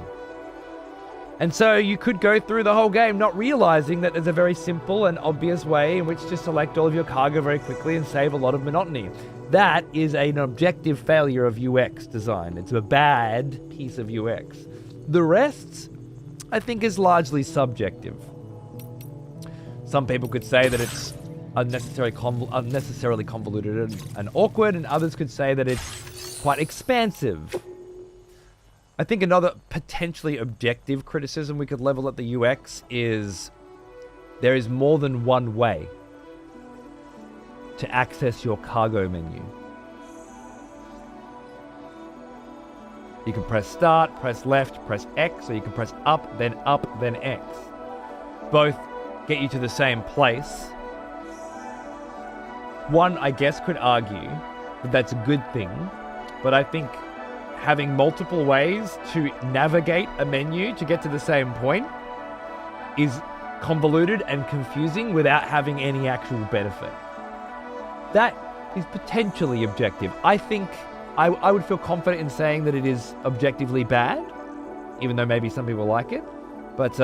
And so you could go through the whole game not realizing that there's a very simple and obvious way in which to select all of your cargo very quickly and save a lot of monotony. That is an objective failure of UX design. It's a bad piece of UX. The rest, I think, is largely subjective. Some people could say that it's unnecessarily convoluted and awkward, and others could say that it's quite expansive. I think another potentially objective criticism we could level at the UX is there is more than one way to access your cargo menu. You can press start, press left, press X, or you can press up, then X. Both get you to the same place. One, I guess, could argue that that's a good thing, but I think having multiple ways to navigate a menu to get to the same point is convoluted and confusing without having any actual benefit. That is potentially objective. I think I would feel confident in saying that it is objectively bad, even though maybe some people like it. But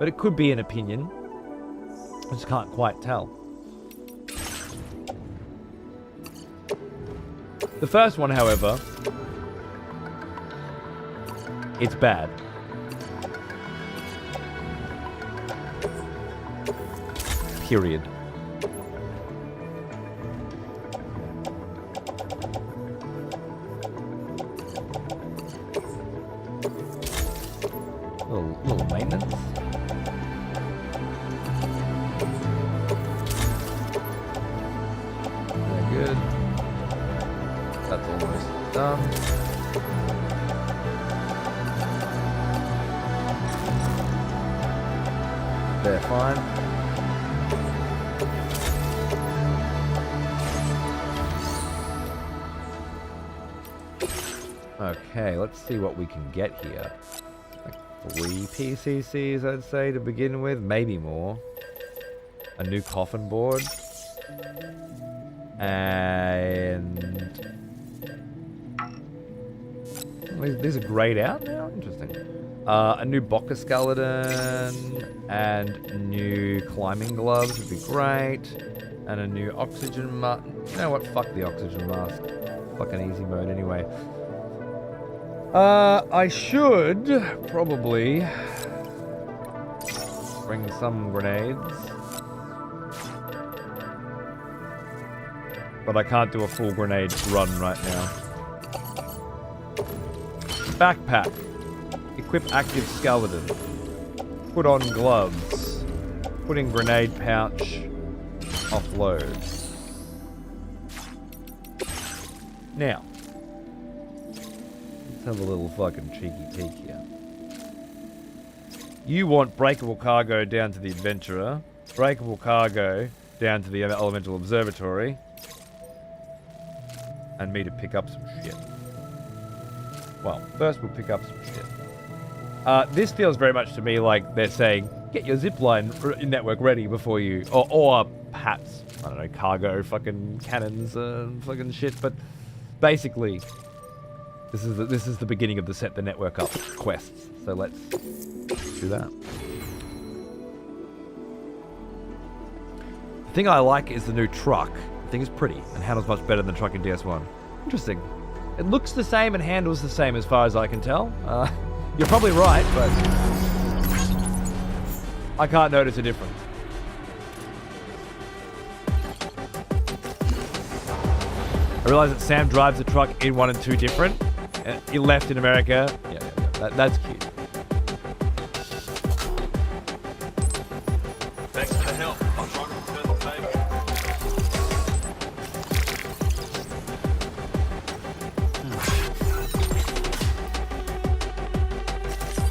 it could be an opinion. I just can't quite tell. The first one, however, it's bad. Period. Little maintenance. Very good. That's almost done. They're fine. Okay, let's see what we can get here. Like 3 PCCs, I'd say, to begin with. Maybe more. A new coffin board. And... these are grayed out now? Interesting. A new Boca skeleton. And new climbing gloves would be great. And a new oxygen mask. You know what? Fuck the oxygen mask. Fucking easy mode anyway. I should probably bring some grenades. But I can't do a full grenade run right now. Backpack. Equip active skeleton. Put on gloves. Put in grenade pouch. Offload. Now. Let's have a little fucking cheeky peek here. You want breakable cargo down to the adventurer, breakable cargo down to the elemental observatory, and me to pick up some shit. Well, first we'll pick up some shit. This feels very much to me like they're saying, get your zipline network ready before you, or perhaps, I don't know, cargo fucking cannons and fucking shit, but basically, this is the beginning of the set the network up quests. So let's do that. The thing I like is the new truck. The thing is pretty and handles much better than the truck in DS1. Interesting. It looks the same and handles the same as far as I can tell. You're probably right, but I can't notice a difference. I realize that Sam drives the truck in 1 and 2 different. He left in America. Yeah. That's cute.
Thanks for the help. I'll try to return the favor.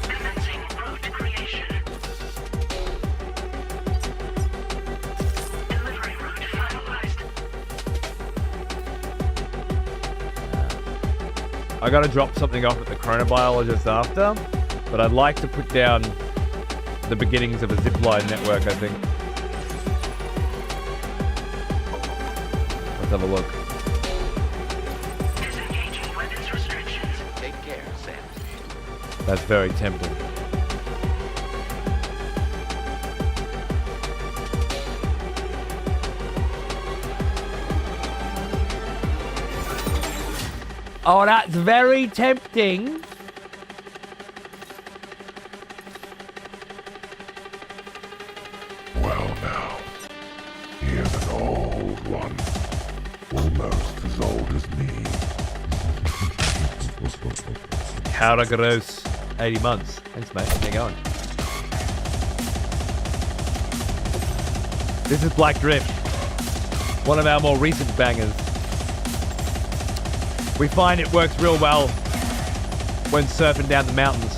Commencing route creation. Delivery route finalized.
I gotta drop something off at the chronobiologist after, but I'd like to put down the beginnings of a zipline network, I think. Let's have a look.
Disengaging weapons restrictions.
Take care, Sam.
That's very tempting. Oh, that's very tempting.
Well now, here's an old one. Almost as old as me.
Cara gross. 80 months. Thanks, mate. How's it going? This is Black Drift, one of our more recent bangers. We find it works real well when surfing down the mountains.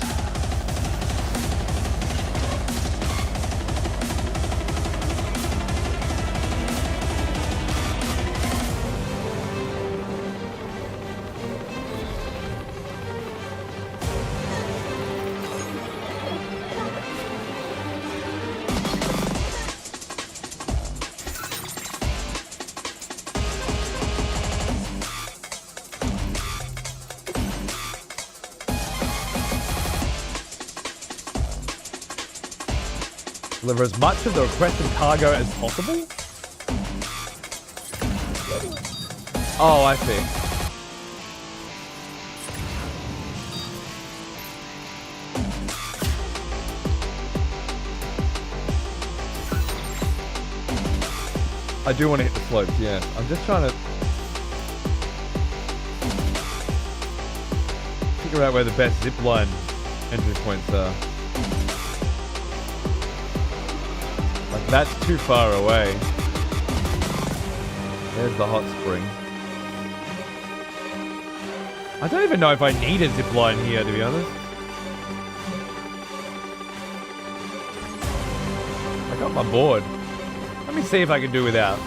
Deliver as much of the requested cargo as possible? Oh, I see. I do want to hit the slopes, yeah. I'm just trying to figure out where the best zipline entry points are. Like, that's too far away. There's the hot spring. I don't even know if I need a zipline here, to be honest. I got my board. Let me see if I can do without.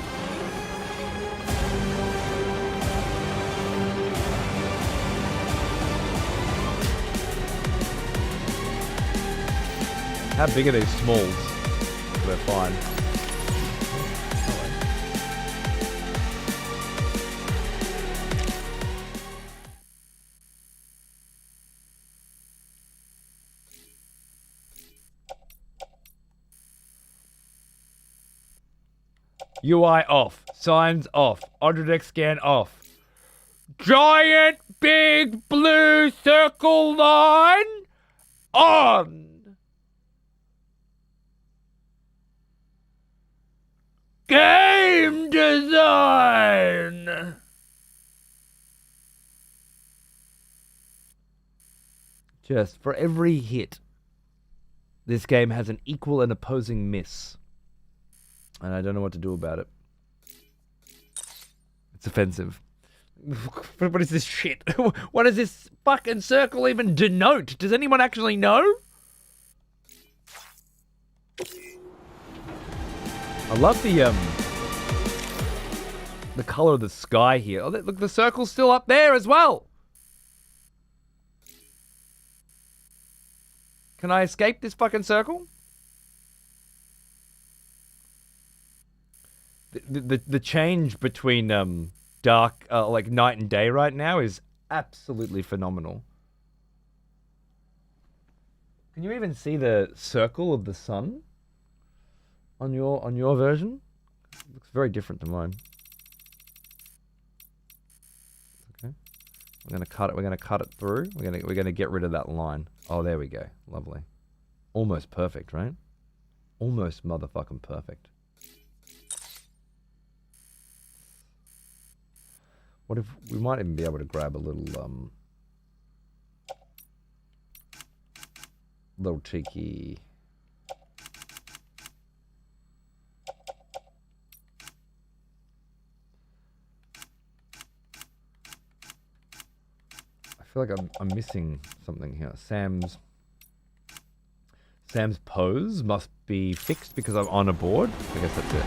How big are these smalls? They're fine. UI off. Signs off. Autodeck scan off. Giant big blue circle line on. Game design. Just for every hit, this game has an equal and opposing miss. And I don't know what to do about it. It's offensive. What is this shit? What does this fucking circle even denote? Does anyone actually know? I love the color of the sky here. Oh, look, the circle's still up there as well. Can I escape this fucking circle? The change between dark, like night and day right now is absolutely phenomenal. Can you even see the circle of the sun on your version? It looks very different to mine. Okay, we're gonna cut it. We're gonna cut it through. We're gonna get rid of that line. Oh, there we go. Lovely. Almost perfect, right? Almost motherfucking perfect. What if we might even be able to grab a little little cheeky I feel like I'm missing something here. Sam's pose must be fixed because I'm on a board. I guess that's it.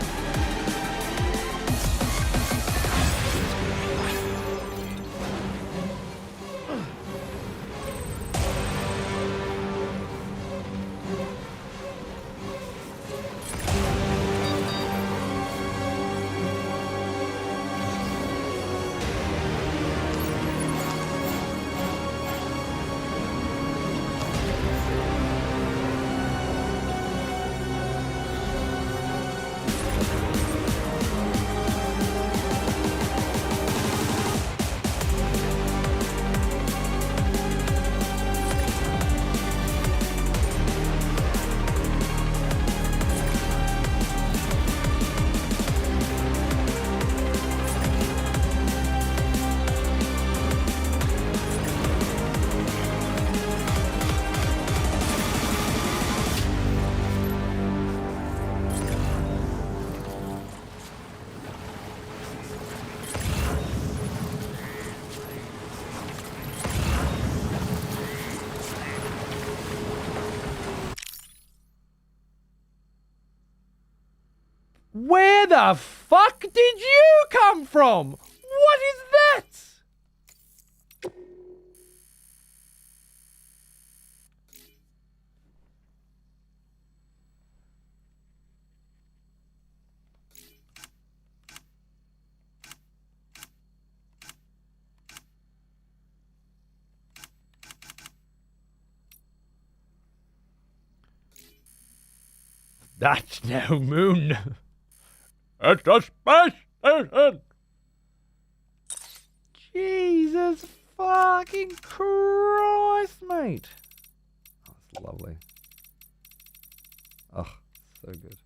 the fuck did you come from? What is that? That's no moon. It's a space station. Jesus fucking Christ, mate. Oh, it's lovely. Oh, so good.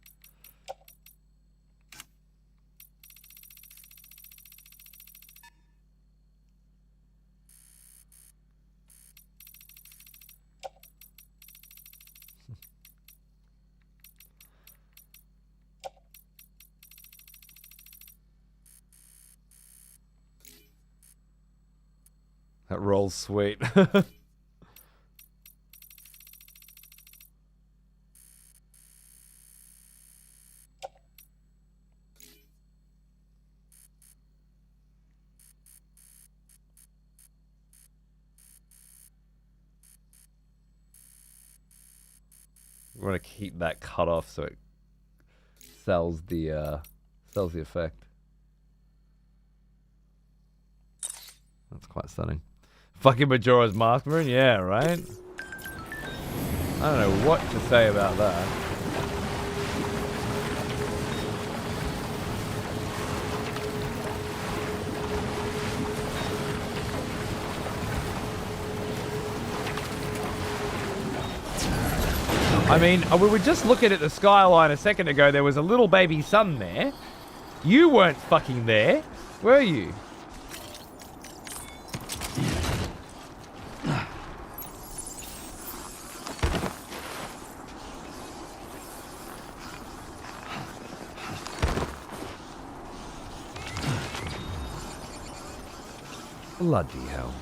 That rolls sweet. We want to keep that cut off so it sells the effect. That's quite stunning. Fucking Majora's Mask Moon, yeah, right? I don't know what to say about that. I mean, we were just looking at the skyline a second ago. There was a little baby sun there. You weren't fucking there, were you? Bloody hell.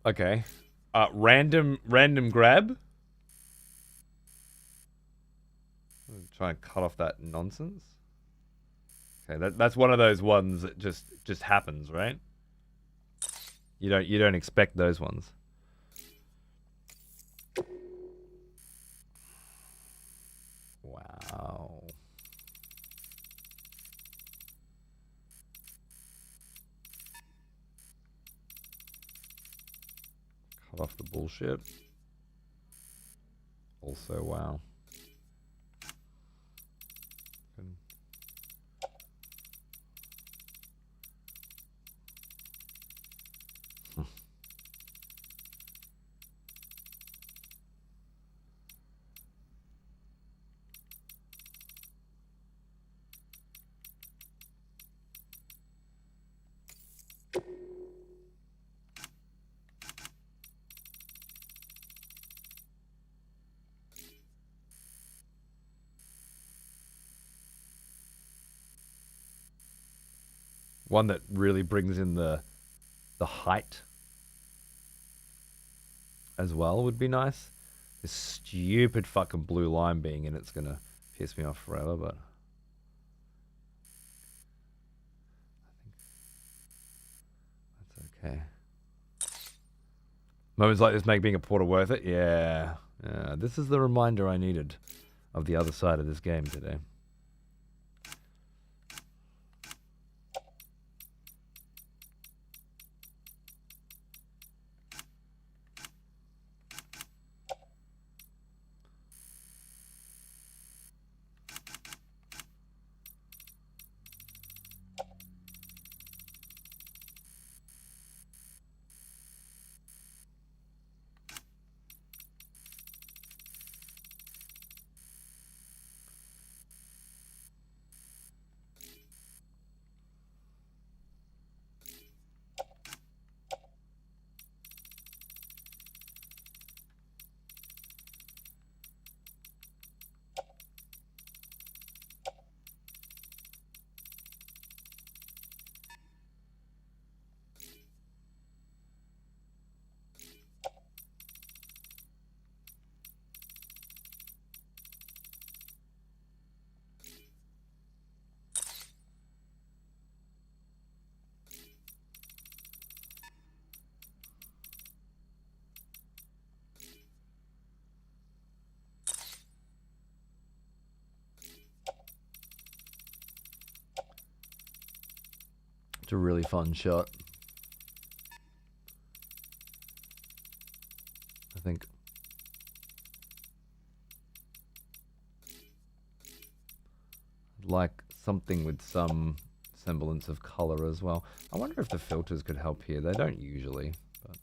Okay. Random grab. Try and cut off that nonsense. Okay, that's one of those ones that just happens, right? You don't expect those ones. Wow. Cut off the bullshit. Also, wow. One that really brings in the height as well would be nice. This stupid fucking blue line being in it's gonna piss me off forever, but I think that's okay. Moments like this make being a porter worth it. Yeah. This is the reminder I needed of the other side of this game today. It's a really fun shot. I think. Like something with some semblance of color as well. I wonder if the filters could help here. They don't usually, but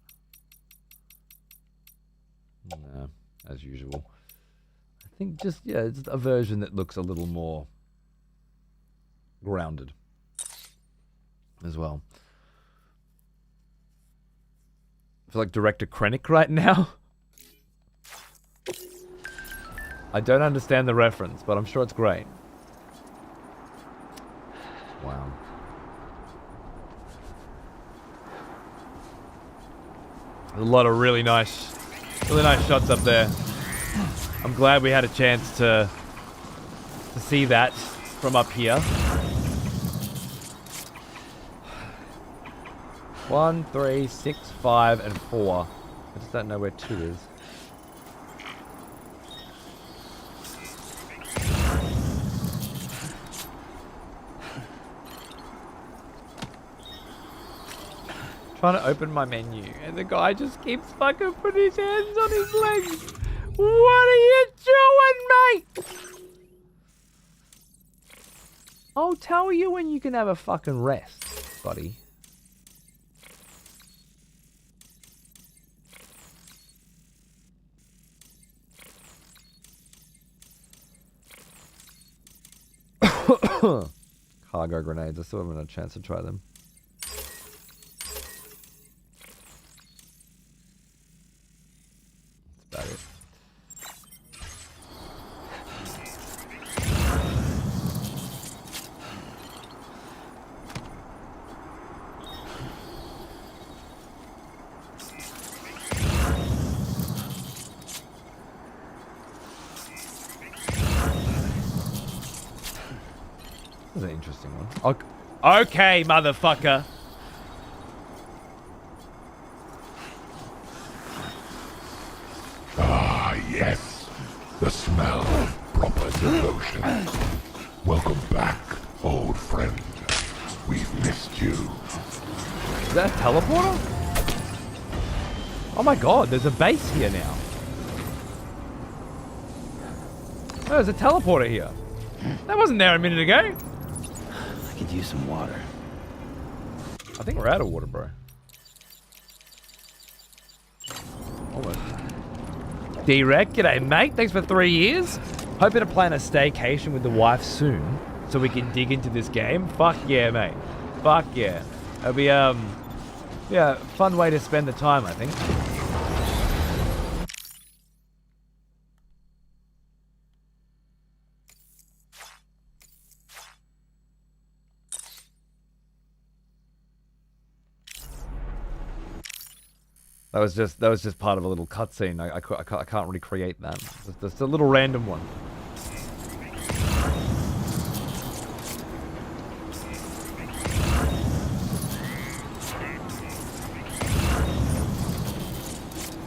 no, as usual. I think just, yeah, it's a version that looks a little more grounded as well. I feel like Director Krennic right now. I don't understand the reference, but I'm sure it's great. Wow. A lot of really nice shots up there. I'm glad we had a chance to see that from up here. 1, 3, 6, 5, and 4. I just don't know where 2 is. Trying to open my menu, and the guy just keeps fucking putting his hands on his legs. What are you doing, mate? I'll tell you when you can have a fucking rest, buddy. Cargo grenades. I still haven't had a chance to try them. That's about it. This is an interesting one. Okay, motherfucker.
Ah, yes. The smell of proper devotion. Welcome back, old friend. We've missed you.
Is that a teleporter? Oh my god, there's a base here now. Oh, there's a teleporter here. That wasn't there a minute ago.
I could use some water.
I think we're out of water, bro. Almost. D-Rec, g'day mate. Thanks for 3 years. Hoping to plan a staycation with the wife soon so we can dig into this game. Fuck yeah, mate. Fuck yeah. It'll be, yeah, fun way to spend the time, I think. That was just part of a little cutscene. I can't recreate that. It's just a little random one.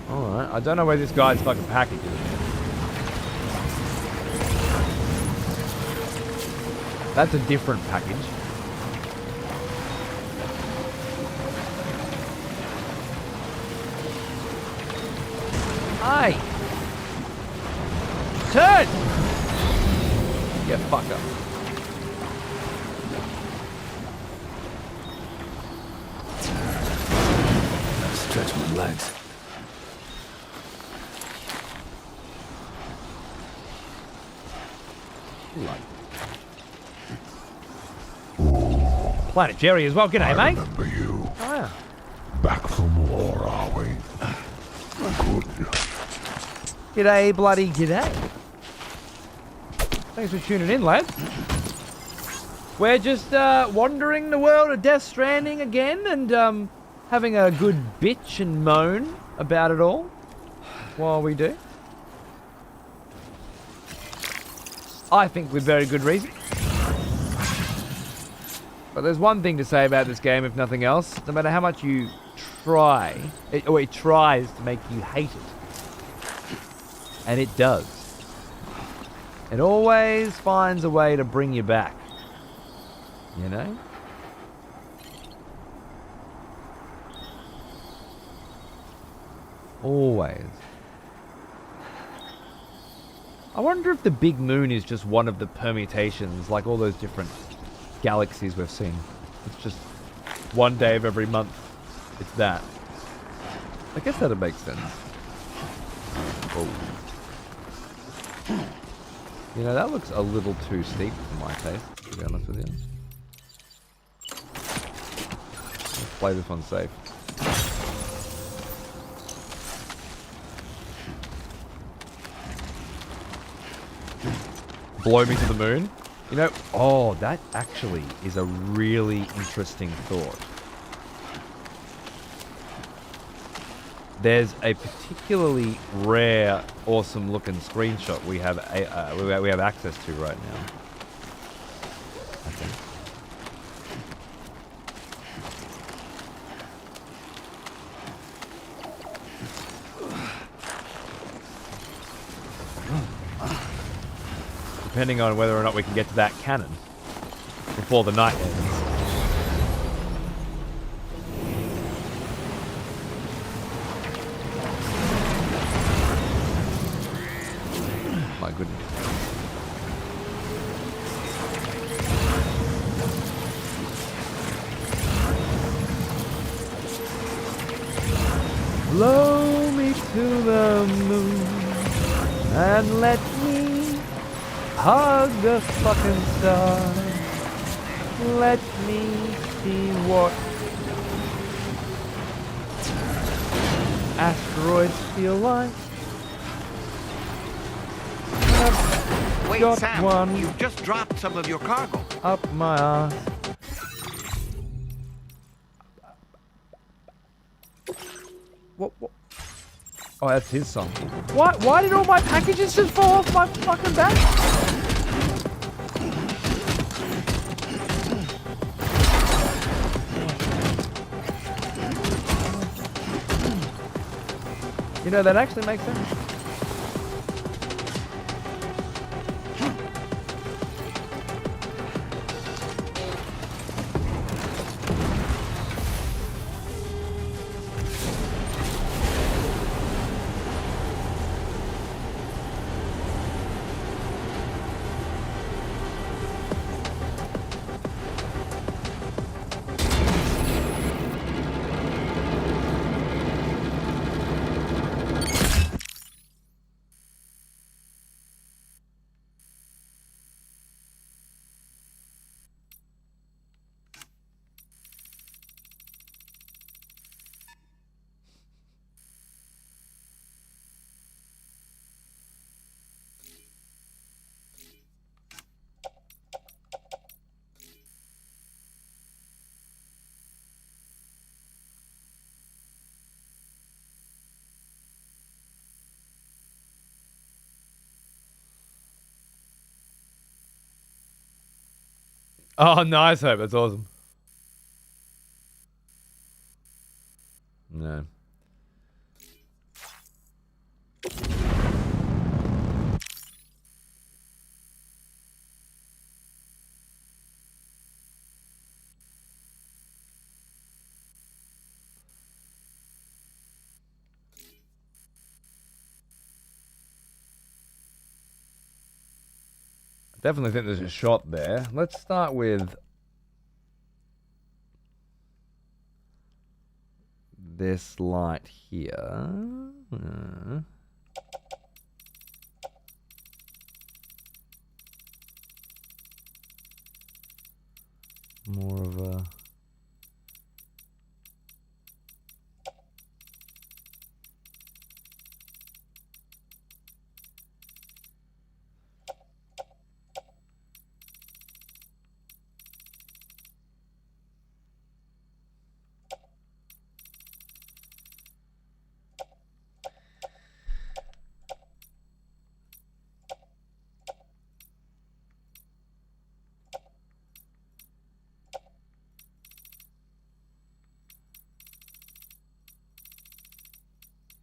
Alright, I don't know where this guy's fucking package is. That's a different package. Hey! Turn! Yeah, fucker.
Stretch my legs.
Planet Jerry as well. G'day,
I
mate.
remember you.
Oh, yeah.
Back from war, are we? Good.
G'day, bloody g'day. Thanks for tuning in, lads. We're just wandering the world of Death Stranding again and having a good bitch and moan about it all while we do. I think with very good reason. But there's one thing to say about this game, if nothing else. No matter how much you try, it tries to make you hate it. And it does. It always finds a way to bring you back. You know? Always. I wonder if the big moon is just one of the permutations, like all those different galaxies we've seen. It's just one day of every month. It's that. I guess that'd make sense. Oh. You know, that looks a little too steep for my taste, to be honest with you. Let's play this one safe. Blow me to the moon? You know, oh, that actually is a really interesting thought. There's a particularly rare, awesome-looking screenshot we have we have access to right now. I think. Depending on whether or not we can get to that cannon before the night ends. My goodness. Blow me to the moon and let me hug the fucking stars. Let me see what asteroids feel like.
Wait,
Got
Sam,
one
you've just dropped some of your cargo.
up my ass. What? Oh, that's his song. What? Why did all my packages just fall off my fucking back? You know, that actually makes sense. Oh, nice, Hope. That's awesome. No. Definitely think there's a shot there. Let's start with this light here. More of a...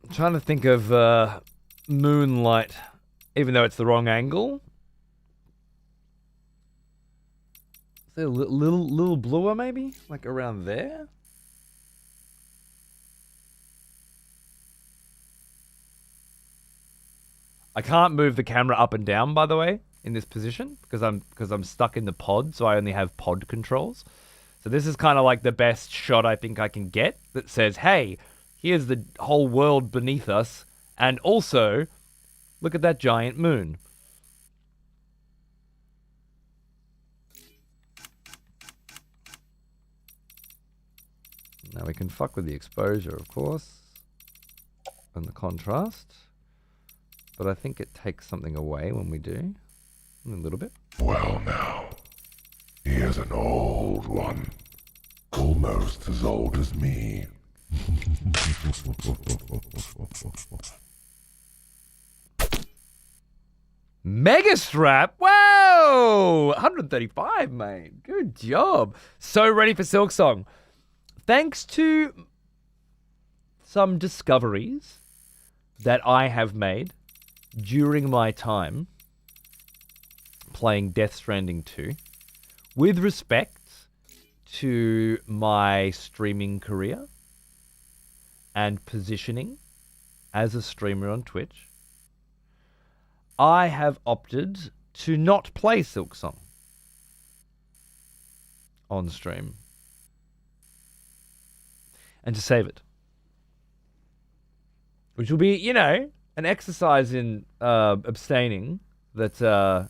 I'm trying to think of moonlight, even though it's the wrong angle. Is it a little bluer, maybe? Like around there? I can't move the camera up and down, by the way, in this position because I'm stuck in the pod, so I only have pod controls. So this is kind of like the best shot I think I can get that says, hey, here's the whole world beneath us, and also, look at that giant moon. Now we can fuck with the exposure, of course, and the contrast. But I think it takes something away when we do. A little bit.
Well now, here's an old one. Almost as old as me.
Mega strap! Whoa! 135, mate. Good job. So ready for Silk Song. Thanks to some discoveries that I have made during my time playing Death Stranding 2, with respect to my streaming career and positioning as a streamer on Twitch, I have opted to not play Silk Song on stream and to save it. Which will be, you know, an exercise in abstaining that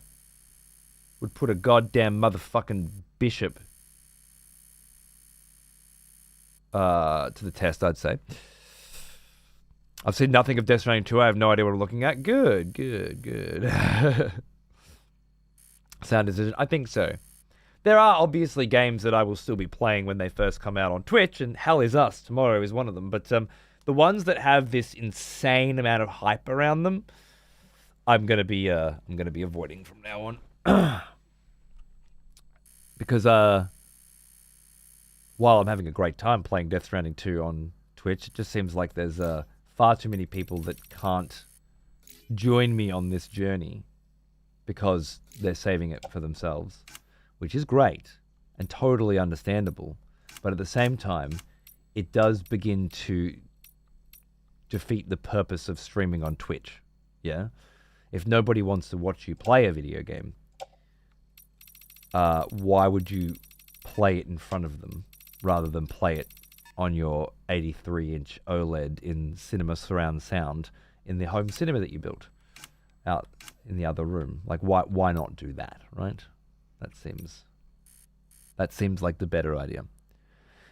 would put a goddamn motherfucking bishop to the test, I'd say. I've seen nothing of Death Stranding 2. I have no idea what I'm looking at. Good. Sound decision. I think so. There are obviously games that I will still be playing when they first come out on Twitch, and Hell Is Us tomorrow is one of them. But the ones that have this insane amount of hype around them, I'm gonna be avoiding from now on. Because while I'm having a great time playing Death Stranding 2 on Twitch, it just seems like there's far too many people that can't join me on this journey because they're saving it for themselves, which is great and totally understandable. But at the same time, it does begin to defeat the purpose of streaming on Twitch. Yeah? If nobody wants to watch you play a video game, why would you play it in front of them rather than play it on your 83-inch OLED in cinema surround sound in the home cinema that you built out in the other room? Like, why not do that, right? That seems like the better idea.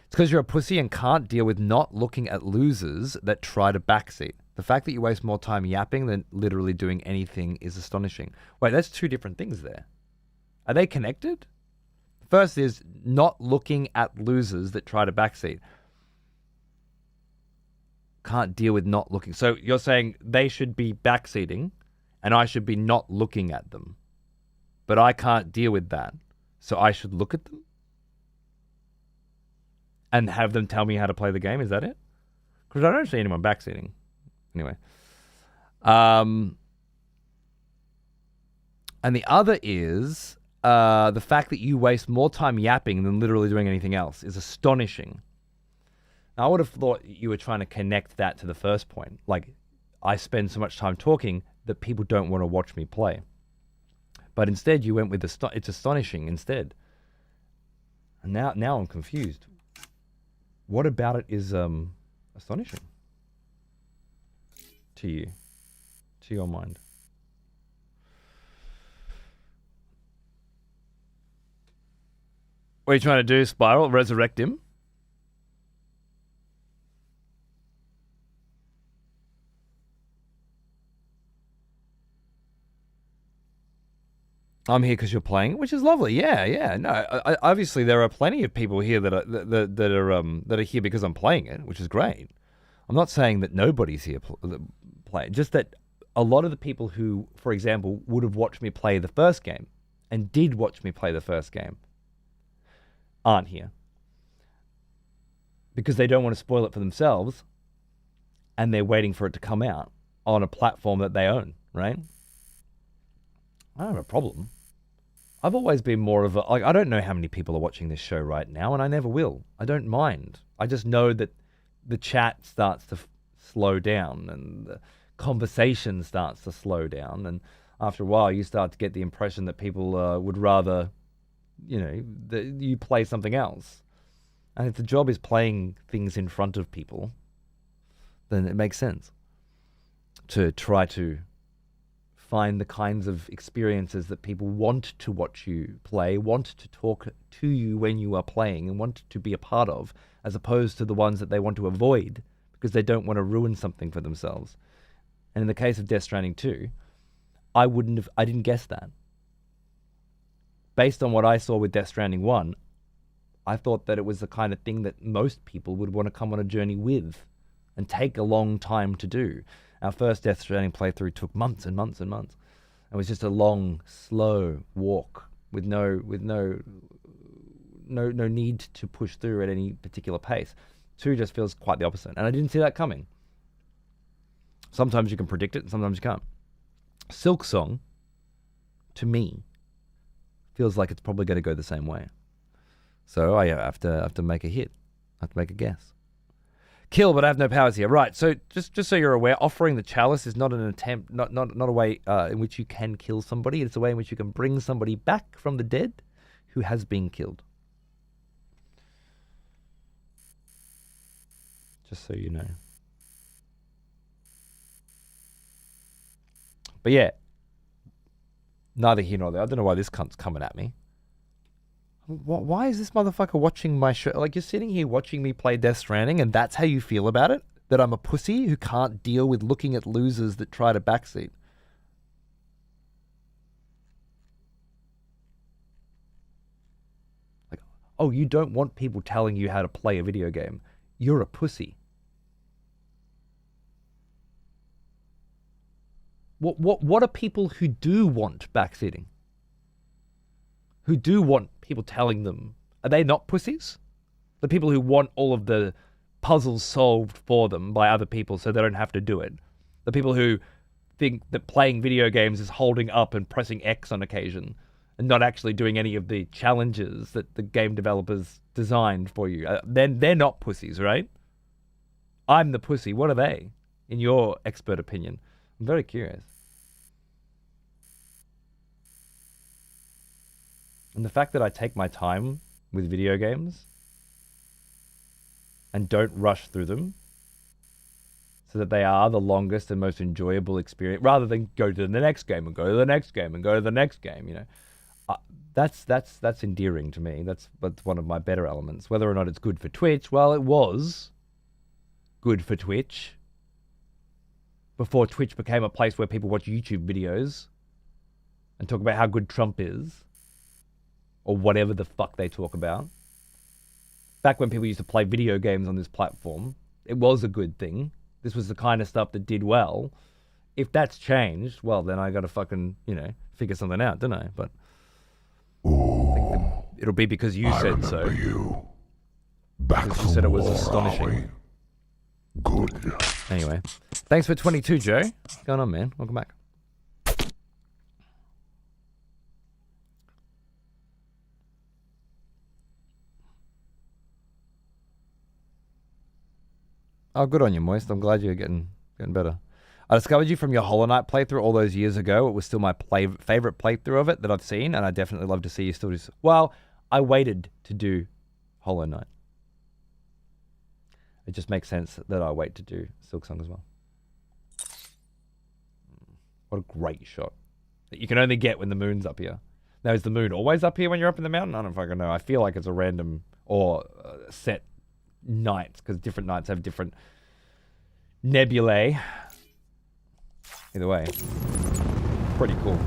It's because you're a pussy and can't deal with not looking at losers that try to backseat. The fact that you waste more time yapping than literally doing anything is astonishing. Wait, that's two different things there. Are they connected? First is not looking at losers that try to backseat. Can't deal with not looking. So you're saying they should be backseating and I should be not looking at them. But I can't deal with that. So I should look at them? And have them tell me how to play the game? Is that it? Because I don't see anyone backseating. Anyway. And the other is the fact that you waste more time yapping than literally doing anything else is astonishing. Now, I would have thought you were trying to connect that to the first point. Like, I spend so much time talking that people don't want to watch me play. But instead, you went with it's astonishing instead. And now I'm confused. What about it is astonishing to you, to your mind? What are you trying to do, Spiral? Resurrect him? I'm here because you're playing, which is lovely. Yeah. No, obviously there are plenty of people here that are here because I'm playing it, which is great. I'm not saying that nobody's here playing, just that a lot of the people who, for example, would have watched me play the first game and did watch me play the first game aren't here because they don't want to spoil it for themselves and they're waiting for it to come out on a platform that they own, right? I don't have a problem. I've always been more of a... Like, I don't know how many people are watching this show right now, and I never will. I don't mind. I just know that the chat starts to slow down and the conversation starts to slow down, and after a while you start to get the impression that people would rather, that you play something else. And if the job is playing things in front of people, then it makes sense to try to find the kinds of experiences that people want to watch you play, want to talk to you when you are playing, and want to be a part of, as opposed to the ones that they want to avoid because they don't want to ruin something for themselves. And in the case of Death Stranding 2, I didn't guess that. Based on what I saw with Death Stranding 1, I thought that it was the kind of thing that most people would want to come on a journey with and take a long time to do. Our first Death Stranding playthrough took months and months and months. It was just a long, slow walk with no need to push through at any particular pace. 2 just feels quite the opposite, and I didn't see that coming. Sometimes you can predict it, and sometimes you can't. Silksong, to me, feels like it's probably going to go the same way. So I have to make a hit. I have to make a guess. Kill, but I have no powers here. Right, so just so you're aware, offering the chalice is not an attempt, not a way in which you can kill somebody. It's a way in which you can bring somebody back from the dead who has been killed. Just so you know. But yeah, neither here nor there. I don't know why this cunt's coming at me. Why is this motherfucker watching my show? Like, you're sitting here watching me play Death Stranding, and that's how you feel about it? That I'm a pussy who can't deal with looking at losers that try to backseat? Like, oh, you don't want people telling you how to play a video game. You're a pussy. What are people who do want backseating? Who do want people telling them? Are they not pussies? The people who want all of the puzzles solved for them by other people so they don't have to do it. The people who think that playing video games is holding up and pressing X on occasion and not actually doing any of the challenges that the game developers designed for you. They're not pussies, right? I'm the pussy. What are they, in your expert opinion? I'm very curious. And the fact that I take my time with video games and don't rush through them so that they are the longest and most enjoyable experience, rather than go to the next game and go to the next game and go to the next game, that's endearing to me. That's one of my better elements. Whether or not it's good for Twitch, well, it was good for Twitch before Twitch became a place where people watch YouTube videos and talk about how good Trump is, or whatever the fuck they talk about. Back when people used to play video games on this platform, it was a good thing. This was the kind of stuff that did well. If that's changed, well, then I got to fucking, figure something out, don't I? But I think it'll be because you said so.
You. Back
because you said it was astonishing.
Good.
Anyway, thanks for 22, Joe. What's going on, man? Welcome back. Oh, good on you, Moist. I'm glad you're getting better. I discovered you from your Hollow Knight playthrough all those years ago. It was still my favorite playthrough of it that I've seen, and I definitely love to see you still do so. Well, I waited to do Hollow Knight. It just makes sense that I wait to do Silksong as well. What a great shot that you can only get when the moon's up here. Now, is the moon always up here when you're up in the mountain? I don't fucking know. I feel like it's a random or set nights, because different nights have different nebulae. Either way, pretty cool.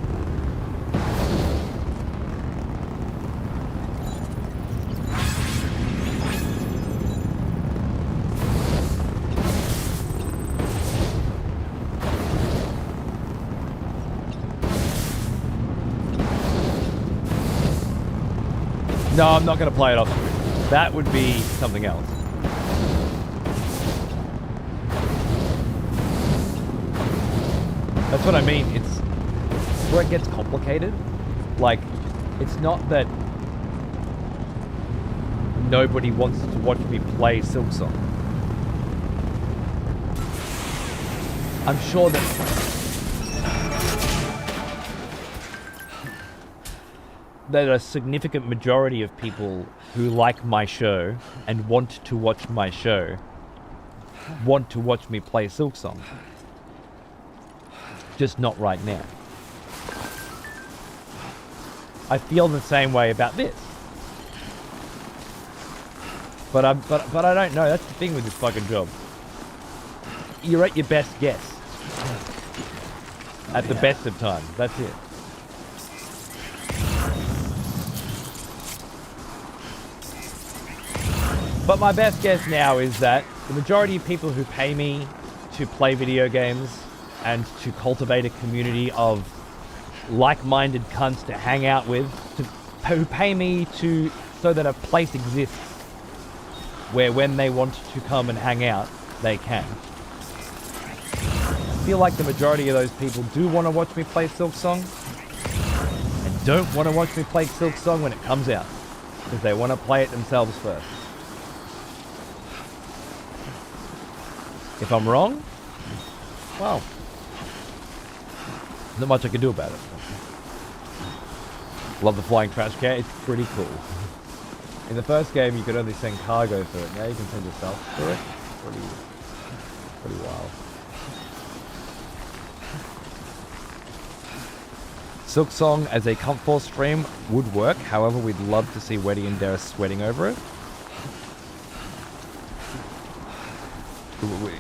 No, I'm not going to play it off screen. That would be something else. That's what I mean. It's where it gets complicated. Like, it's not that nobody wants to watch me play Silksong. I'm sure that a significant majority of people who like my show and want to watch my show want to watch me play Silksong. Just not right now. I feel the same way about this. But I don't know. That's the thing with this fucking job. You're at your best guess. At the best of times. That's it. But my best guess now is that the majority of people who pay me to play video games and to cultivate a community of like-minded cunts to hang out with, who pay me so that a place exists where when they want to come and hang out, they can. I feel like the majority of those people do want to watch me play Silksong and don't want to watch me play Silksong when it comes out because they want to play it themselves first. If I'm wrong, well, not much I can do about it. Love the flying trash can. It's pretty cool. In the first game, you could only send cargo through it. Now you can send yourself through it. Pretty wild. Silksong as a Comp Force stream would work. However, we'd love to see Weddy and Dara sweating over it.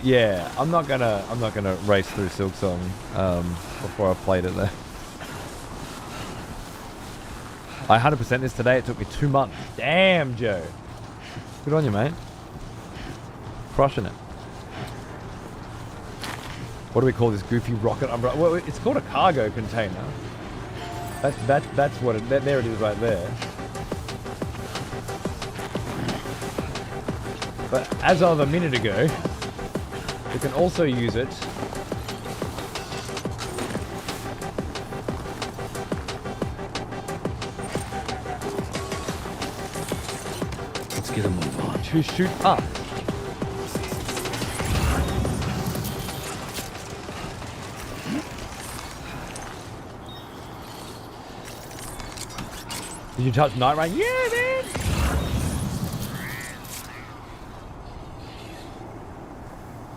Yeah, I'm not gonna race through Silksong before I've played it though. I 100% this today. It took me 2 months. Damn, Joe. Good on you, mate. Crushing it. What do we call this goofy rocket umbrella? Well, it's called a cargo container. That's what it. There it is, right there. But as of a minute ago, you can also use it
Get a move on.
to shoot up. Did you touch Night Rain? Yeah, man!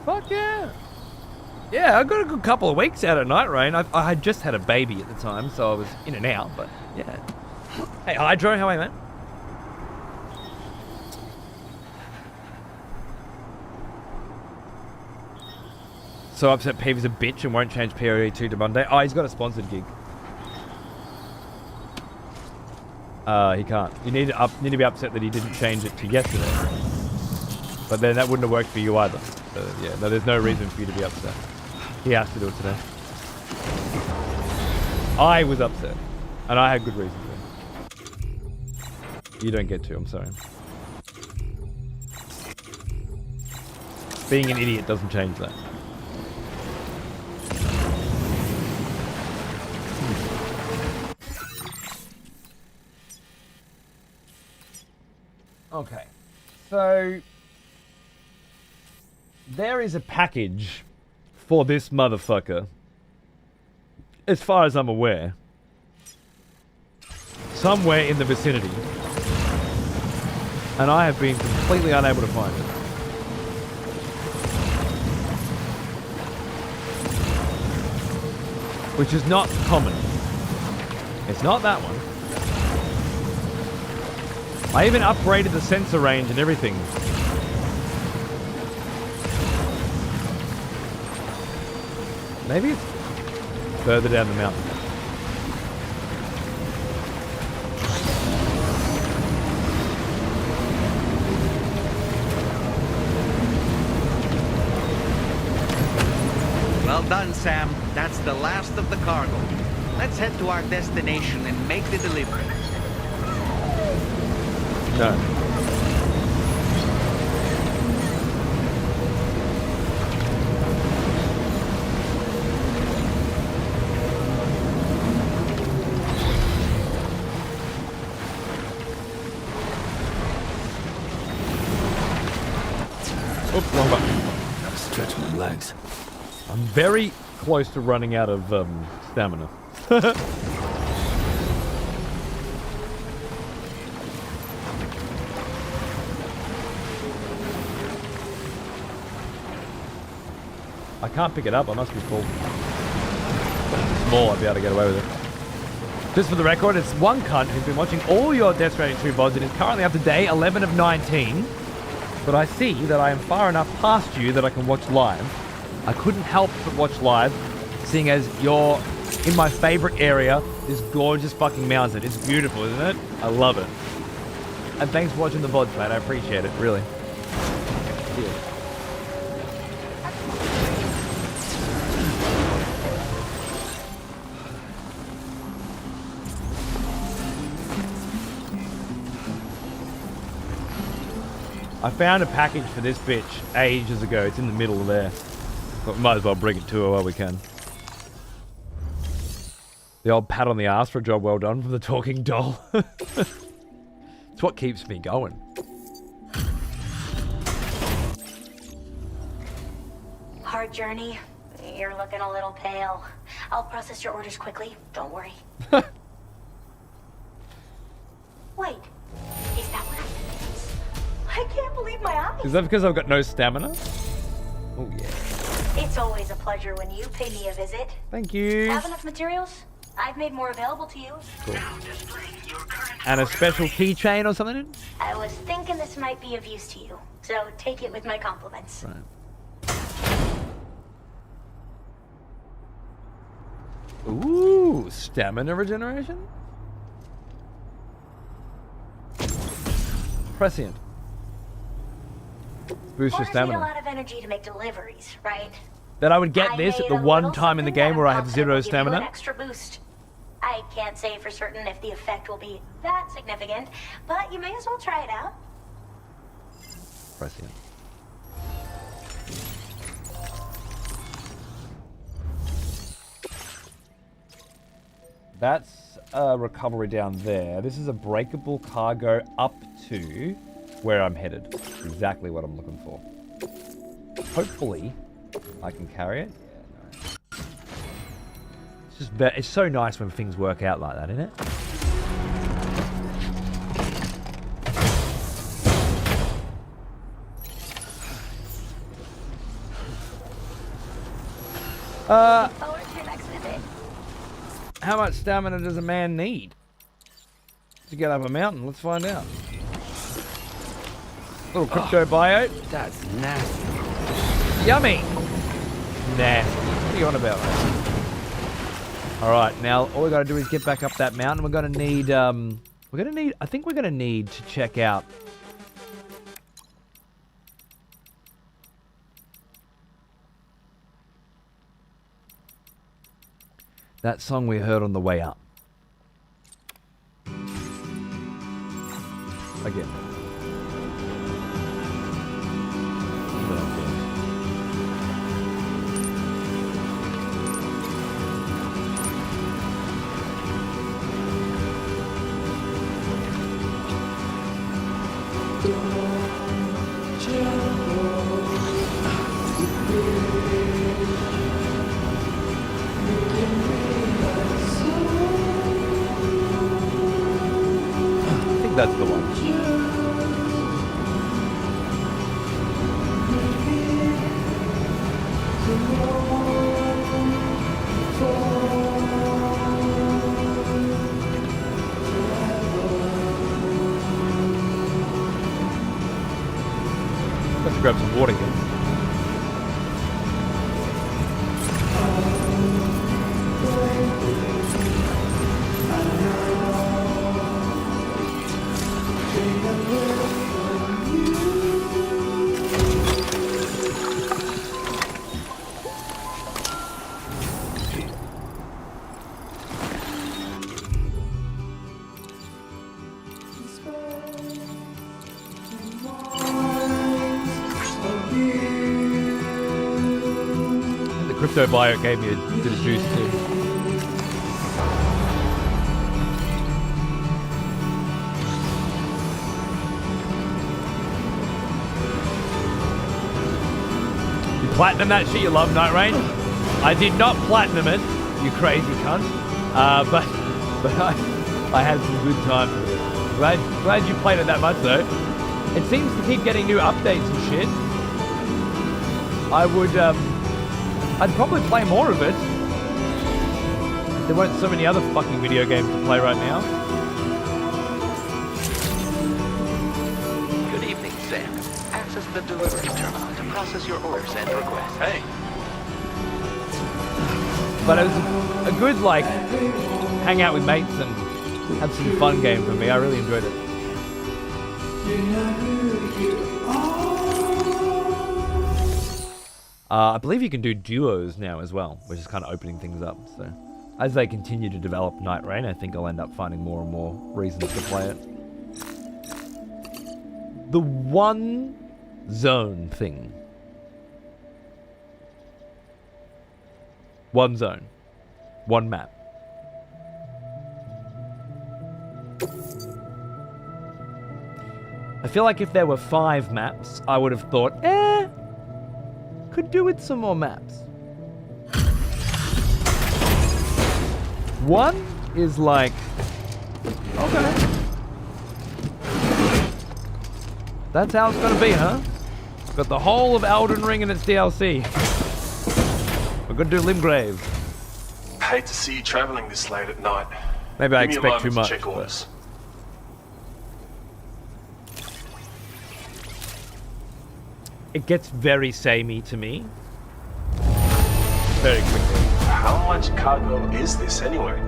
Fuck yeah! Yeah, I got a good couple of weeks out of Night Rain. I had just had a baby at the time, so I was in and out, but yeah. Hey, Hydro, how are you, man? So upset Peevy's a bitch and won't change POE2 to Monday. Oh, he's got a sponsored gig. He can't. You need to be upset that he didn't change it to yesterday. But then that wouldn't have worked for you either. So yeah, no, there's no reason for you to be upset. He has to do it today. I was upset. And I had good reason to. You don't get to, I'm sorry. Being an idiot doesn't change that. Okay, so there is a package for this motherfucker, as far as I'm aware, somewhere in the vicinity, and I have been completely unable to find it. Which is not common. It's not that one. I even upgraded the sensor range and everything. Maybe it's further down the mountain.
Well done, Sam. That's the last of the cargo. Let's head to our destination and make the delivery.
No. Oops, wrong button.
Gotta stretch my legs.
I'm very close to running out of stamina. I can't pick it up, I must be full. Small, I'd be able to get away with it. Just for the record, it's one cunt who's been watching all your Death Stranding 2 VODs and is currently up to day 11 of 19. But I see that I am far enough past you that I can watch live. I couldn't help but watch live, seeing as you're in my favorite area, this gorgeous fucking mountain. It's beautiful, isn't it? I love it. And thanks for watching the VODs, mate. I appreciate it, really. Yeah. I found a package for this bitch ages ago. It's in the middle there. But we might as well bring it to her while we can. The old pat on the ass for a job well done from the talking doll. It's what keeps me going.
Hard journey. You're looking a little pale. I'll process your orders quickly. Don't worry. Wait. Is that what I can't believe my eyes.
Is that because I've got no stamina? Oh, yeah.
It's always a pleasure when you pay me a visit.
Thank you.
Have enough materials? I've made more available to you.
Cool. And a special keychain or something?
I was thinking this might be of use to you, so take it with my compliments.
Right. Ooh, stamina regeneration? Prescient. Boost your
Orders need
stamina.
a lot of energy to make deliveries, right?
That I would get
I
this at
made
the
a
one
little
time in the
something
game
that
where I
I'm
have
confident
zero
will give you an
stamina.
extra boost. I can't say for certain if the effect will be that significant, but you may as well try it out.
Prescient. That's a recovery down there. This is a breakable cargo up to where I'm headed. Exactly what I'm looking for. Hopefully, I can carry it. Yeah, no. It's just it's so nice when things work out like that, isn't it?
Forward to your next visit.
How much stamina does a man need to get up a mountain? Let's find out. Little crypto biote.
That's nasty.
Yummy. Nasty. What are you on about, mate? Alright, now all we gotta do is get back up that mountain. We're gonna need, I think we're gonna need to check out that song we heard on the way up. Again. I think that's the one. Let's grab some water here. The crypto bio gave me a bit of juice too. Platinum that shit, you love Night Rain? I did not platinum it, you crazy cunt. But I had some good time with it. Glad you played it that much though. It seems to keep getting new updates and shit. I'd probably play more of it. There weren't so many other fucking video games to play right now.
Good evening, Sam. Access the delivery terminal to process your orders and requests.
Hey,
But it was a good, like, hang out with mates and have some fun game for me. I really enjoyed it. I believe you can do duos now as well, which is kind of opening things up. So, as they continue to develop Night Rain, I think I'll end up finding more and more reasons to play it. The one zone thing. One zone. One map. I feel like if there were 5 maps, I would have thought, could do with some more maps. One is like, okay. That's how it's gonna be, huh? Got the whole of Elden Ring and its DLC. We're gonna do Limgrave.
hate to see you traveling this late at night.
Maybe I
Give me a
expect too
moment
much.
to check orders.
It gets very samey to me. Very quickly.
How much cargo is this anyway?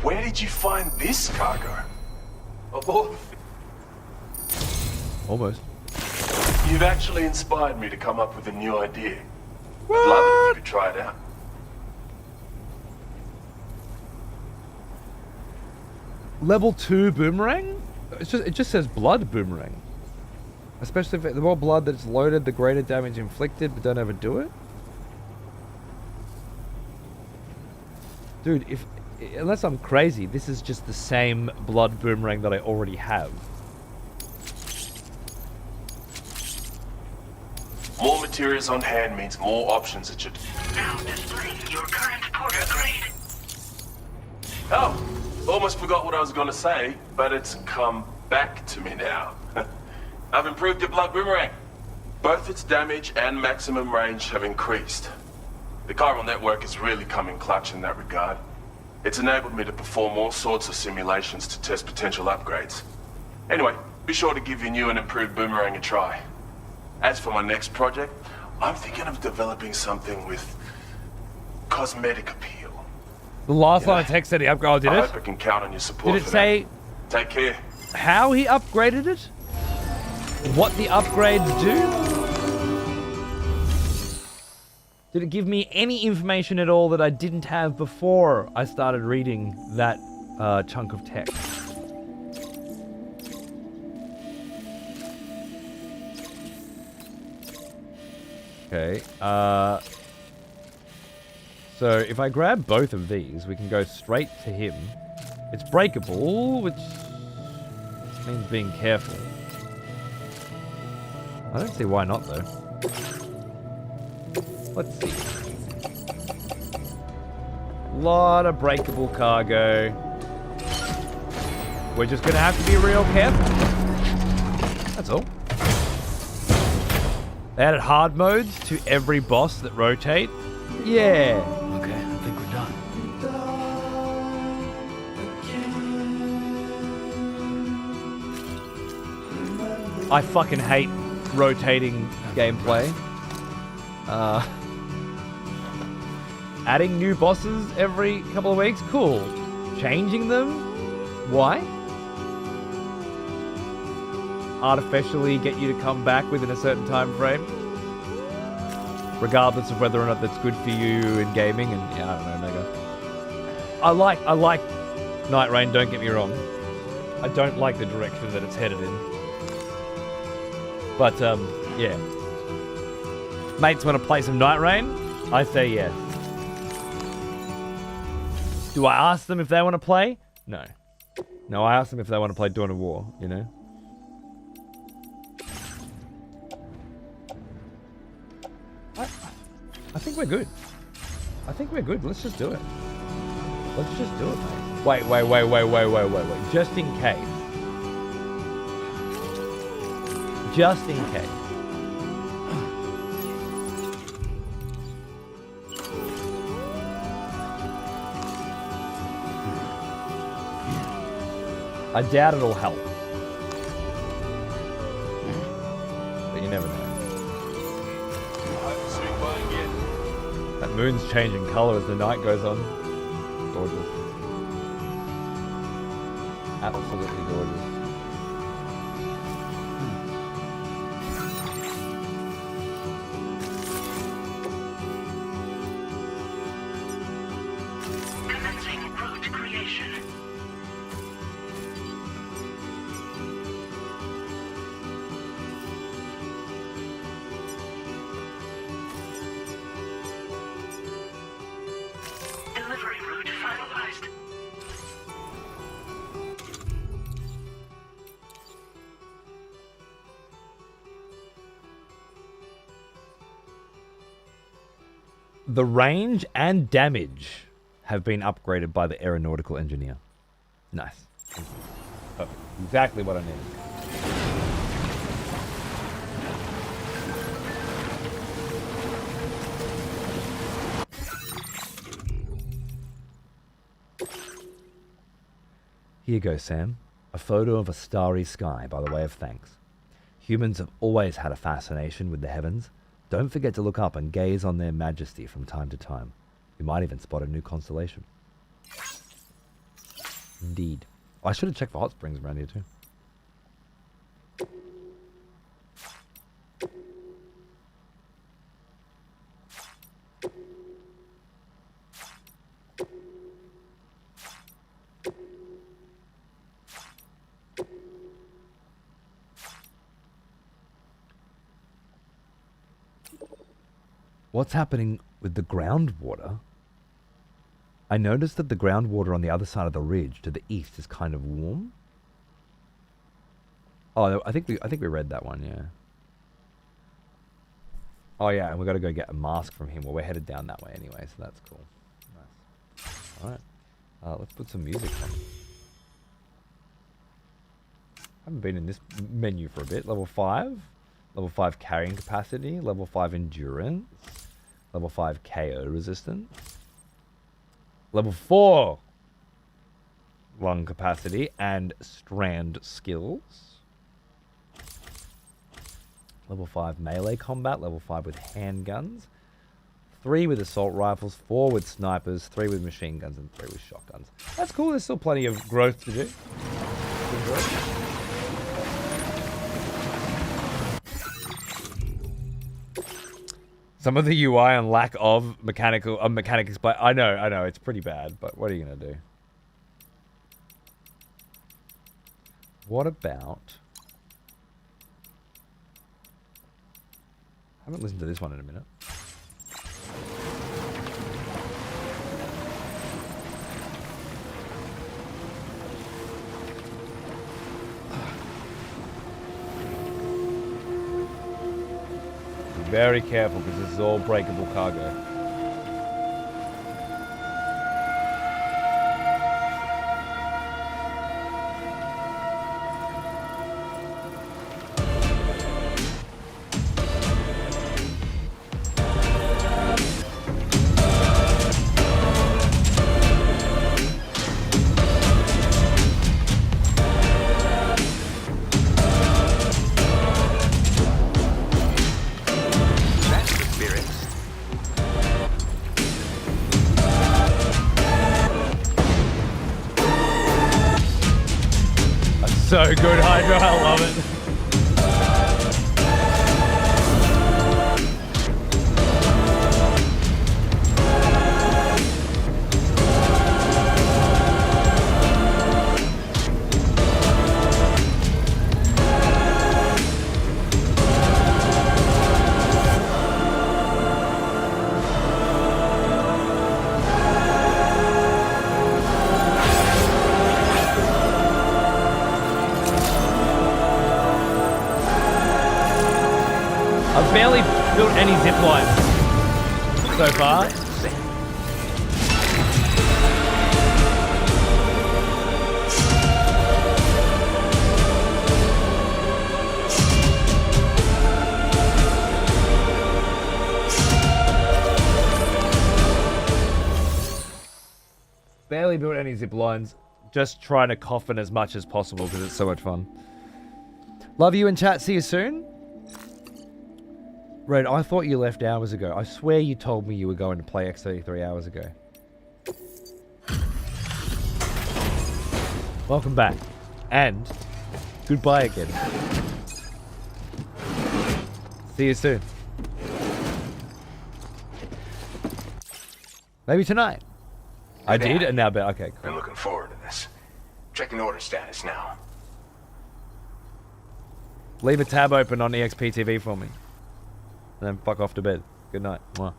Where did you find this cargo? Of all...
Almost.
You've actually inspired me to come up with a new idea. I'd love it if you could try it out.
Level 2 boomerang? It just says blood boomerang. Especially if the more blood that's loaded, the greater damage inflicted, but don't overdo it. Dude, unless I'm crazy, this is just the same blood boomerang that I already have.
More materials on hand means more options at your...
Now displaying your current porter grade.
Oh, almost forgot what I was going to say, but it's come back to me now. I've improved your blood boomerang. Both its damage and maximum range have increased. The chiral network is really coming clutch in that regard. It's enabled me to perform all sorts of simulations to test potential upgrades. Anyway, be sure to give your new and improved boomerang a try. As for my next project, I'm thinking of developing something with cosmetic appeal.
The last line of text said he upgraded
I
it.
hope I can count on your support.
Did it
for
say
that. Take care.
how he upgraded it? What the upgrades do? Did it give me any information at all that I didn't have before I started reading that chunk of text? Okay, so if I grab both of these, we can go straight to him. It's breakable, which means being careful. I don't see why not, though. Let's see. Lot of breakable cargo. We're just gonna have to be real careful. That's all. They added hard modes to every boss that rotate. Yeah.
Okay, I think we're done.
I fucking hate rotating gameplay. Adding new bosses every couple of weeks, cool. Changing them? Why? Artificially get you to come back within a certain time frame, regardless of whether or not that's good for you in gaming. And yeah, I don't know, Mega. I like Night Rain. Don't get me wrong. I don't like the direction that it's headed in. But yeah. Mates want to play some Night Rain? I say yes. Do I ask them if they want to play? No. No, I ask them if they want to play Dawn of War, you know? I think we're good. I think we're good. Let's just do it. Let's just do it, mate. Wait. Just in case. Just in case. I doubt it'll help. But you never know. That moon's changing color as the night goes on. Gorgeous. Absolutely gorgeous.
Commencing route creation. Delivery route finalized.
The range and damage have been upgraded by the aeronautical engineer. Nice. Perfect. Exactly what I needed. Here you go, Sam. A photo of a starry sky by the way of thanks. Humans have always had a fascination with the heavens. Don't forget to look up and gaze on their majesty from time to time. You might even spot a new constellation. Indeed. Oh, I should have checked for hot springs around here too. What's happening with the groundwater? I noticed that the groundwater on the other side of the ridge to the east is kind of warm. Oh, I think we read that one, yeah. Oh yeah, and we got to go get a mask from him. Well, we're headed down that way anyway, so that's cool. Nice. All right, let's put some music on. Haven't been in this menu for a bit. Level 5. Level 5 carrying capacity. Level 5 endurance. Level 5 KO resistance. Level 4 lung capacity and strand skills. Level 5 melee combat. Level 5 with handguns. 3 with assault rifles. 4 with snipers. 3 with machine guns. And 3 with shotguns. That's cool. There's still plenty of growth to do. Some of the UI and lack of mechanics, but I know, it's pretty bad, but what are you going to do? What about... I haven't listened to this one in a minute. Very careful because this is all breakable cargo. So good, Hydra, I love it. I've barely built any zip lines. so far. Barely built any zip lines. Just trying to coffin as much as possible because it's so much fun. Love you in chat. See you soon. Red, I thought you left hours ago. I swear you told me you were going to play X33 hours ago. Welcome back. And goodbye again. See you soon. Maybe tonight. I did, and now, but okay, cool.
Been looking forward to this. Checking order status now.
Leave a tab open on EXP TV for me. And then fuck off to bed. Good night. Mwah.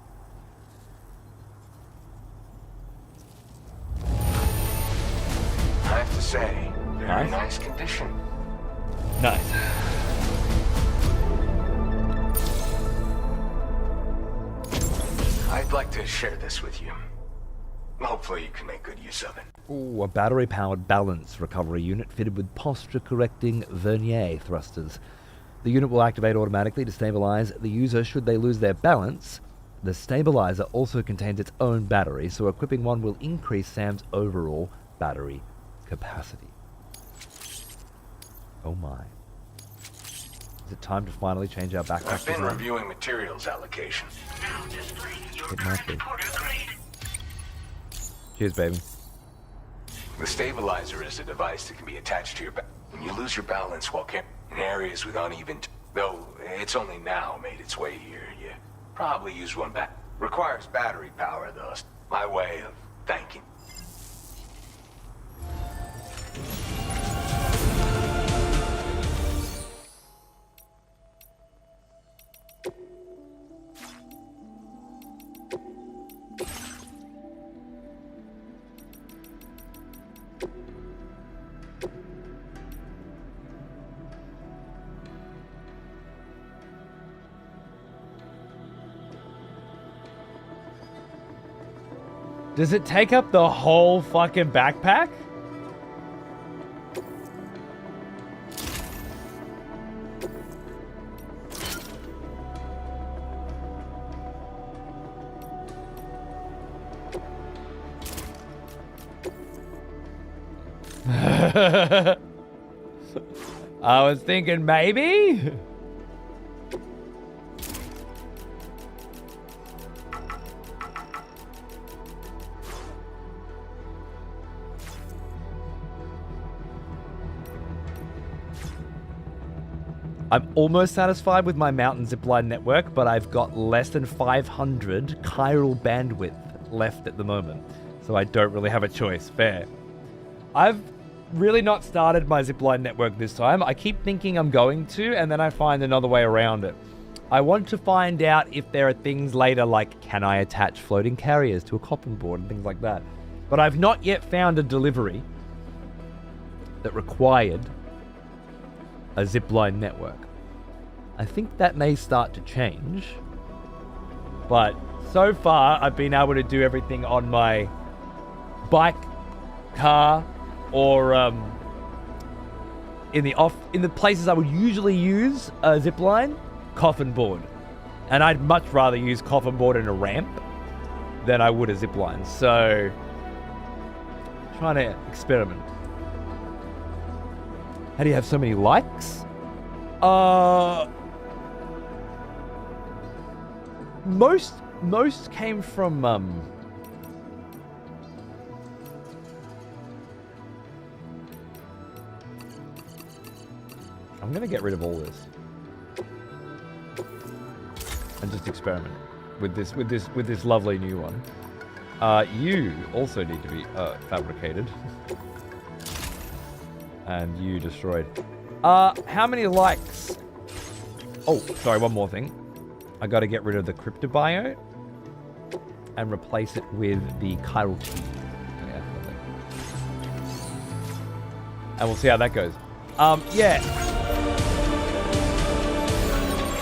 I have to say, very nice condition.
Nice.
I'd like to share this with you. Hopefully you can make good use of it.
Ooh, a battery-powered balance recovery unit fitted with posture-correcting vernier thrusters. The unit will activate automatically to stabilize the user should they lose their balance. The stabilizer also contains its own battery, so equipping one will increase Sam's overall battery capacity. Oh my. Is it time to finally change our backpack
I've been
design?
reviewing materials allocation.
Now displaying your
It might
current
be.
order grade.
Cheers, baby.
The stabilizer is a device that can be attached to your back. When you lose your balance while camping in areas with uneven though it's only now made its way here, you probably use one back. Requires battery power, though. My way of thanking.
Does it take up the whole fucking backpack? I was thinking maybe. I'm almost satisfied with my mountain zipline network, but I've got less than 500 chiral bandwidth left at the moment, so I don't really have a choice. Fair. I've really not started my zipline network this time. I keep thinking I'm going to, and then I find another way around it. I want to find out if there are things later like, can I attach floating carriers to a coffin board and things like that. But I've not yet found a delivery that required a zipline network. I think that may start to change, but so far I've been able to do everything on my bike, car, or in the places I would usually use a zipline, coffin board, and I'd much rather use coffin board and a ramp than I would a zipline. So, trying to experiment. How do you have so many likes? Most came from I'm gonna get rid of all this and just experiment with this lovely new one. You also need to be fabricated. And you destroyed. How many likes? Oh, sorry, one more thing. I gotta get rid of the cryptobiote and replace it with the chiral key. Yeah, lovely. And we'll see how that goes. Yeah.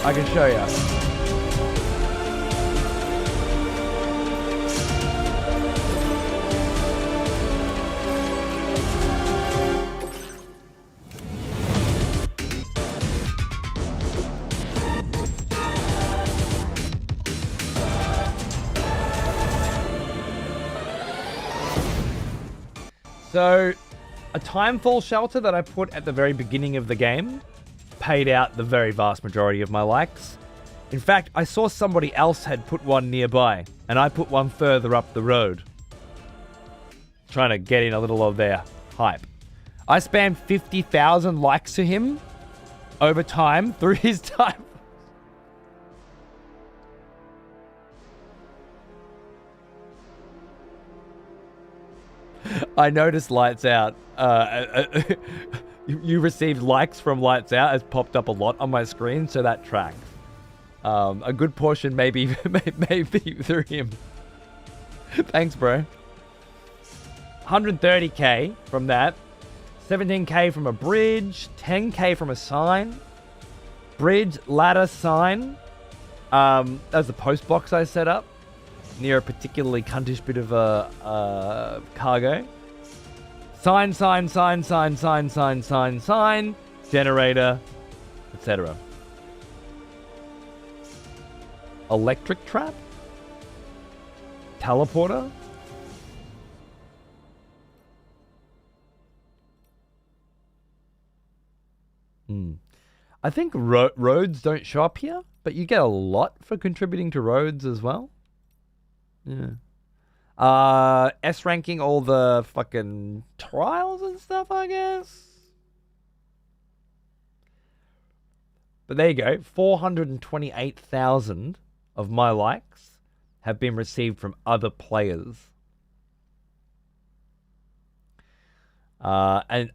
I can show you. So, a timefall shelter that I put at the very beginning of the game paid out the very vast majority of my likes. In fact, I saw somebody else had put one nearby, and I put one further up the road. Trying to get in a little of their hype. I spammed 50,000 likes to him over time through his time. I noticed Lights Out. You received likes from Lights Out. It's popped up a lot on my screen, so that tracked. A good portion maybe through him. Thanks, bro. 130k from that. 17k from a bridge. 10k from a sign. Bridge, ladder, sign. That was the post box I set up near a particularly cuntish bit of cargo. Sign, generator, etc. Electric trap? Teleporter? I think roads don't show up here, but you get a lot for contributing to roads as well. Yeah. S ranking all the fucking trials and stuff, I guess. But there you go. 428,000 of my likes have been received from other players. And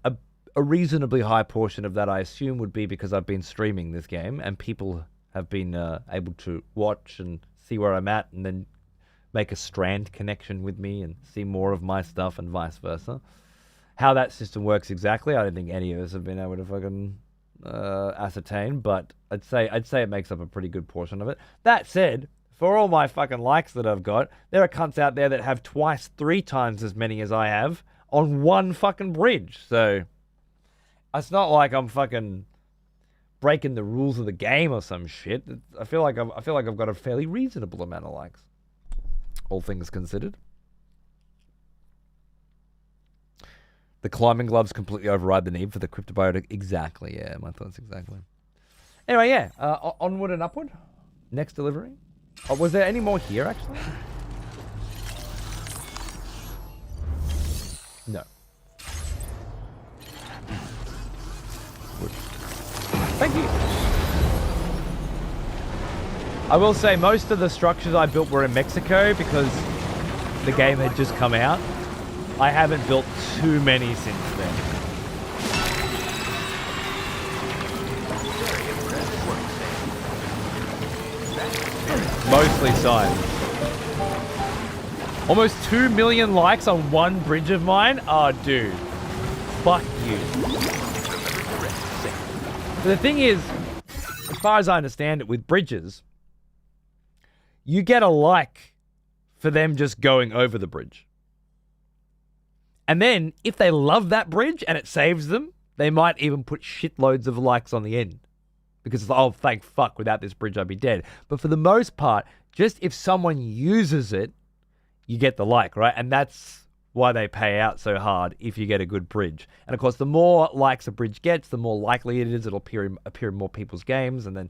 a reasonably high portion of that, I assume, would be because I've been streaming this game and people have been able to watch and see where I'm at and then make a Strand connection with me and see more of my stuff and vice versa. How that system works exactly, I don't think any of us have been able to fucking ascertain, but I'd say it makes up a pretty good portion of it. That said, for all my fucking likes that I've got, there are cunts out there that have twice, 3 times as many as I have on one fucking bridge. So it's not like I'm fucking breaking the rules of the game or some shit. I feel like I've got a fairly reasonable amount of likes, all things considered. The climbing gloves completely override the need for the cryptobiotic. Exactly, yeah, my thoughts exactly. Anyway, yeah, onward and upward. Next delivery. Oh, was there any more here, actually? No. Thank you. I will say most of the structures I built were in Mexico because the game had just come out. I haven't built too many since then. Mostly signs. Almost 2 million likes on one bridge of mine? Oh, dude. Fuck you. But the thing is, as far as I understand it, with bridges, you get a like for them just going over the bridge. And then, if they love that bridge and it saves them, they might even put shitloads of likes on the end. Because it's like, oh, thank fuck, without this bridge I'd be dead. But for the most part, just if someone uses it, you get the like, right? And that's why they pay out so hard if you get a good bridge. And of course, the more likes a bridge gets, the more likely it is it'll appear in more people's games. And then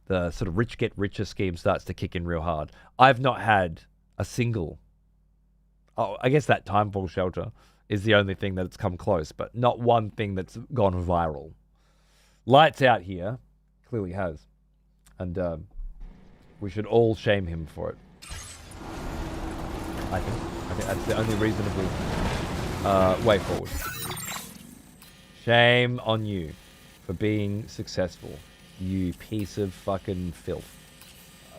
the sort of rich get richer scheme starts to kick in real hard. I've not had a single... Oh, I guess that Timefall Shelter is the only thing that's come close, but not one thing that's gone viral. Lights Out here clearly has. And we should all shame him for it. I think that's the only reasonable way forward. Shame on you for being successful, you piece of fucking filth.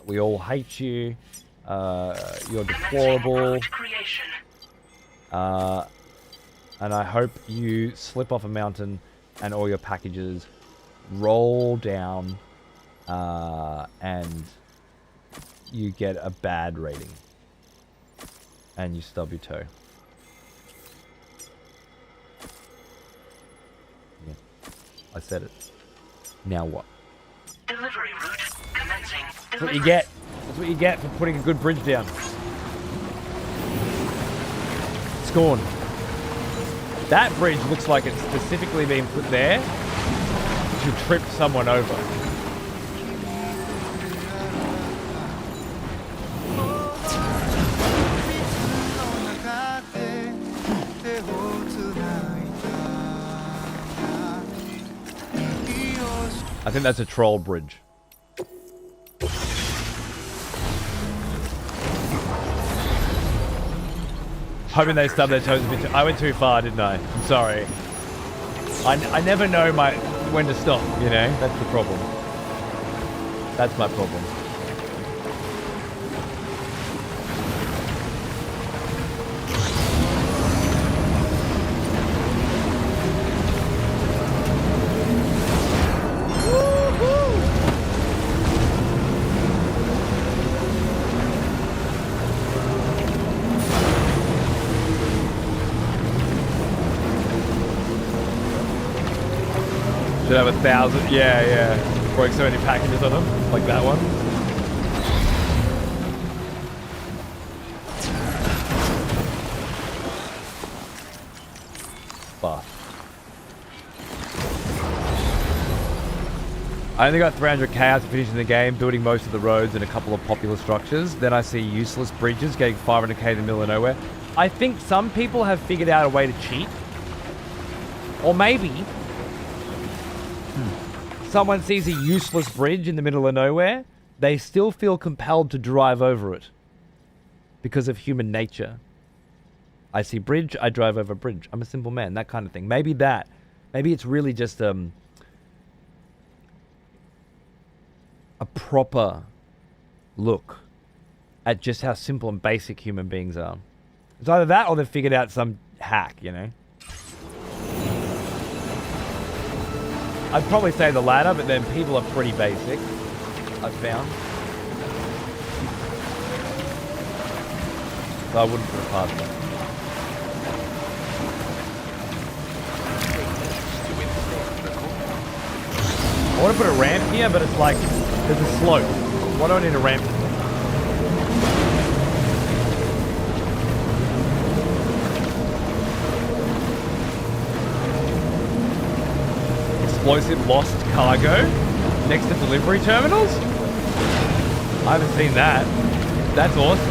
We all hate you. You're deplorable. And I hope you slip off a mountain and all your packages roll down and you get a bad rating and you stub your toe. Yeah, I said it. Now what?
Delivery route commencing.
That's what you get. That's what you get for putting a good bridge down. Scorn. That bridge looks like it's specifically been put there to trip someone over. I think that's a troll bridge. Hoping they stub their toes a bit too. I went too far, didn't I? I'm sorry. I never know when to stop, you know? That's the problem. That's my problem. Should have 1,000. Yeah. Broke so many packages on them, like that one. Fuck. I only got 300k after finishing the game, building most of the roads and a couple of popular structures. Then I see useless bridges getting 500k in the middle of nowhere. I think some people have figured out a way to cheat. Or maybe someone sees a useless bridge in the middle of nowhere, they still feel compelled to drive over it because of human nature. I see bridge, I drive over bridge. I'm a simple man, that kind of thing. Maybe it's really just a proper look at just how simple and basic human beings are. It's either that or they've figured out some hack, you know? I'd probably say the latter, but then people are pretty basic, I've found. So I wouldn't put it past them. I want to put a ramp here, but it's like, there's a slope. Why do I need a ramp? Explosive lost cargo next to delivery terminals? I haven't seen that. That's awesome.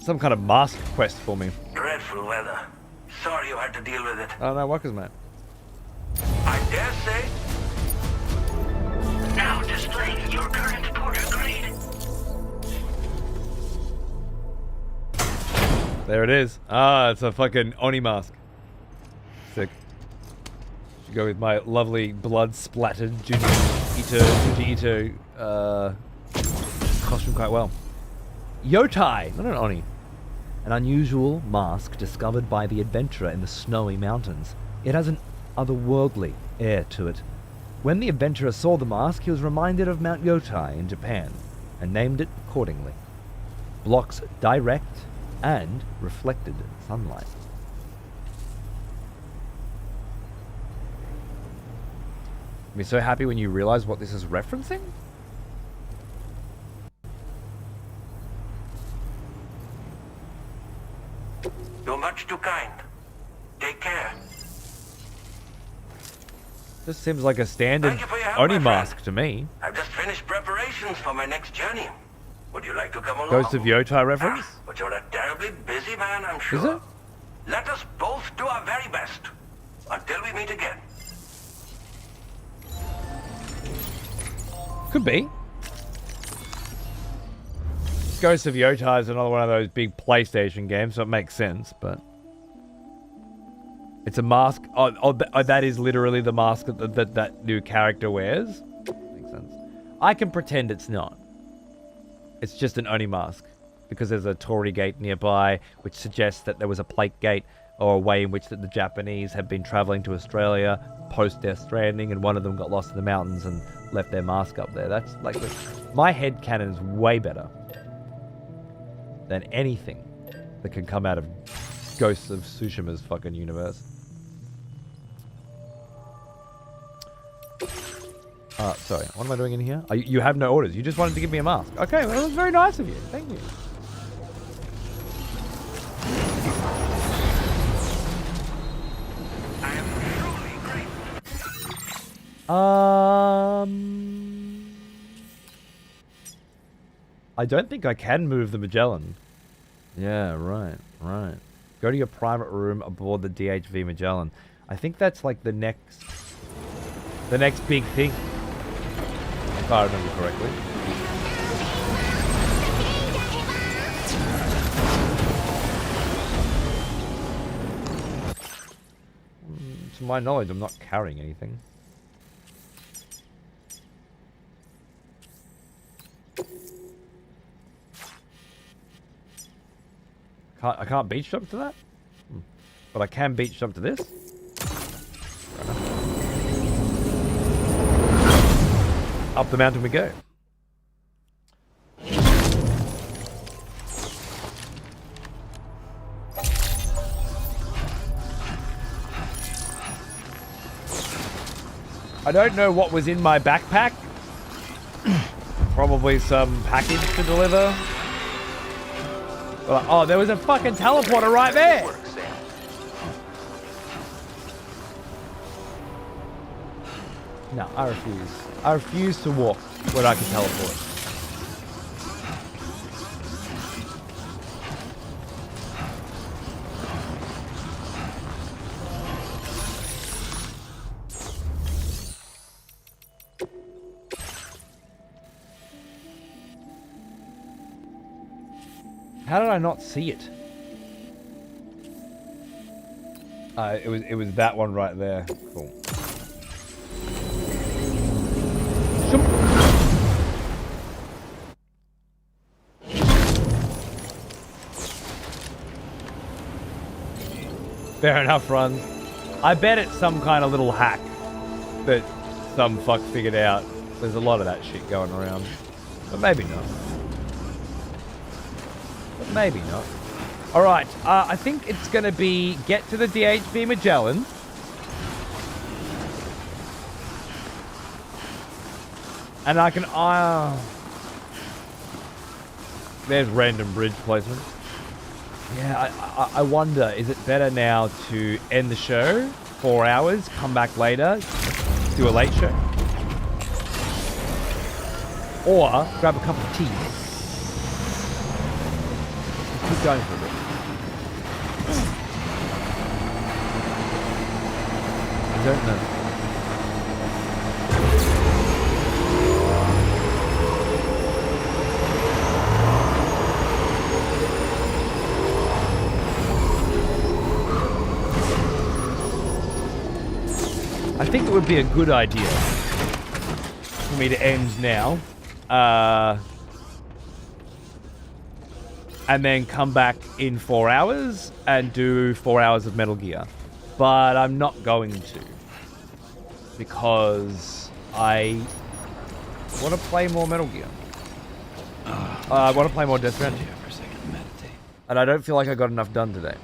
Some kind of mask quest for me.
Dreadful weather. Sorry you had to deal with it.
Oh no, workers, mate.
I dare say. Now displaying your current porter grade.
There it is. Ah, it's a fucking Oni mask. Sick. Should go with my lovely blood-splattered Junji Ito costume quite well. Yotai, not an Oni. An unusual mask discovered by the adventurer in the snowy mountains. It has an otherworldly air to it. When the adventurer saw the mask, he was reminded of Mount Yotai in Japan, and named it accordingly. Blocks direct and reflected sunlight. I'll be so happy when you realize what this is referencing.
You're much too kind. Take care.
This seems like a standard
help,
Oni
my
mask
friend.
to me.
I've just finished preparations for my next journey. Would you like to come along?
Ghost of Yotai reference?
But you're a terribly busy man, I'm sure.
Is it?
Let us both do our very best. Until we meet again.
Could be. Ghost of Yotai is another one of those big PlayStation games, so it makes sense, but... It's a mask. That is literally the mask that new character wears. Makes sense. I can pretend it's not. It's just an Oni mask. Because there's a Torii gate nearby, which suggests that there was a plate gate or a way in which that the Japanese had been traveling to Australia post their stranding, and one of them got lost in the mountains and left their mask up there. That's like... My headcanon is way better than anything that can come out of Ghosts of Tsushima's fucking universe. Sorry, what am I doing in here? You have no orders. You just wanted to give me a mask. Okay, well, that was very nice of you. Thank you.
I am truly grateful.
I don't think I can move the Magellan. Yeah, right. Go to your private room aboard the DHV Magellan. I think that's like the next big thing. If I remember correctly. To my knowledge, I'm not carrying anything. I can't beach jump to that? But I can beach jump to this? Up the mountain we go. I don't know what was in my backpack. Probably some package to deliver. Well, oh, there was a fucking teleporter right there. No, I refuse. I refuse to walk when I can teleport. How did I not see it? It was that one right there. Cool. Fair enough, runs. I bet it's some kind of little hack that some fuck figured out. There's a lot of that shit going around. But maybe not. Alright, I think it's going to be get to the DHB Magellan. And I can... there's random bridge placement. Yeah, I wonder, is it better now to end the show, 4 hours, come back later, do a late show? Or grab a cup of tea. Keep going for a bit. I don't know. I think it would be a good idea for me to end now, and then come back in 4 hours and do 4 hours of Metal Gear. But I'm not going to, because I want to play more Metal Gear. I want to play more Death Stranding. And I don't feel like I got enough done today.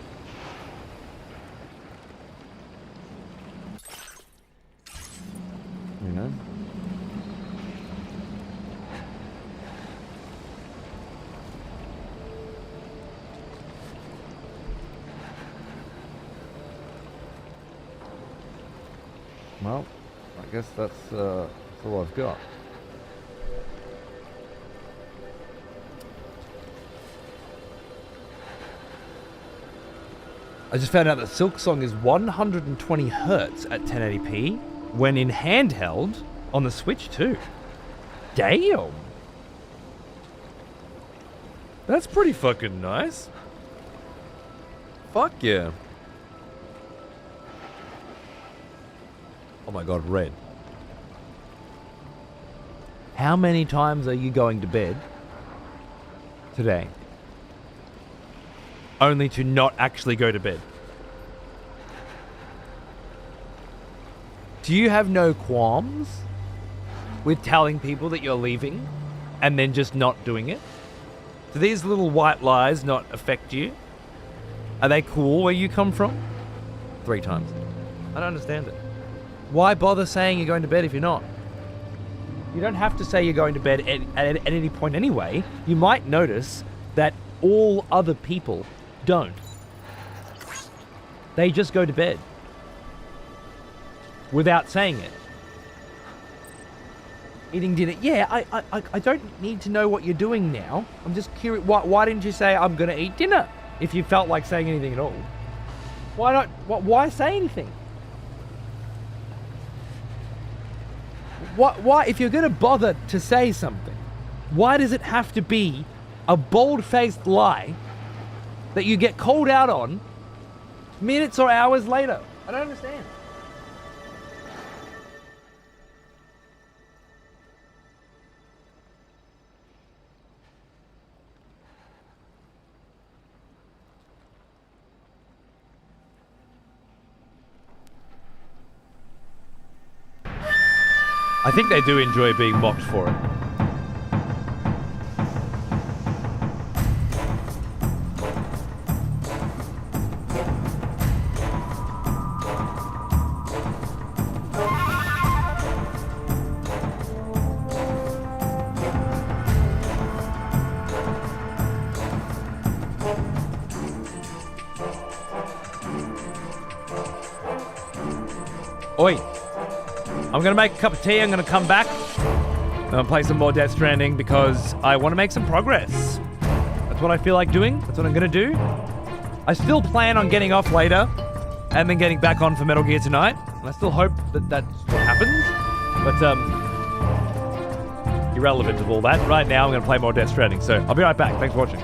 You know? Well, I guess that's all I've got. I just found out that Silk Song is 120 hertz at 1080p when in handheld on the Switch too. Damn. That's pretty fucking nice. Fuck yeah. Oh my god, Red. How many times are you going to bed today? Only to not actually go to bed. Do you have no qualms with telling people that you're leaving and then just not doing it? Do these little white lies not affect you? Are they cool where you come from? 3 times. I don't understand it. Why bother saying you're going to bed if you're not? You don't have to say you're going to bed at any point anyway. You might notice that all other people don't. They just go to bed without saying it. Eating dinner. Yeah, I don't need to know what you're doing now. I'm just curious. Why didn't you say I'm going to eat dinner if you felt like saying anything at all? Why not? Why say anything? Why, if you're going to bother to say something, why does it have to be a bold-faced lie that you get called out on minutes or hours later? I don't understand. I think they do enjoy being mocked for it. Oi! I'm gonna make a cup of tea, I'm gonna come back. I'm gonna play some more Death Stranding because I want to make some progress. That's what I feel like doing, that's what I'm gonna do. I still plan on getting off later and then getting back on for Metal Gear tonight. And I still hope that that's what happens. But, irrelevant of all that. Right now, I'm gonna play more Death Stranding. So, I'll be right back. Thanks for watching.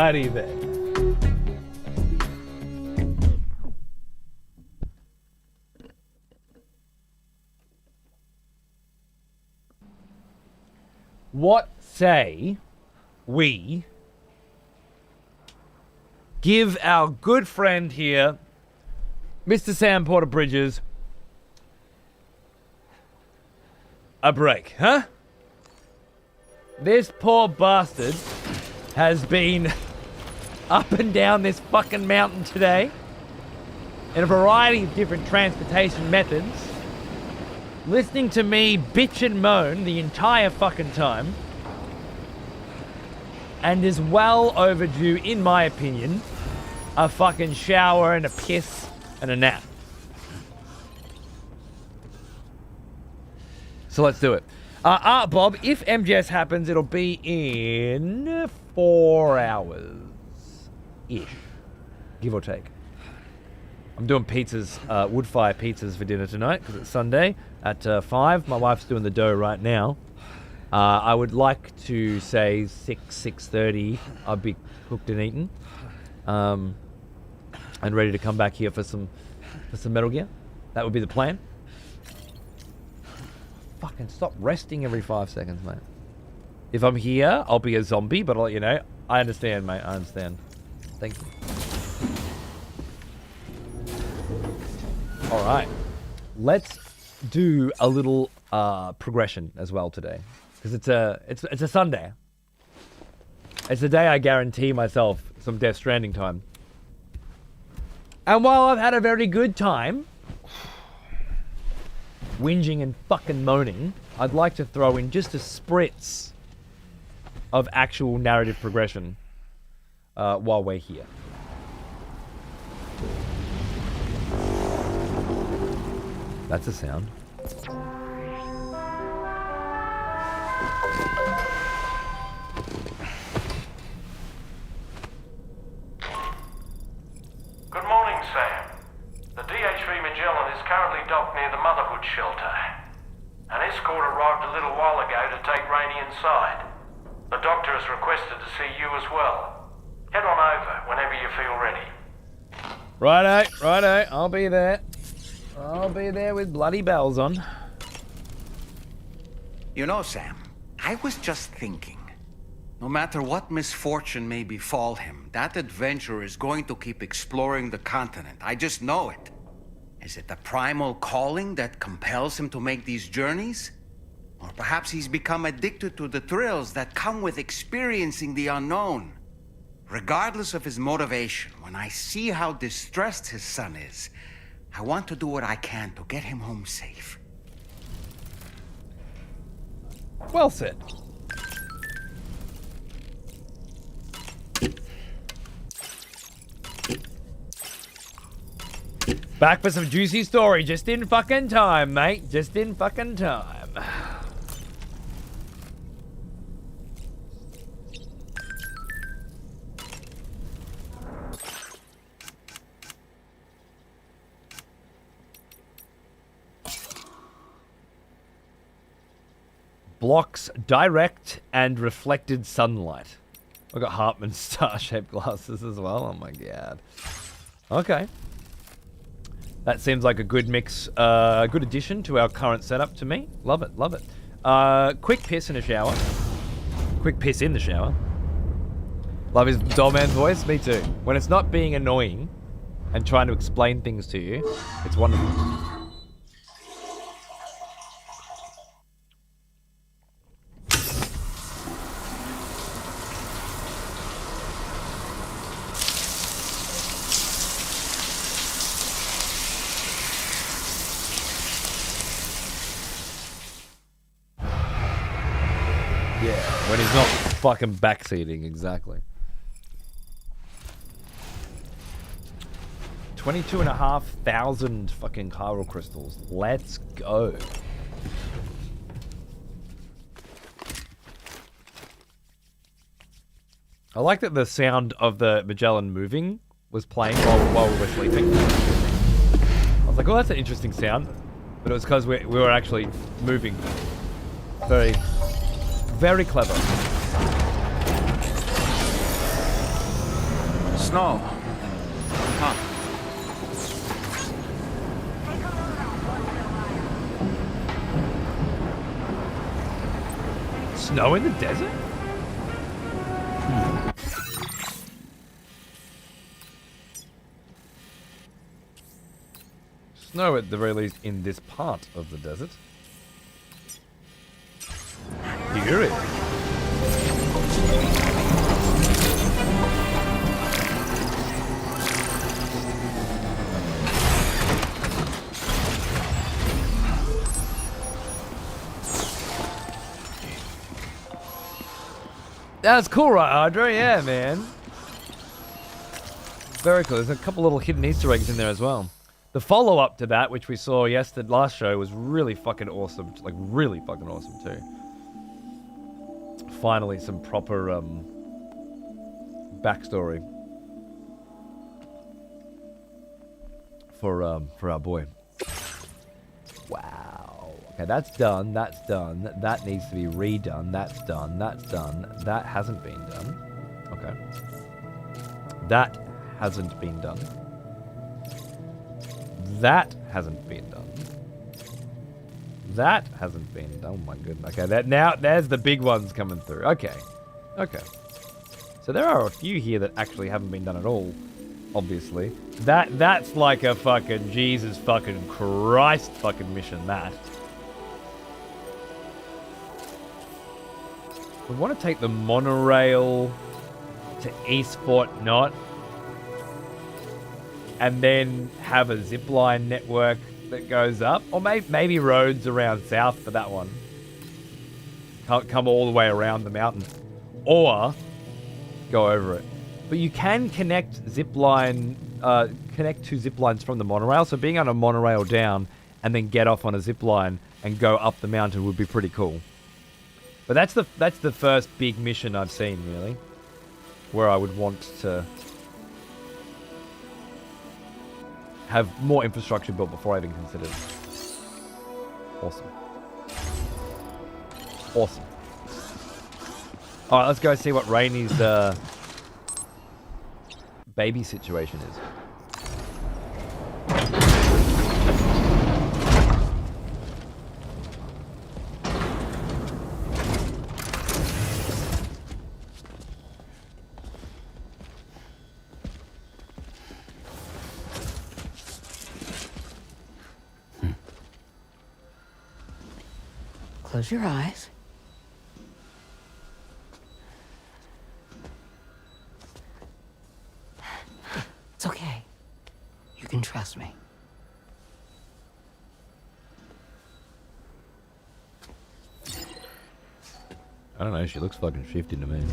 Alrighty then. What say we give our good friend here, Mr. Sam Porter Bridges, a break, huh? This poor bastard has been up and down this fucking mountain today in a variety of different transportation methods, listening to me bitch and moan the entire fucking time, and is well overdue, in my opinion, a fucking shower and a piss and a nap. So let's do it. Bob, if MGS happens, it'll be in 4 hours-ish, give or take. I'm doing pizzas, wood fire pizzas for dinner tonight because it's Sunday at 5. My wife's doing the dough right now. I would like to say 6:30 I'll be cooked and eaten, and ready to come back here for some Metal Gear. That would be the plan. Fucking stop resting every 5 seconds, mate. If I'm here, I'll be a zombie, but I'll let you know. I understand, mate. I understand. Thank you. All right. Let's do a little progression as well today, because it's a Sunday. It's a day I guarantee myself some Death Stranding time. And while I've had a very good time whinging and fucking moaning, I'd like to throw in just a spritz of actual narrative progression while we're here. That's a sound.
Good morning, Sam. The DH-3 Magellan is currently docked near the Motherhood Shelter. An escort arrived a little while ago to take Rainey inside. The doctor has requested to see you as well. Head on over whenever you feel ready.
Righto. I'll be there. I'll be there with bloody bells on.
You know, Sam, I was just thinking. No matter what misfortune may befall him, that adventurer is going to keep exploring the continent. I just know it. Is it the primal calling that compels him to make these journeys? Or perhaps he's become addicted to the thrills that come with experiencing the unknown. Regardless of his motivation, when I see how distressed his son is, I want to do what I can to get him home safe.
Well said. Back for some juicy story, just in fucking time, mate. Just in fucking time. Blocks direct and reflected sunlight. I got Hartman's star-shaped glasses as well. Oh my god. Okay. That seems like a good mix, good addition to our current setup to me. Love it, love it. Quick piss in a shower. Quick piss in the shower. Love his dollman's voice. Me too. When it's not being annoying and trying to explain things to you, it's wonderful. When he's not fucking backseating, exactly. 22,500 fucking chiral crystals. Let's go. I like that the sound of the Magellan moving was playing while we were sleeping. I was like, oh, that's an interesting sound. But it was because we were actually moving. Very clever.
snow. Huh.
Snow in the desert? Snow at the very least in this part of the desert. Here. That's cool, right, Hydra? Yeah, man. Very cool. There's a couple little hidden Easter eggs in there as well. The follow-up to that, which we saw last show, was really fucking awesome. Like, really fucking awesome, too. Finally, some proper, backstory. For our boy. Wow. Okay, that's done. That's done. That needs to be redone. That's done. That's done. That hasn't been done. Okay. That hasn't been done. That hasn't been done. That hasn't been done. Oh my goodness. Okay, there's the big ones coming through. Okay. Okay. So there are a few here that actually haven't been done at all, obviously. That's like a fucking Jesus fucking Christ fucking mission, that. We want to take the monorail to Eastport Knot and then have a zipline network that goes up, or maybe roads around south for that one. Come all the way around the mountain, or go over it. But you can connect two zip lines from the monorail. So being on a monorail down and then get off on a zip line and go up the mountain would be pretty cool. But that's the first big mission I've seen, really, where I would want to have more infrastructure built before I even considered it. Awesome. Awesome. All right, let's go see what Rainey's baby situation is.
Close your eyes. It's okay. You can trust me.
I don't know, she looks fucking shifty to me.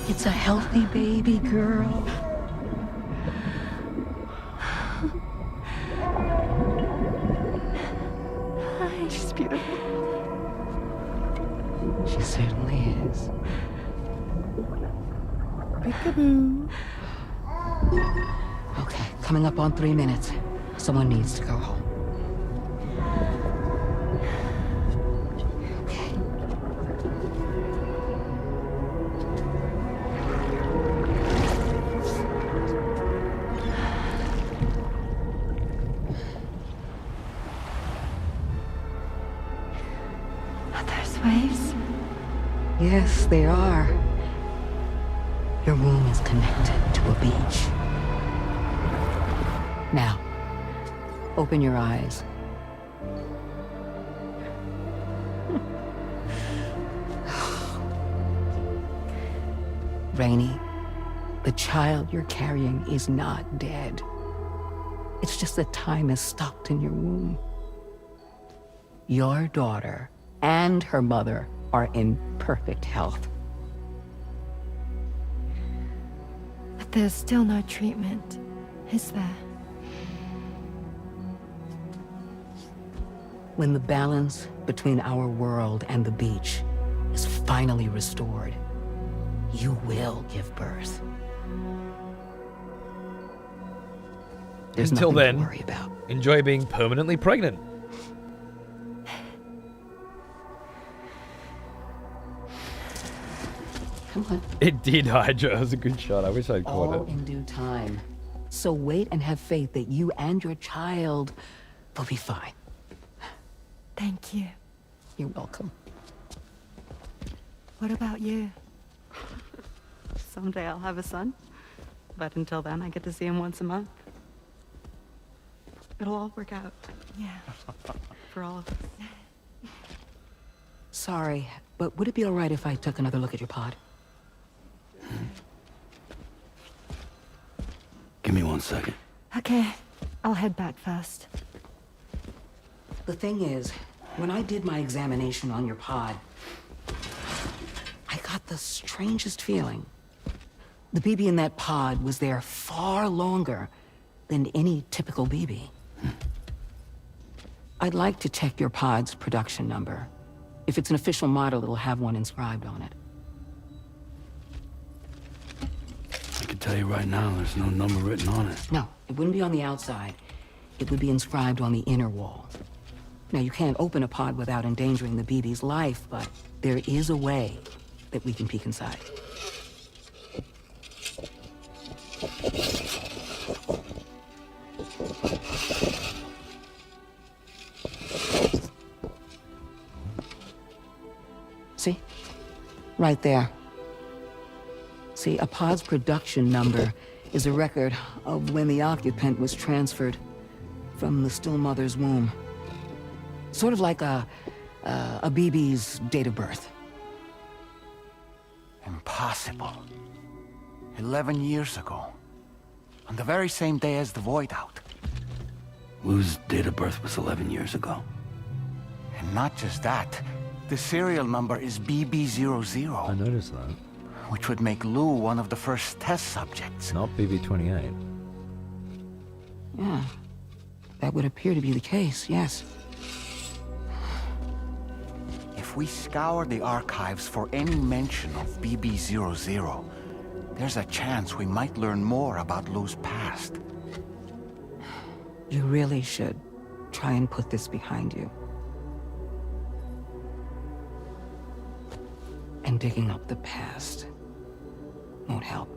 It's a healthy baby girl. Hi, she's beautiful. She certainly is. Peekaboo. Okay, coming up on 3 minutes. Someone needs to go home. Yes, they are. Your womb is connected to a beach. Now, open your eyes. Rainey, the child you're carrying is not dead. It's just that time has stopped in your womb. Your daughter and her mother are in perfect health.
But there's still no treatment, is there?
When the balance between our world and the beach is finally restored, you will give birth. There's
Until
nothing
then,
to worry about.
enjoy being permanently pregnant.
Come on.
It did, Hydra. It was a good shot. I wish I'd caught
All
it.
in due time. So wait and have faith that you and your child will be fine.
Thank you.
You're welcome.
What about you?
Someday I'll have a son, but until then I get to see him once a month. It'll all work out.
Yeah.
For all of us.
Sorry, but would it be all right if I took another look at your pod?
Give me 1 second.
Okay, I'll head back first.
The thing is, when I did my examination on your pod, I got the strangest feeling. The BB in that pod was there far longer than any typical BB. I'd like to check your pod's production number. If it's an official model, it'll have one inscribed on it.
I can tell you right now, there's no number written on it.
No, it wouldn't be on the outside. It would be inscribed on the inner wall. Now, you can't open a pod without endangering the BB's life, but there is a way that we can peek inside. See? Right there. See, a pod's production number is a record of when the occupant was transferred from the still mother's womb. Sort of like a BB's date of birth.
Impossible. 11 years ago. On the very same day as the void out.
Lou's date of birth was 11 years ago.
And not just that. The serial number is BB00.
I noticed that.
Which would make Lou one of the first test subjects.
Not BB-28.
Yeah. That would appear to be the case, yes.
If we scour the archives for any mention of BB00, there's a chance we might learn more about Lou's past.
You really should try and put this behind you. And digging up the past won't help.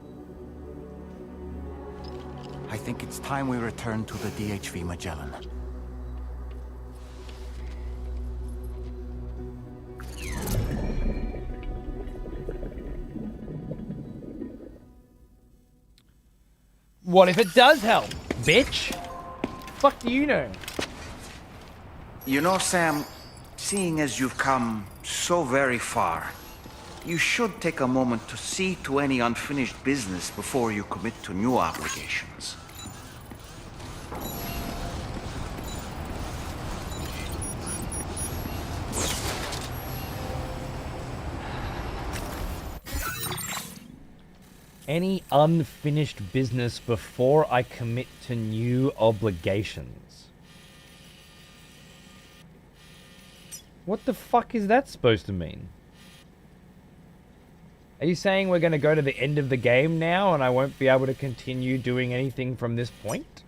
I think it's time we return to the DHV Magellan.
What if it does help, bitch? Fuck do you know?
You know, Sam, seeing as you've come so very far, you should take a moment to see to any unfinished business before you commit to new obligations.
Any unfinished business before I commit to new obligations. What the fuck is that supposed to mean? Are you saying we're going to go to the end of the game now and I won't be able to continue doing anything from this point?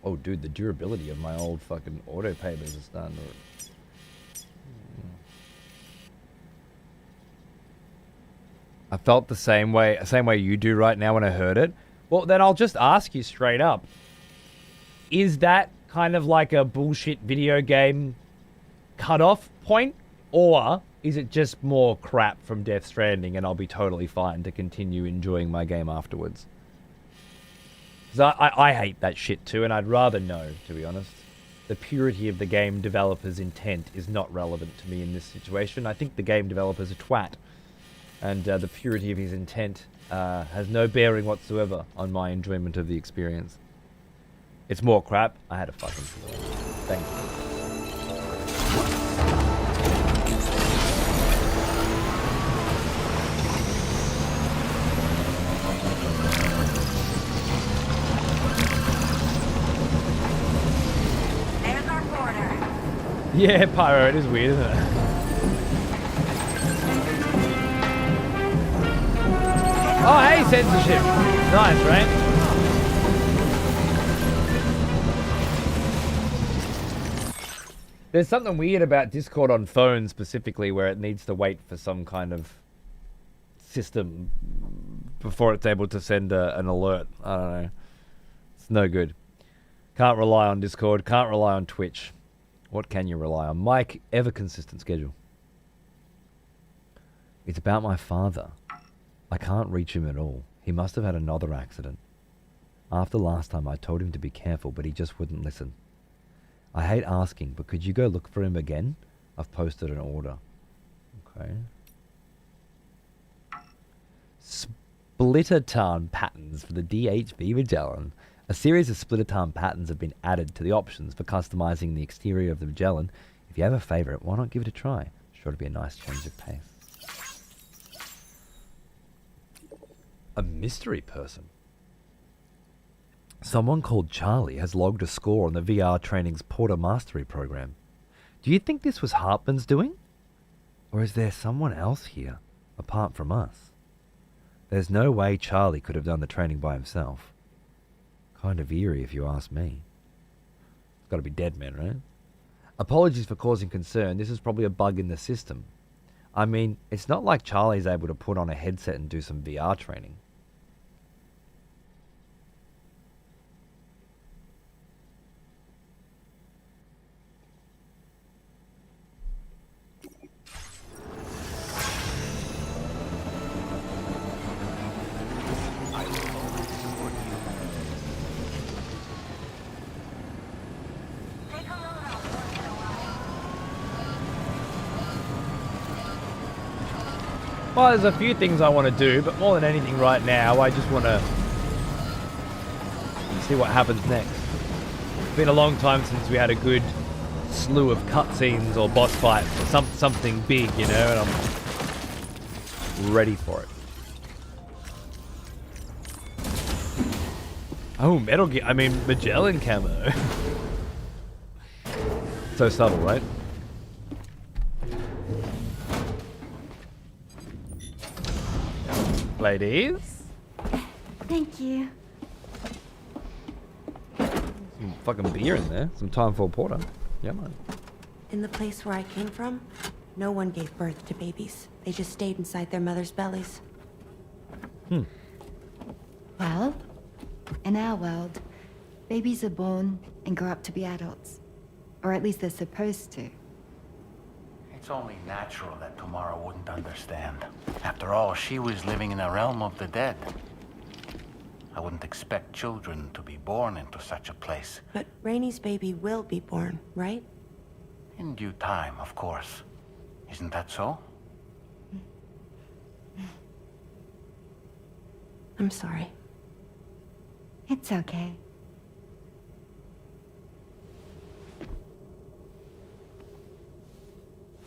Oh, dude, the durability of my old fucking auto papers is starting to... I felt the same way you do right now when I heard it. Well, then I'll just ask you straight up. Is that kind of like a bullshit video game cutoff point? Or is it just more crap from Death Stranding and I'll be totally fine to continue enjoying my game afterwards? Because I hate that shit too, and I'd rather know, to be honest. The purity of the game developer's intent is not relevant to me in this situation. I think the game developer's a twat. And the purity of his intent has no bearing whatsoever on my enjoyment of the experience. It's more crap. I had a fucking feeling. Thank you.
There's our border.
Yeah, Pyro, it is weird, isn't it? Oh, hey, censorship. Nice, right? There's something weird about Discord on phones specifically where it needs to wait for some kind of system before it's able to send an alert. I don't know. It's no good. Can't rely on Discord. Can't rely on Twitch. What can you rely on? Mike, ever consistent schedule. It's about my father. I can't reach him at all. He must have had another accident. After last time I told him to be careful, but he just wouldn't listen. I hate asking, but could you go look for him again? I've posted an order. Okay. Splitter-tarn patterns for the DHV Magellan. A series of splitter-tarn patterns have been added to the options for customizing the exterior of the Magellan. If you have a favorite, why not give it a try? Sure to be a nice change of pace. A mystery person. Someone called Charlie has logged a score on the VR Training's Porter Mastery program. Do you think this was Hartman's doing? Or is there someone else here, apart from us? There's no way Charlie could have done the training by himself. Kind of eerie if you ask me. It's got to be dead men, right? Apologies for causing concern. This is probably a bug in the system. I mean, it's not like Charlie's able to put on a headset and do some VR training. Well, there's a few things I want to do, but more than anything right now, I just want to see what happens next. It's been a long time since we had a good slew of cutscenes or boss fights or something big, you know, and I'm ready for it. Oh, Metal Gear, I mean, Magellan camo. So subtle, right? Ladies.
Thank you.
Some fucking beer in there. Some time for a porter. Yeah, man.
In the place where I came from, no one gave birth to babies. They just stayed inside their mother's bellies.
Well, in our world, babies are born and grow up to be adults. Or at least they're supposed to.
It's only natural that Tamara wouldn't understand. After all, she was living in a realm of the dead. I wouldn't expect children to be born into such a place.
But Rainey's baby will be born, right?
In due time, of course. Isn't that so?
I'm sorry.
It's okay.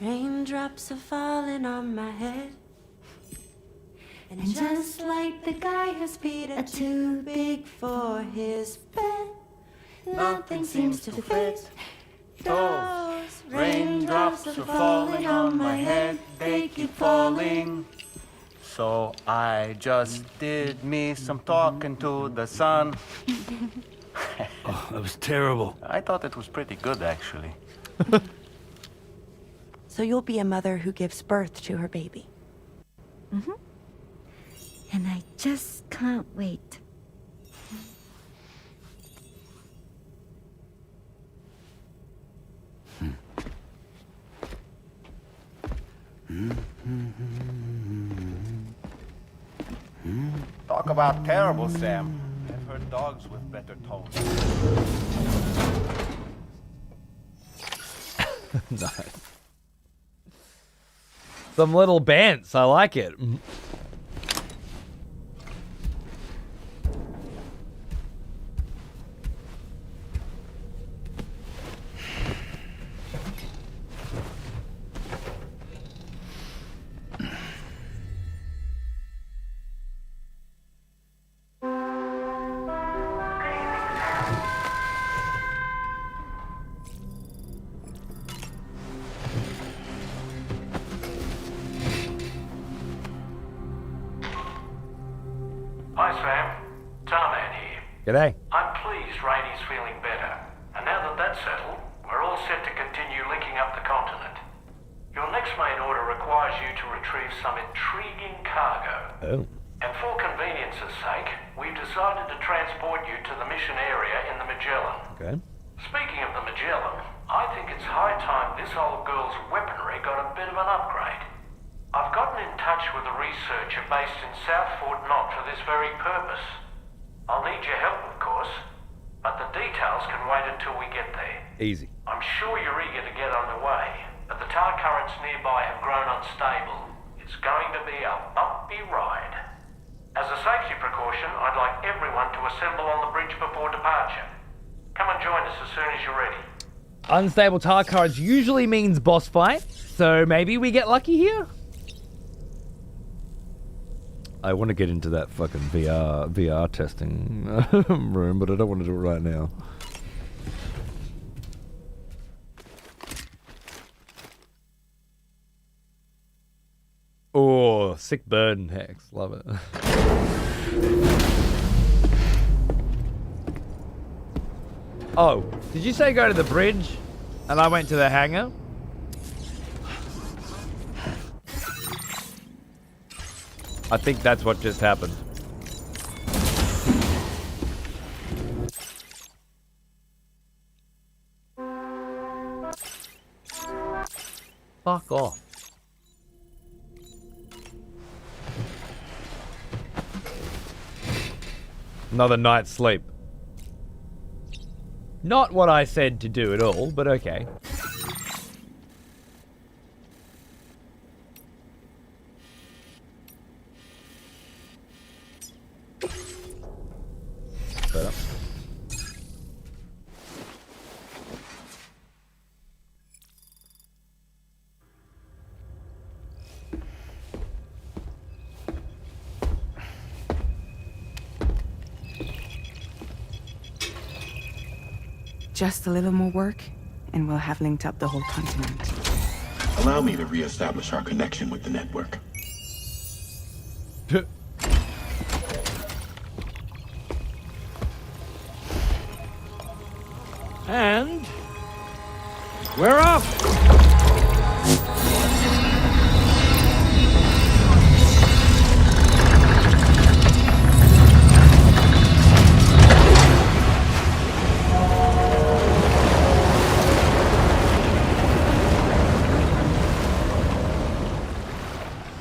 Raindrops are falling on my head. And just like the guy whose feet are too big for his bed, nothing seems to fit. Those raindrops are falling on my head, they keep falling.
So I just did me some talking to the sun.
Oh, that was terrible.
I thought it was pretty good, actually.
So you'll be a mother who gives birth to her baby.
Mm-hmm. And I just can't wait.
Talk about terrible, Sam. I've heard dogs with better tones.
Nice. Some little bants. I like it.
Hi, Sam. Tarman here.
G'day.
I'm pleased Rainey's feeling better. And now that that's settled, we're all set to continue linking
Oh.
And for convenience's sake, we've decided to transport you to the mission area in the Magellan.
Okay.
Speaking of the Magellan, I think it's high time this old girl's weaponry got a bit of an upgrade. I've gotten in touch with a researcher based in South Fort Knott for this very purpose. I'll need your help, of course, but the details can wait until we get there.
Easy.
I'm sure you're eager to get underway, but the tar currents nearby have grown unstable. It's going to be a bumpy ride. As a safety precaution, I'd like everyone to assemble on the bridge before departure. Come and join us as soon as you're ready.
Unstable tar currents usually means boss fight, so maybe we get lucky here? I want to get into that fucking VR testing room, but I don't want to do it right now. Oh, sick burn hex. Love it. Oh, did you say go to the bridge? And I went to the hangar? I think that's what just happened. Fuck off. Another night's sleep. Not what I said to do at all, but okay. Better.
Just a little more work, and we'll have linked up the whole continent.
Allow me to reestablish our connection with the network.
And we're off!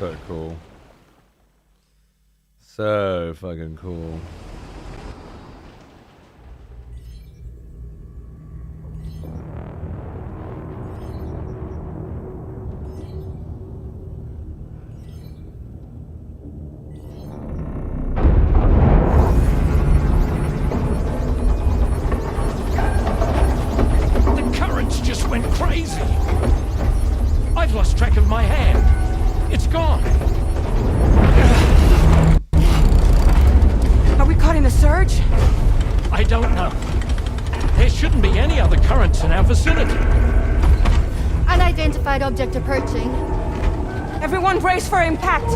So cool. So fucking cool.
The currents just went crazy. I've lost track of my hand. It's gone.
Are we caught in a surge?
I don't know. There shouldn't be any other currents in our vicinity.
Unidentified object approaching.
Everyone brace for impact.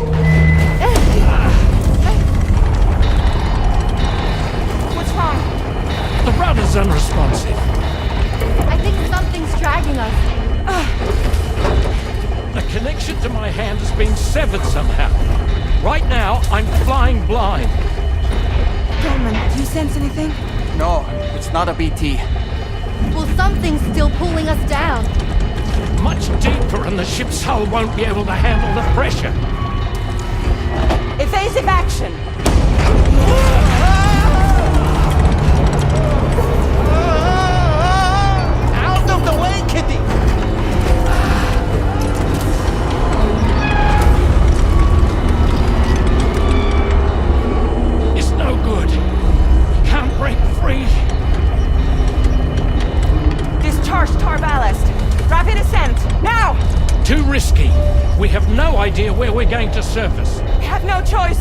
What's wrong?
The rudder's unresponsive.
I think something's dragging us.
The connection to my hand has been severed somehow. Right now, I'm flying blind.
Dolman, do you sense anything?
No, it's not a BT.
Well, something's still pulling us down.
Much deeper, and the ship's hull won't be able to handle the pressure.
Evasive action!
Out of the way, Kitty!
It's no good. Can't break free.
Discharge tar ballast. Rapid ascent, now!
Too risky. We have no idea where we're going to surface.
We have no choice.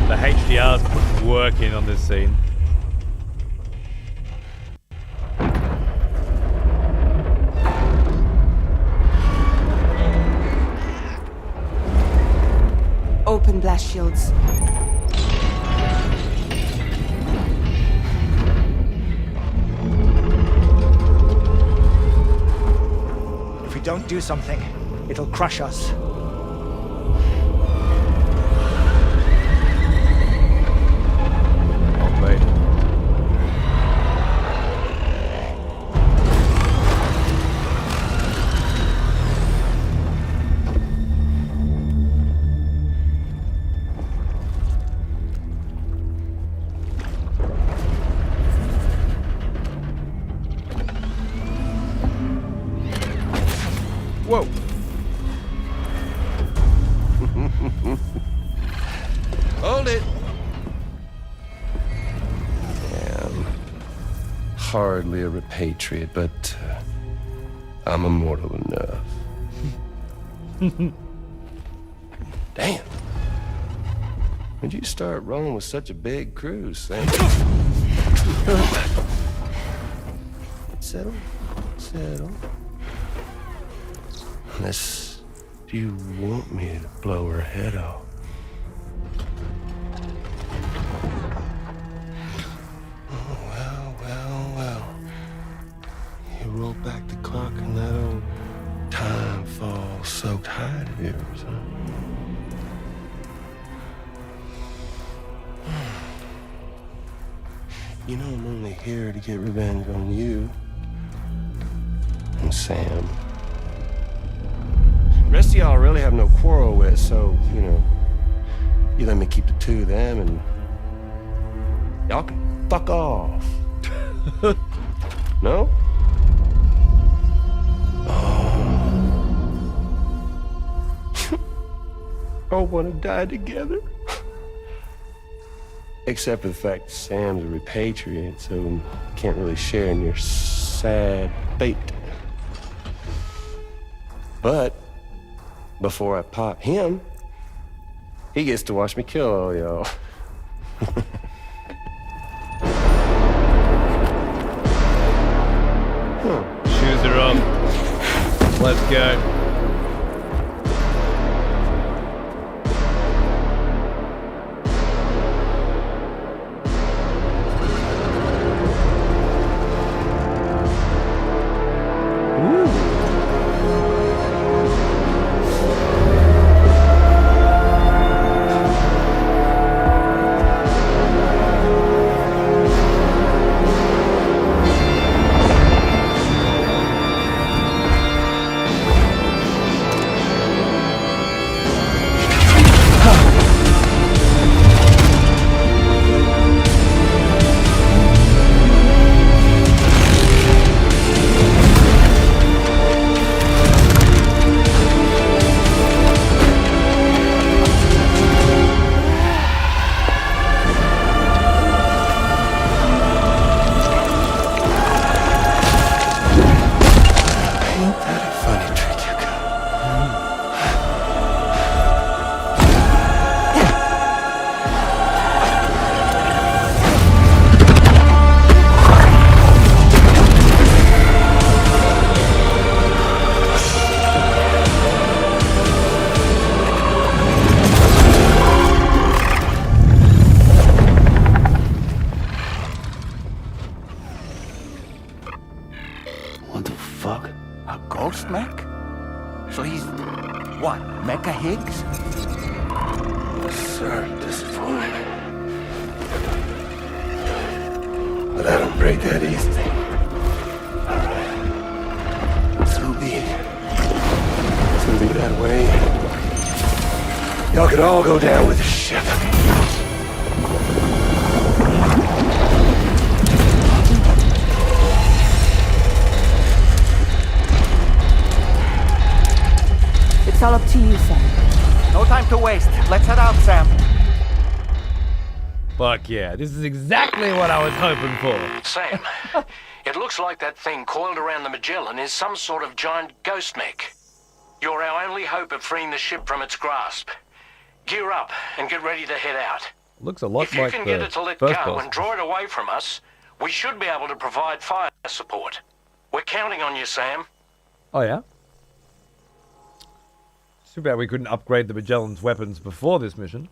The HDR's put work in on this scene.
Open blast shields.
we don't do something, it'll crush us.
Whoa.
Hold it. I'm hardly a repatriate, but I'm immortal enough. Damn. When'd you start rolling with such a big crew, Sam? Settle. Settle. Unless you want me to blow her head off. Oh, well. You roll back the clock and that old time fall soaked hide of yours, huh? You know I'm only here to get revenge on you and Sam. The rest of y'all really have no quarrel with, so, you know, you let me keep the two of them and y'all can fuck off. No? All want to die together? Except for the fact that Sam's a repatriate, so can't really share in your sad fate. But before I pop him, he gets to watch me kill all y'all.
Shoes are up. Let's go.
All go down with the ship.
It's all up to you, Sam.
No time to waste. Let's head out, Sam.
Fuck yeah, this is exactly what I was hoping for.
Sam, it looks like that thing coiled around the Magellan is some sort of giant ghost mech. You're our only hope of freeing the ship from its grasp. Gear up and get ready to head out.
Looks a lot
if you
like
can
the
get it to let
first
go
boss.
and draw it away from us, we should be able to provide fire support. We're counting on you, Sam.
Oh yeah? Too bad we couldn't upgrade the Magellan's weapons before this mission.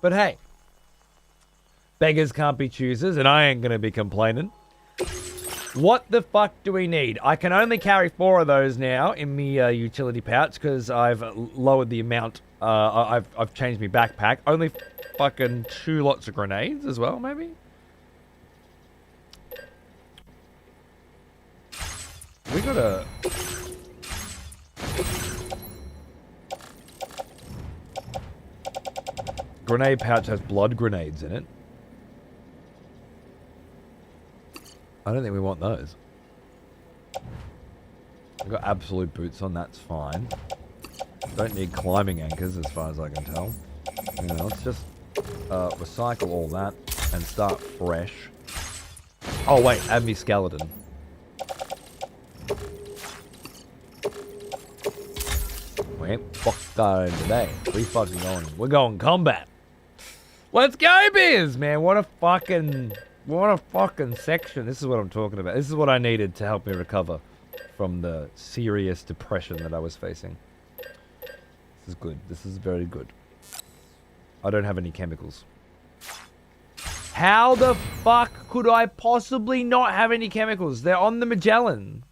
But hey, beggars can't be choosers, and I ain't gonna be complaining. What the fuck do we need? I can only carry 4 of those now in the utility pouch because I've lowered the amount. I've changed my backpack. Only fucking 2 lots of grenades as well, maybe? We gotta... Grenade pouch has blood grenades in it. I don't think we want those. I've got absolute boots on, that's fine. Don't need climbing anchors as far as I can tell. Yeah, let's just recycle all that and start fresh. Oh wait, add me skeleton. We ain't fucked going today. We fucking going. We're going combat. Let's go, Biz, man. What a fucking section. This is what I'm talking about. This is what I needed to help me recover from the serious depression that I was facing. This is good. This is very good. I don't have any chemicals. How the fuck could I possibly not have any chemicals? They're on the Magellan.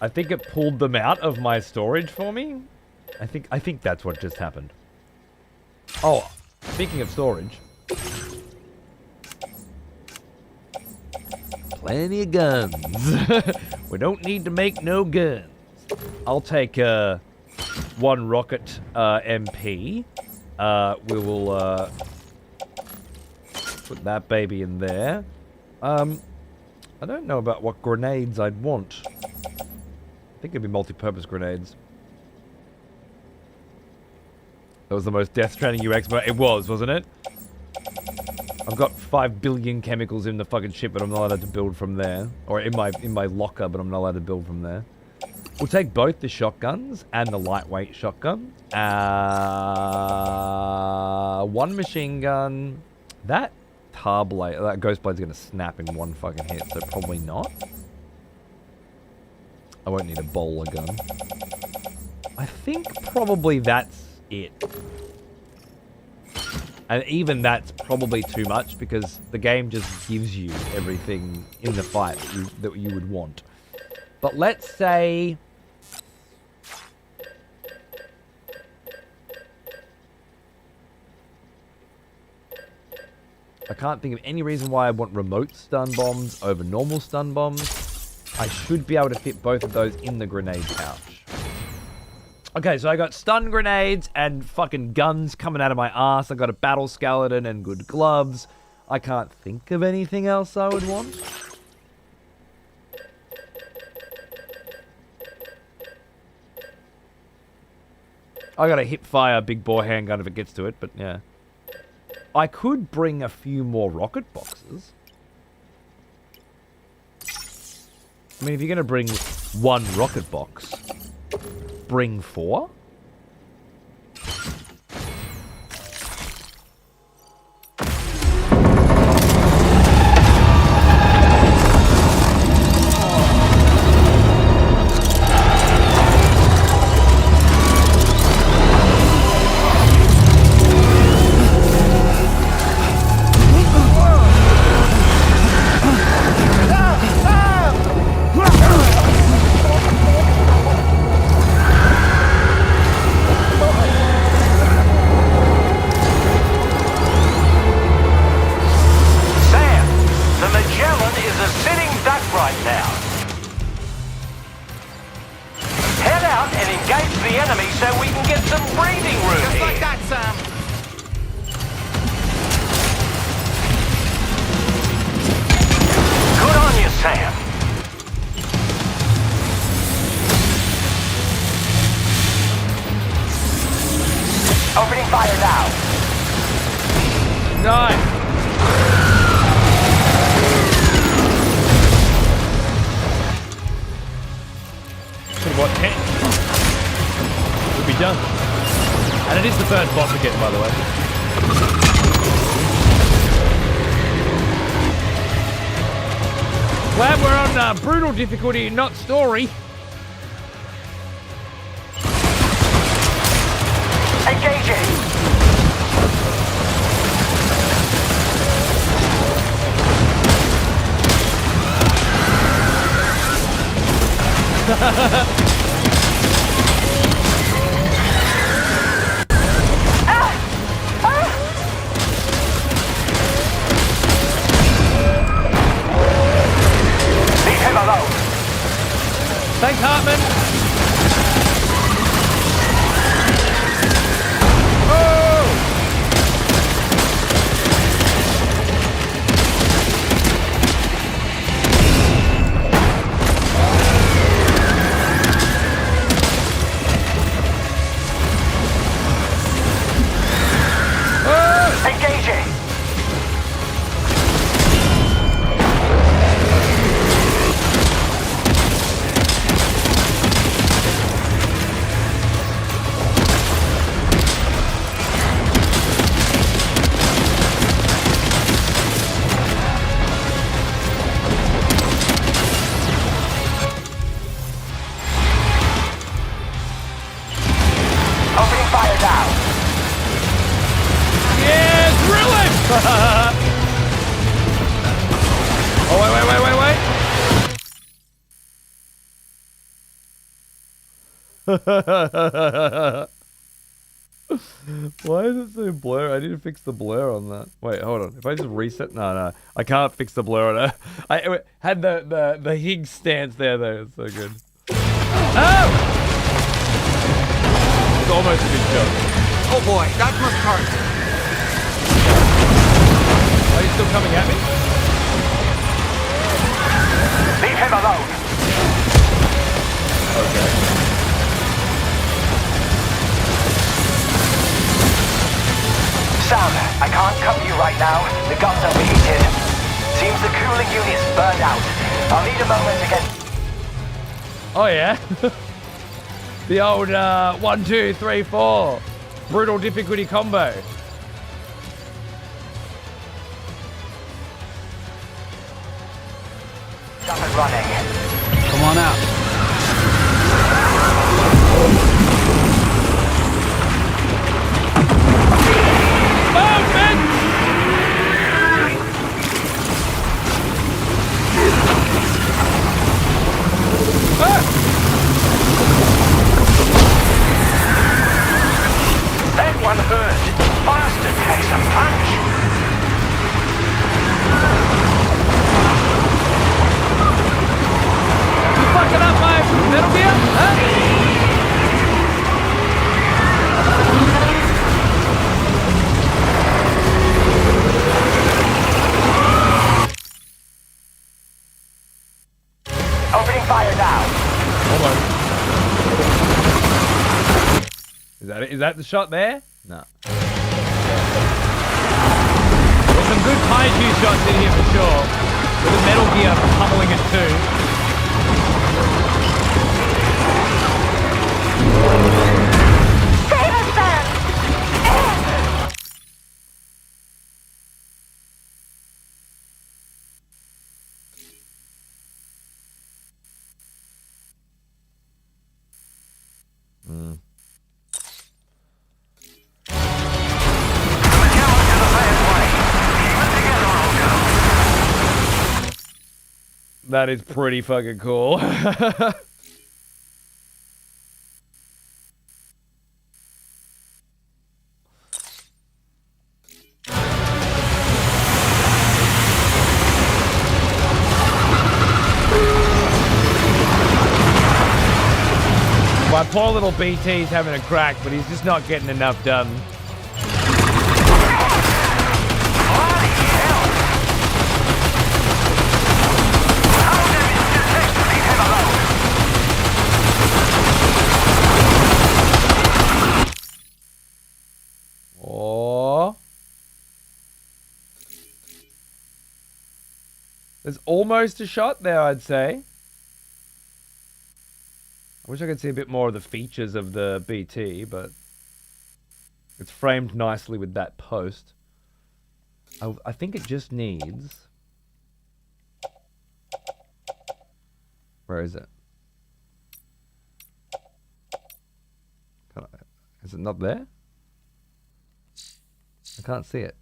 I think it pulled them out of my storage for me. I think that's what just happened. Oh, speaking of storage. Plenty of guns. We don't need to make no guns. I'll take 1 rocket MP. We will put that baby in there. I don't know about what grenades I'd want. I think it'd be multi-purpose grenades. That was the most Death Stranding UX, but it was, wasn't it? I've got 5 billion chemicals in the fucking ship, but I'm not allowed to build from there. Or in my locker, but I'm not allowed to build from there. We'll take both the shotguns and the lightweight shotgun. 1 machine gun. That tar blade, that ghost blade's gonna snap in 1 fucking hit, so probably not. I won't need a bowler gun. I think probably that's it. And even that's probably too much because the game just gives you everything in the fight that you would want. But let's say... I can't think of any reason why I want remote stun bombs over normal stun bombs. I should be able to fit both of those in the grenade pouch. Okay, so I got stun grenades and fucking guns coming out of my ass. I got a battle skeleton and good gloves. I can't think of anything else I would want. I got a hip fire big bore handgun if it gets to it, but yeah. I could bring a few more rocket boxes. I mean, if you're going to bring 1 rocket box, bring 4? Boss again, by the way. Glad we're on brutal difficulty, not story.
Engaging! Leave him alone!
Thanks, Hartman!
Engaging! Opening fire now!
Yeah, drill him! Oh, wait. Why is it so blur? I need to fix the blur on that. Wait, hold on. If I just reset, no, I can't fix the blur on it. I had the Higgs stance there though. It's so good. Oh! It's almost a good shot.
Oh boy, that must hurt.
Are you still coming at me?
Leave him alone!
Okay.
Sam, I can't cover you right now. The guns are overheated. Seems the cooling unit's burned out. I'll need a moment to get...
Oh yeah. The old 1, 2, 3, 4 brutal difficulty combo.
Up and running.
Come on out.
That one hurt. Bastard takes a punch.
You fucking up my Metal Gear? Huh?
Opening fire now.
Hold on. Is that it? Is that the shot there? No. There's some good kaiju shots in here for sure. With the Metal Gear pummeling it too.
Save us, Sam!
That is pretty fucking cool. My poor little BT's having a crack, but he's just not getting enough done. Oh. There's almost a shot there, I'd say. I wish I could see a bit more of the features of the BT, but... It's framed nicely with that post. I think it just needs... Where is it? Is it not there? I can't see it.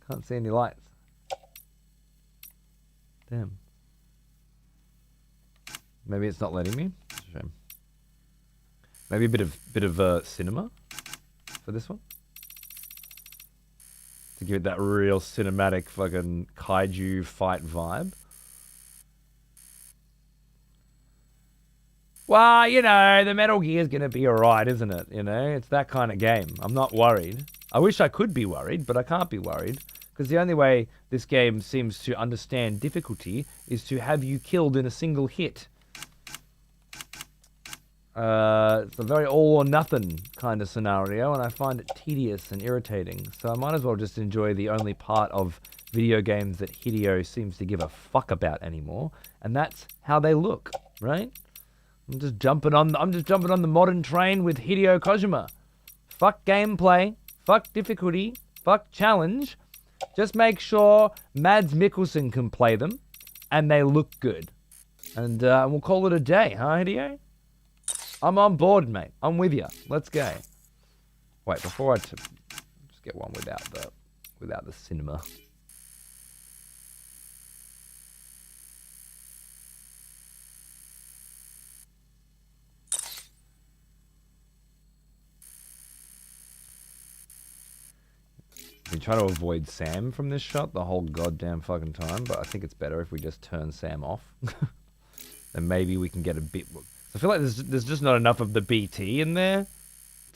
I can't see any lights. Damn. Maybe it's not letting me. It's a shame. Maybe a bit of cinema for this one. To give it that real cinematic fucking kaiju fight vibe. Well, you know, the Metal Gear's going to be alright, isn't it? You know, it's that kind of game. I'm not worried. I wish I could be worried, but I can't be worried. Because the only way this game seems to understand difficulty is to have you killed in a single hit. It's a very all or nothing kind of scenario, and I find it tedious and irritating. So I might as well just enjoy the only part of video games that Hideo seems to give a fuck about anymore, and that's how they look, right? I'm just jumping on the modern train with Hideo Kojima. Fuck gameplay, fuck difficulty, fuck challenge. Just make sure Mads Mikkelsen can play them, and they look good. And we'll call it a day, huh, Hideo? I'm on board, mate. I'm with you. Let's go. Wait, before I just get one without the cinema. I've been trying to avoid Sam from this shot the whole goddamn fucking time, but I think it's better if we just turn Sam off. Then maybe we can get a bit... I feel like there's just not enough of the BT in there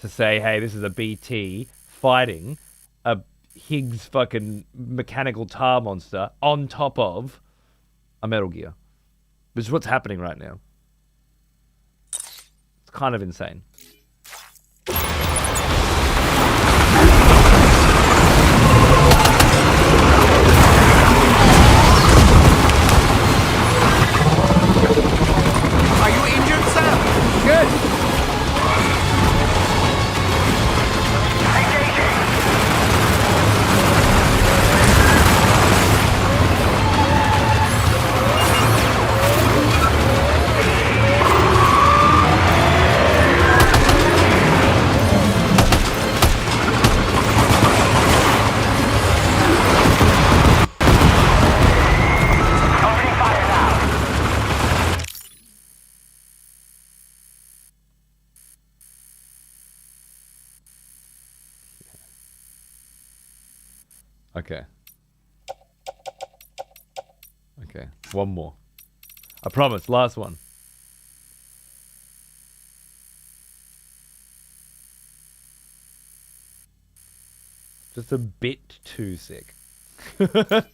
to say, hey, this is a BT fighting a Higgs fucking mechanical tar monster on top of a Metal Gear. Which is what's happening right now. It's kind of insane.
Are you injured, Sam?
Good. Okay. Okay, one more. I promise, last one. Just a bit too sick. It's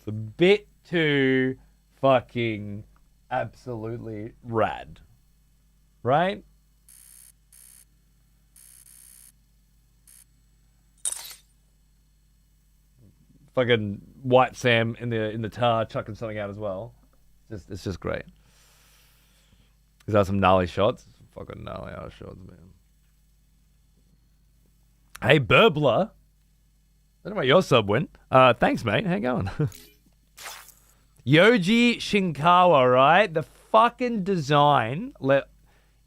a bit too fucking absolutely rad. Right? Fucking White Sam in the tar chucking something out as well. It's just great. These are some gnarly shots. Fucking gnarly ass shots, man. Hey, Burbler. I don't know what your sub went. Thanks, mate. How you going? Yoji Shinkawa, right? The fucking design.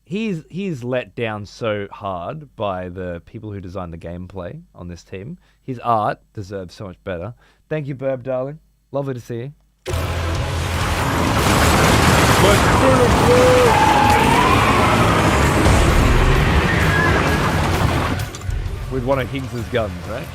He's let down so hard by the people who designed the gameplay on this team. His art deserves so much better. Thank you, Burb, darling. Lovely to see you. With one of Higgs's guns, right?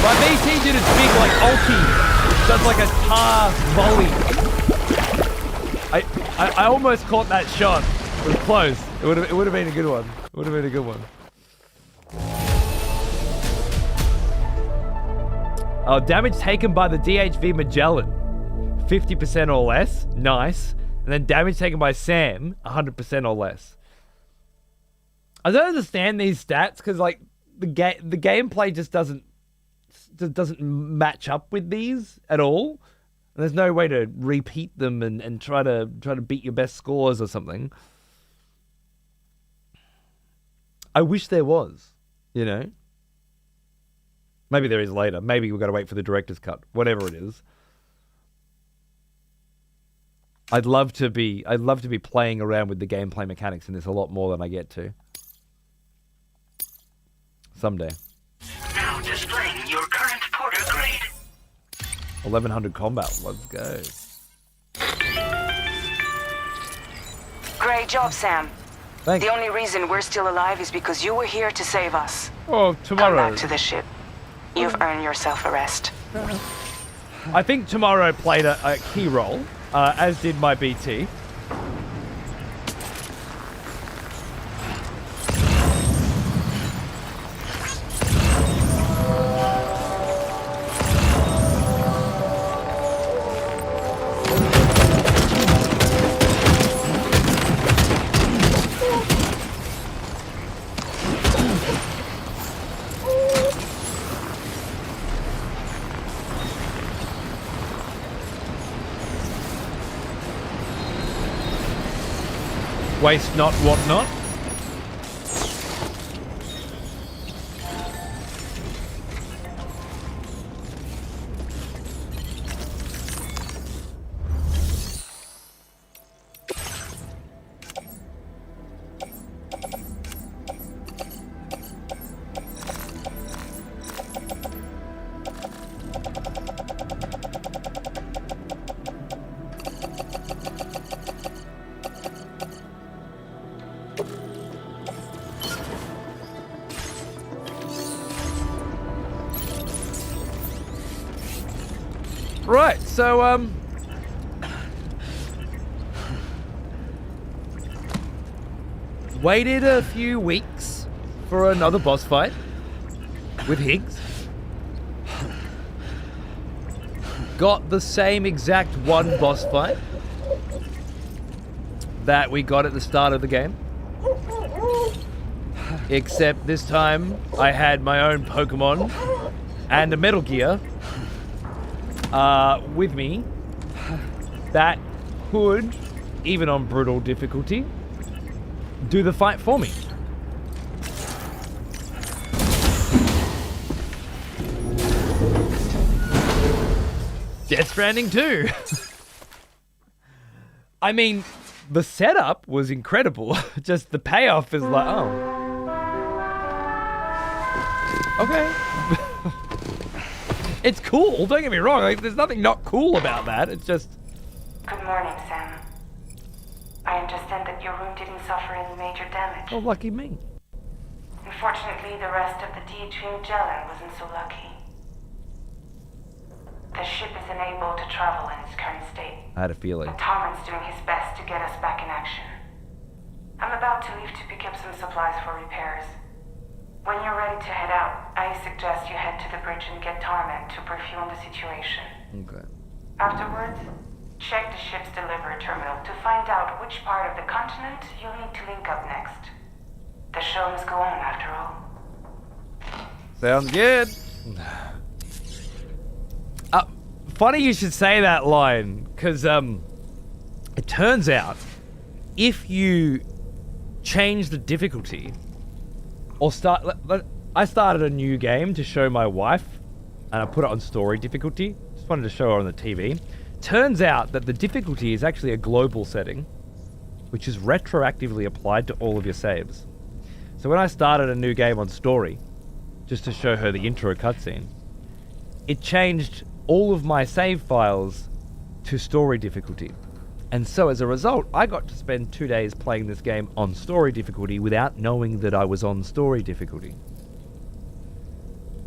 My VT did its big like ulti. Does like a tar volley. I almost caught that shot. It was close. It would have been a good one. It would have been a good one. Oh, damage taken by the DHV Magellan. 50% or less. Nice. And then damage taken by Sam, 100% or less. I don't understand these stats because like the gameplay just doesn't match up with these at all. And there's no way to repeat them and try to beat your best scores or something. I wish there was, you know. Maybe there is later. Maybe we've got to wait for the director's cut. Whatever it is. I'd love to be playing around with the gameplay mechanics in this a lot more than I get to. Someday.
Now displaying your current Porter grade.
1100 combat. Let's go.
Great job, Sam.
Thanks.
The only reason we're still alive is because you were here to save us.
Oh, tomorrow.
Come back to the ship. You've earned yourself a rest.
I think Tomorrow played a key role, as did my BT. Waste not, what not. Right, so, waited a few weeks for another boss fight with Higgs. Got the same exact one boss fight that we got at the start of the game. Except this time I had my own Pokemon and a Metal Gear with me that could, even on brutal difficulty, do the fight for me. Death Stranding 2. I mean, the setup was incredible. Just the payoff is like, oh. Okay. It's cool, don't get me wrong. Like, there's nothing not cool about that. It's just...
Good morning, Sam. I understand that your room didn't suffer any major damage.
Oh, lucky me.
Unfortunately, the rest of the DHV Magellan wasn't so lucky. The ship is unable to travel in its current state.
I had a feeling.
But Torrent's doing his best to get us back in action. I'm about to leave to pick up some supplies for repairs. When you're ready to head out, I suggest you head to the bridge and get Torment to brief you on the situation.
Okay.
Afterwards, check the ship's delivery terminal to find out which part of the continent you'll need to link up next. The show must go on after all.
Sounds good. Funny you should say that line, because it turns out if you change the difficulty or I started a new game to show my wife and I put it on story difficulty. Just wanted to show her on the TV. Turns out that the difficulty is actually a global setting, which is retroactively applied to all of your saves. So when I started a new game on story, just to show her the intro cutscene, it changed all of my save files to story difficulty. And so as a result, I got to spend 2 days playing this game on story difficulty without knowing that I was on story difficulty.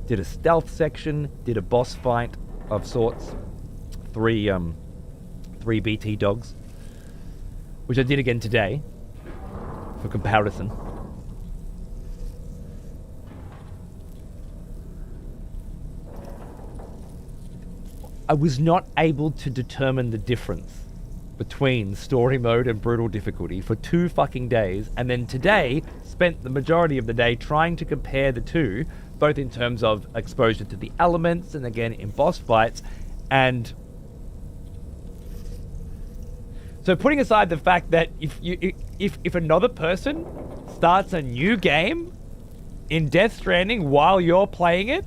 Did a stealth section, did a boss fight of sorts, three BT dogs, which I did again today for comparison. I was not able to determine the difference between story mode and brutal difficulty for 2 fucking days, and then today spent the majority of the day trying to compare the two, both in terms of exposure to the elements and again in boss fights. And so putting aside the fact that if another person starts a new game in Death Stranding while you're playing it,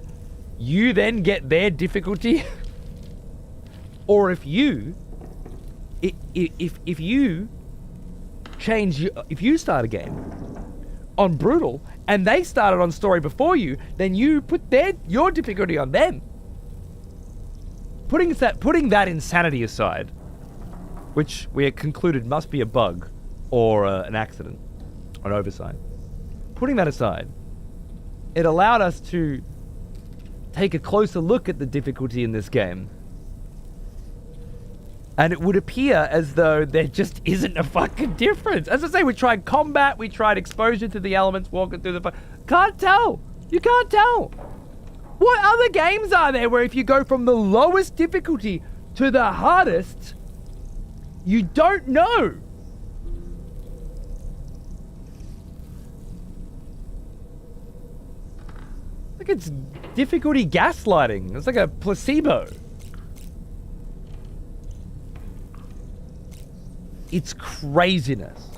you then get their difficulty. Or if you start a game on brutal and they started on story before you, then you put your difficulty on them. Putting that insanity aside, which we had concluded must be a bug or an accident, an oversight. Putting that aside, it allowed us to take a closer look at the difficulty in this game. And it would appear as though there just isn't a fucking difference. As I say, we tried combat, we tried exposure to the elements, walking through the... Can't tell. You can't tell. What other games are there where if you go from the lowest difficulty to the hardest, you don't know? Like it's difficulty gaslighting. It's like a placebo. It's craziness.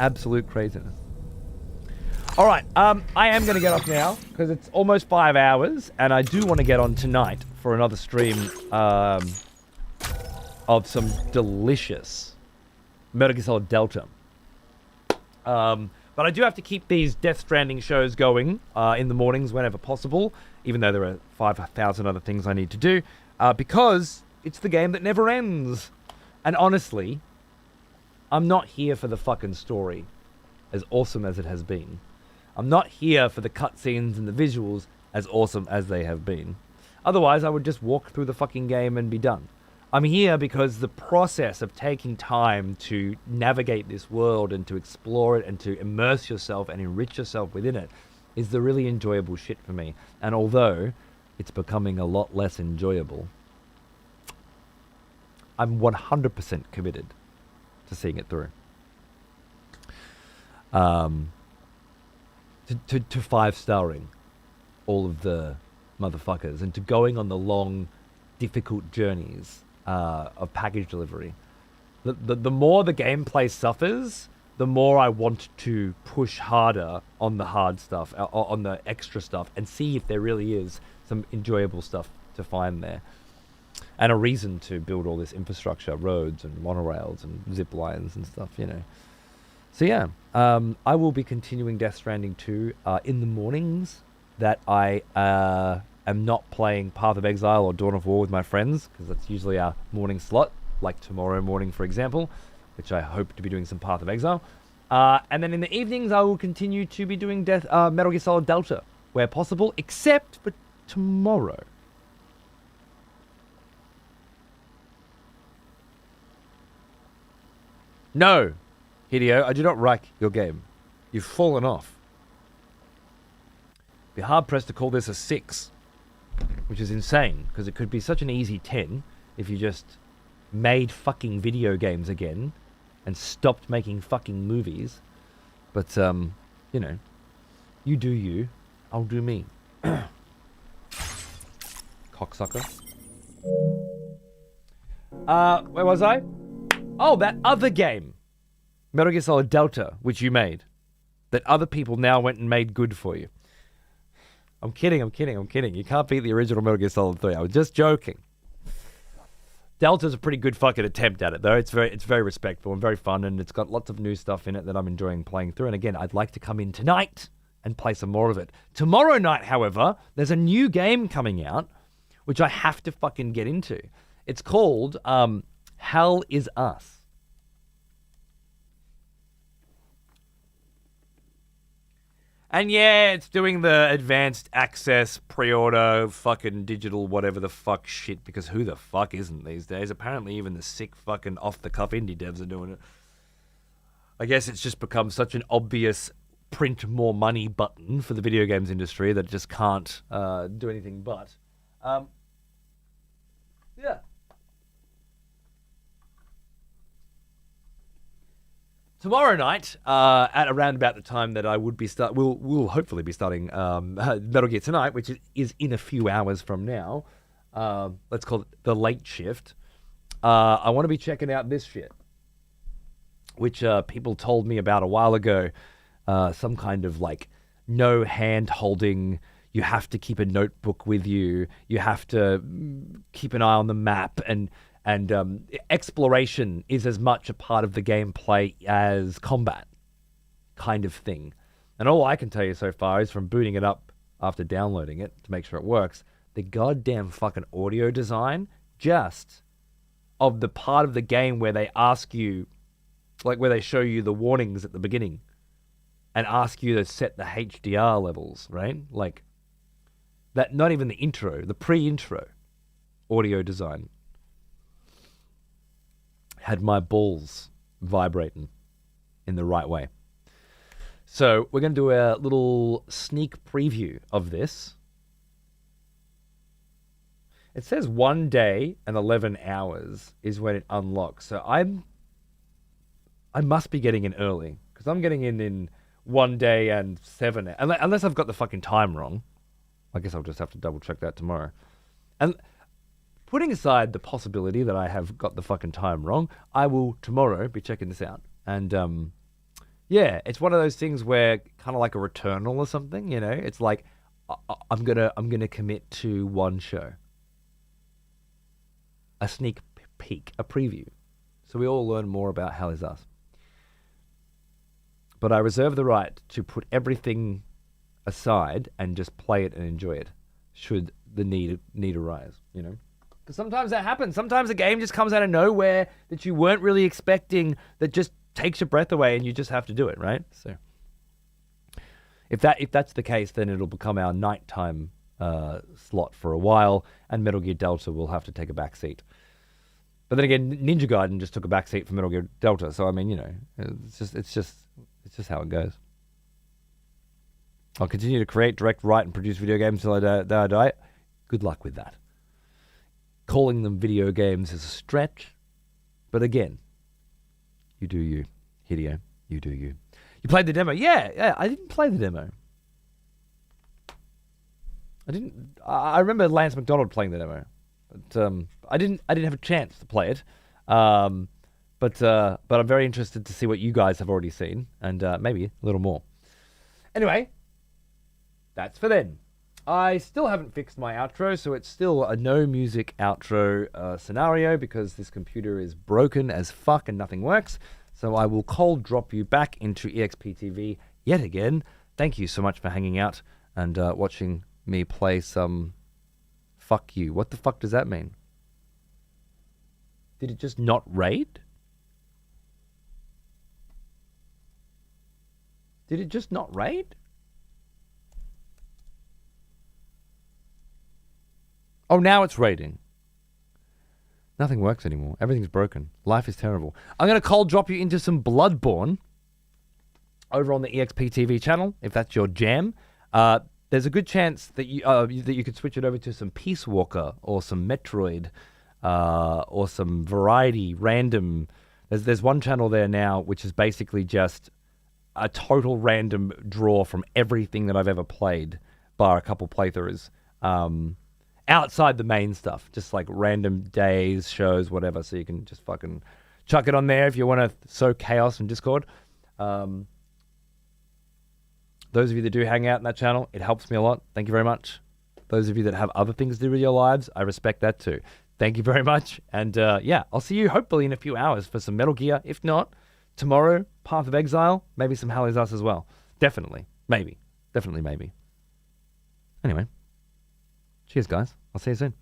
Absolute craziness. All right, I am going to get off now because it's almost 5 hours, and I do want to get on tonight for another stream of some delicious Metal Gear Solid Delta. But I do have to keep these Death Stranding shows going in the mornings whenever possible, even though there are 5,000 other things I need to do, because it's the game that never ends. And honestly, I'm not here for the fucking story, as awesome as it has been. I'm not here for the cutscenes and the visuals, as awesome as they have been. Otherwise, I would just walk through the fucking game and be done. I'm here because the process of taking time to navigate this world and to explore it and to immerse yourself and enrich yourself within it is the really enjoyable shit for me. And although it's becoming a lot less enjoyable, I'm 100% committed to seeing it through. To 5-starring all of the motherfuckers and to going on the long, difficult journeys of package delivery. The more the gameplay suffers, the more I want to push harder on the hard stuff, on the extra stuff, and see if there really is some enjoyable stuff to find there. And a reason to build all this infrastructure, roads and monorails and zip lines and stuff, you know. So yeah, I will be continuing Death Stranding 2 in the mornings that I am not playing Path of Exile or Dawn of War with my friends, because that's usually our morning slot, like tomorrow morning, for example, which I hope to be doing some Path of Exile. And then in the evenings, I will continue to be doing Metal Gear Solid Delta, where possible, except for tomorrow. No, Hideo, I do not like your game. You've fallen off. Be hard-pressed to call this a 6, which is insane, because it could be such an easy 10 if you just made fucking video games again and stopped making fucking movies. But, you know, you do you, I'll do me. Cocksucker. Where was I? Oh, that other game. Metal Gear Solid Delta, which you made. That other people now went and made good for you. I'm kidding. You can't beat the original Metal Gear Solid 3. I was just joking. Delta's a pretty good fucking attempt at it, though. It's very respectful and very fun, and it's got lots of new stuff in it that I'm enjoying playing through. And again, I'd like to come in tonight and play some more of it. Tomorrow night, however, there's a new game coming out, which I have to fucking get into. It's called Hell is Us. And yeah, it's doing the advanced access, pre-order, fucking digital, whatever the fuck shit, because who the fuck isn't these days? Apparently even the sick fucking off-the-cuff indie devs are doing it. I guess it's just become such an obvious print more money button for the video games industry that it just can't do anything but. Yeah. Tomorrow night, at around about the time that I would be we'll hopefully be starting Metal Gear Tonight, which is in a few hours from now. Let's call it the late shift. I want to be checking out this shit, which people told me about a while ago. Some kind of like no hand holding. You have to keep a notebook with you. You have to keep an eye on the map, and exploration is as much a part of the gameplay as combat, kind of thing. And all I can tell you so far is from booting it up after downloading it to make sure it works, the goddamn fucking audio design, just of the part of the game where they ask you, like where they show you the warnings at the beginning and ask you to set the HDR levels, right? Like that, not even the intro, the pre-intro audio design had my balls vibrating in the right way. So we're going to do a little sneak preview of this. It says 1 day and 11 hours is when it unlocks. So I must be getting in early, because I'm getting in 1 day and 7 hours. Unless I've got the fucking time wrong. I guess I'll just have to double check that tomorrow. And putting aside the possibility that I have got the fucking time wrong, I will tomorrow be checking this out. And yeah, it's one of those things where kind of like a Returnal or something, you know? It's like I'm gonna commit to one show. A sneak peek, a preview. So we all learn more about Hell is Us. But I reserve the right to put everything aside and just play it and enjoy it, should the need arise, you know? Because sometimes that happens. Sometimes a game just comes out of nowhere that you weren't really expecting, that just takes your breath away, and you just have to do it, right? So if that's the case, then it'll become our nighttime slot for a while, and Metal Gear Delta will have to take a back seat. But then again, Ninja Gaiden just took a back seat for Metal Gear Delta, so I mean, you know, it's just how it goes. I'll continue to create, direct, write, and produce video games until I die. Good luck with that. Calling them video games is a stretch, but again, you do you, Hideo. You do you. You played the demo? Yeah. I didn't play the demo. I remember Lance McDonald playing the demo, but I didn't have a chance to play it. But I'm very interested to see what you guys have already seen, and maybe a little more. Anyway, that's for then. I still haven't fixed my outro, so it's still a no music outro scenario, because this computer is broken as fuck and nothing works. So I will cold drop you back into EXPTV yet again. Thank you so much for hanging out and watching me play some fuck you. What the fuck does that mean? Did it just not raid? Did it just not raid? Oh, now it's raiding. Nothing works anymore. Everything's broken. Life is terrible. I'm going to cold drop you into some Bloodborne over on the EXPTV channel, if that's your jam. There's a good chance that you could switch it over to some Peace Walker or some Metroid or some variety, random. There's one channel there now which is basically just a total random draw from everything that I've ever played, bar a couple playthroughs. Outside the main stuff, just like random days, shows, whatever. So you can just fucking chuck it on there if you want to sow chaos in Discord. Those of you that do hang out in that channel, it helps me a lot. Thank you very much. Those of you that have other things to do with your lives, I respect that too. Thank you very much. And yeah, I'll see you hopefully in a few hours for some Metal Gear. If not, tomorrow, Path of Exile, maybe some Hell is Us as well. Definitely. Maybe. Definitely maybe. Anyway. Cheers, guys. I'll see you soon.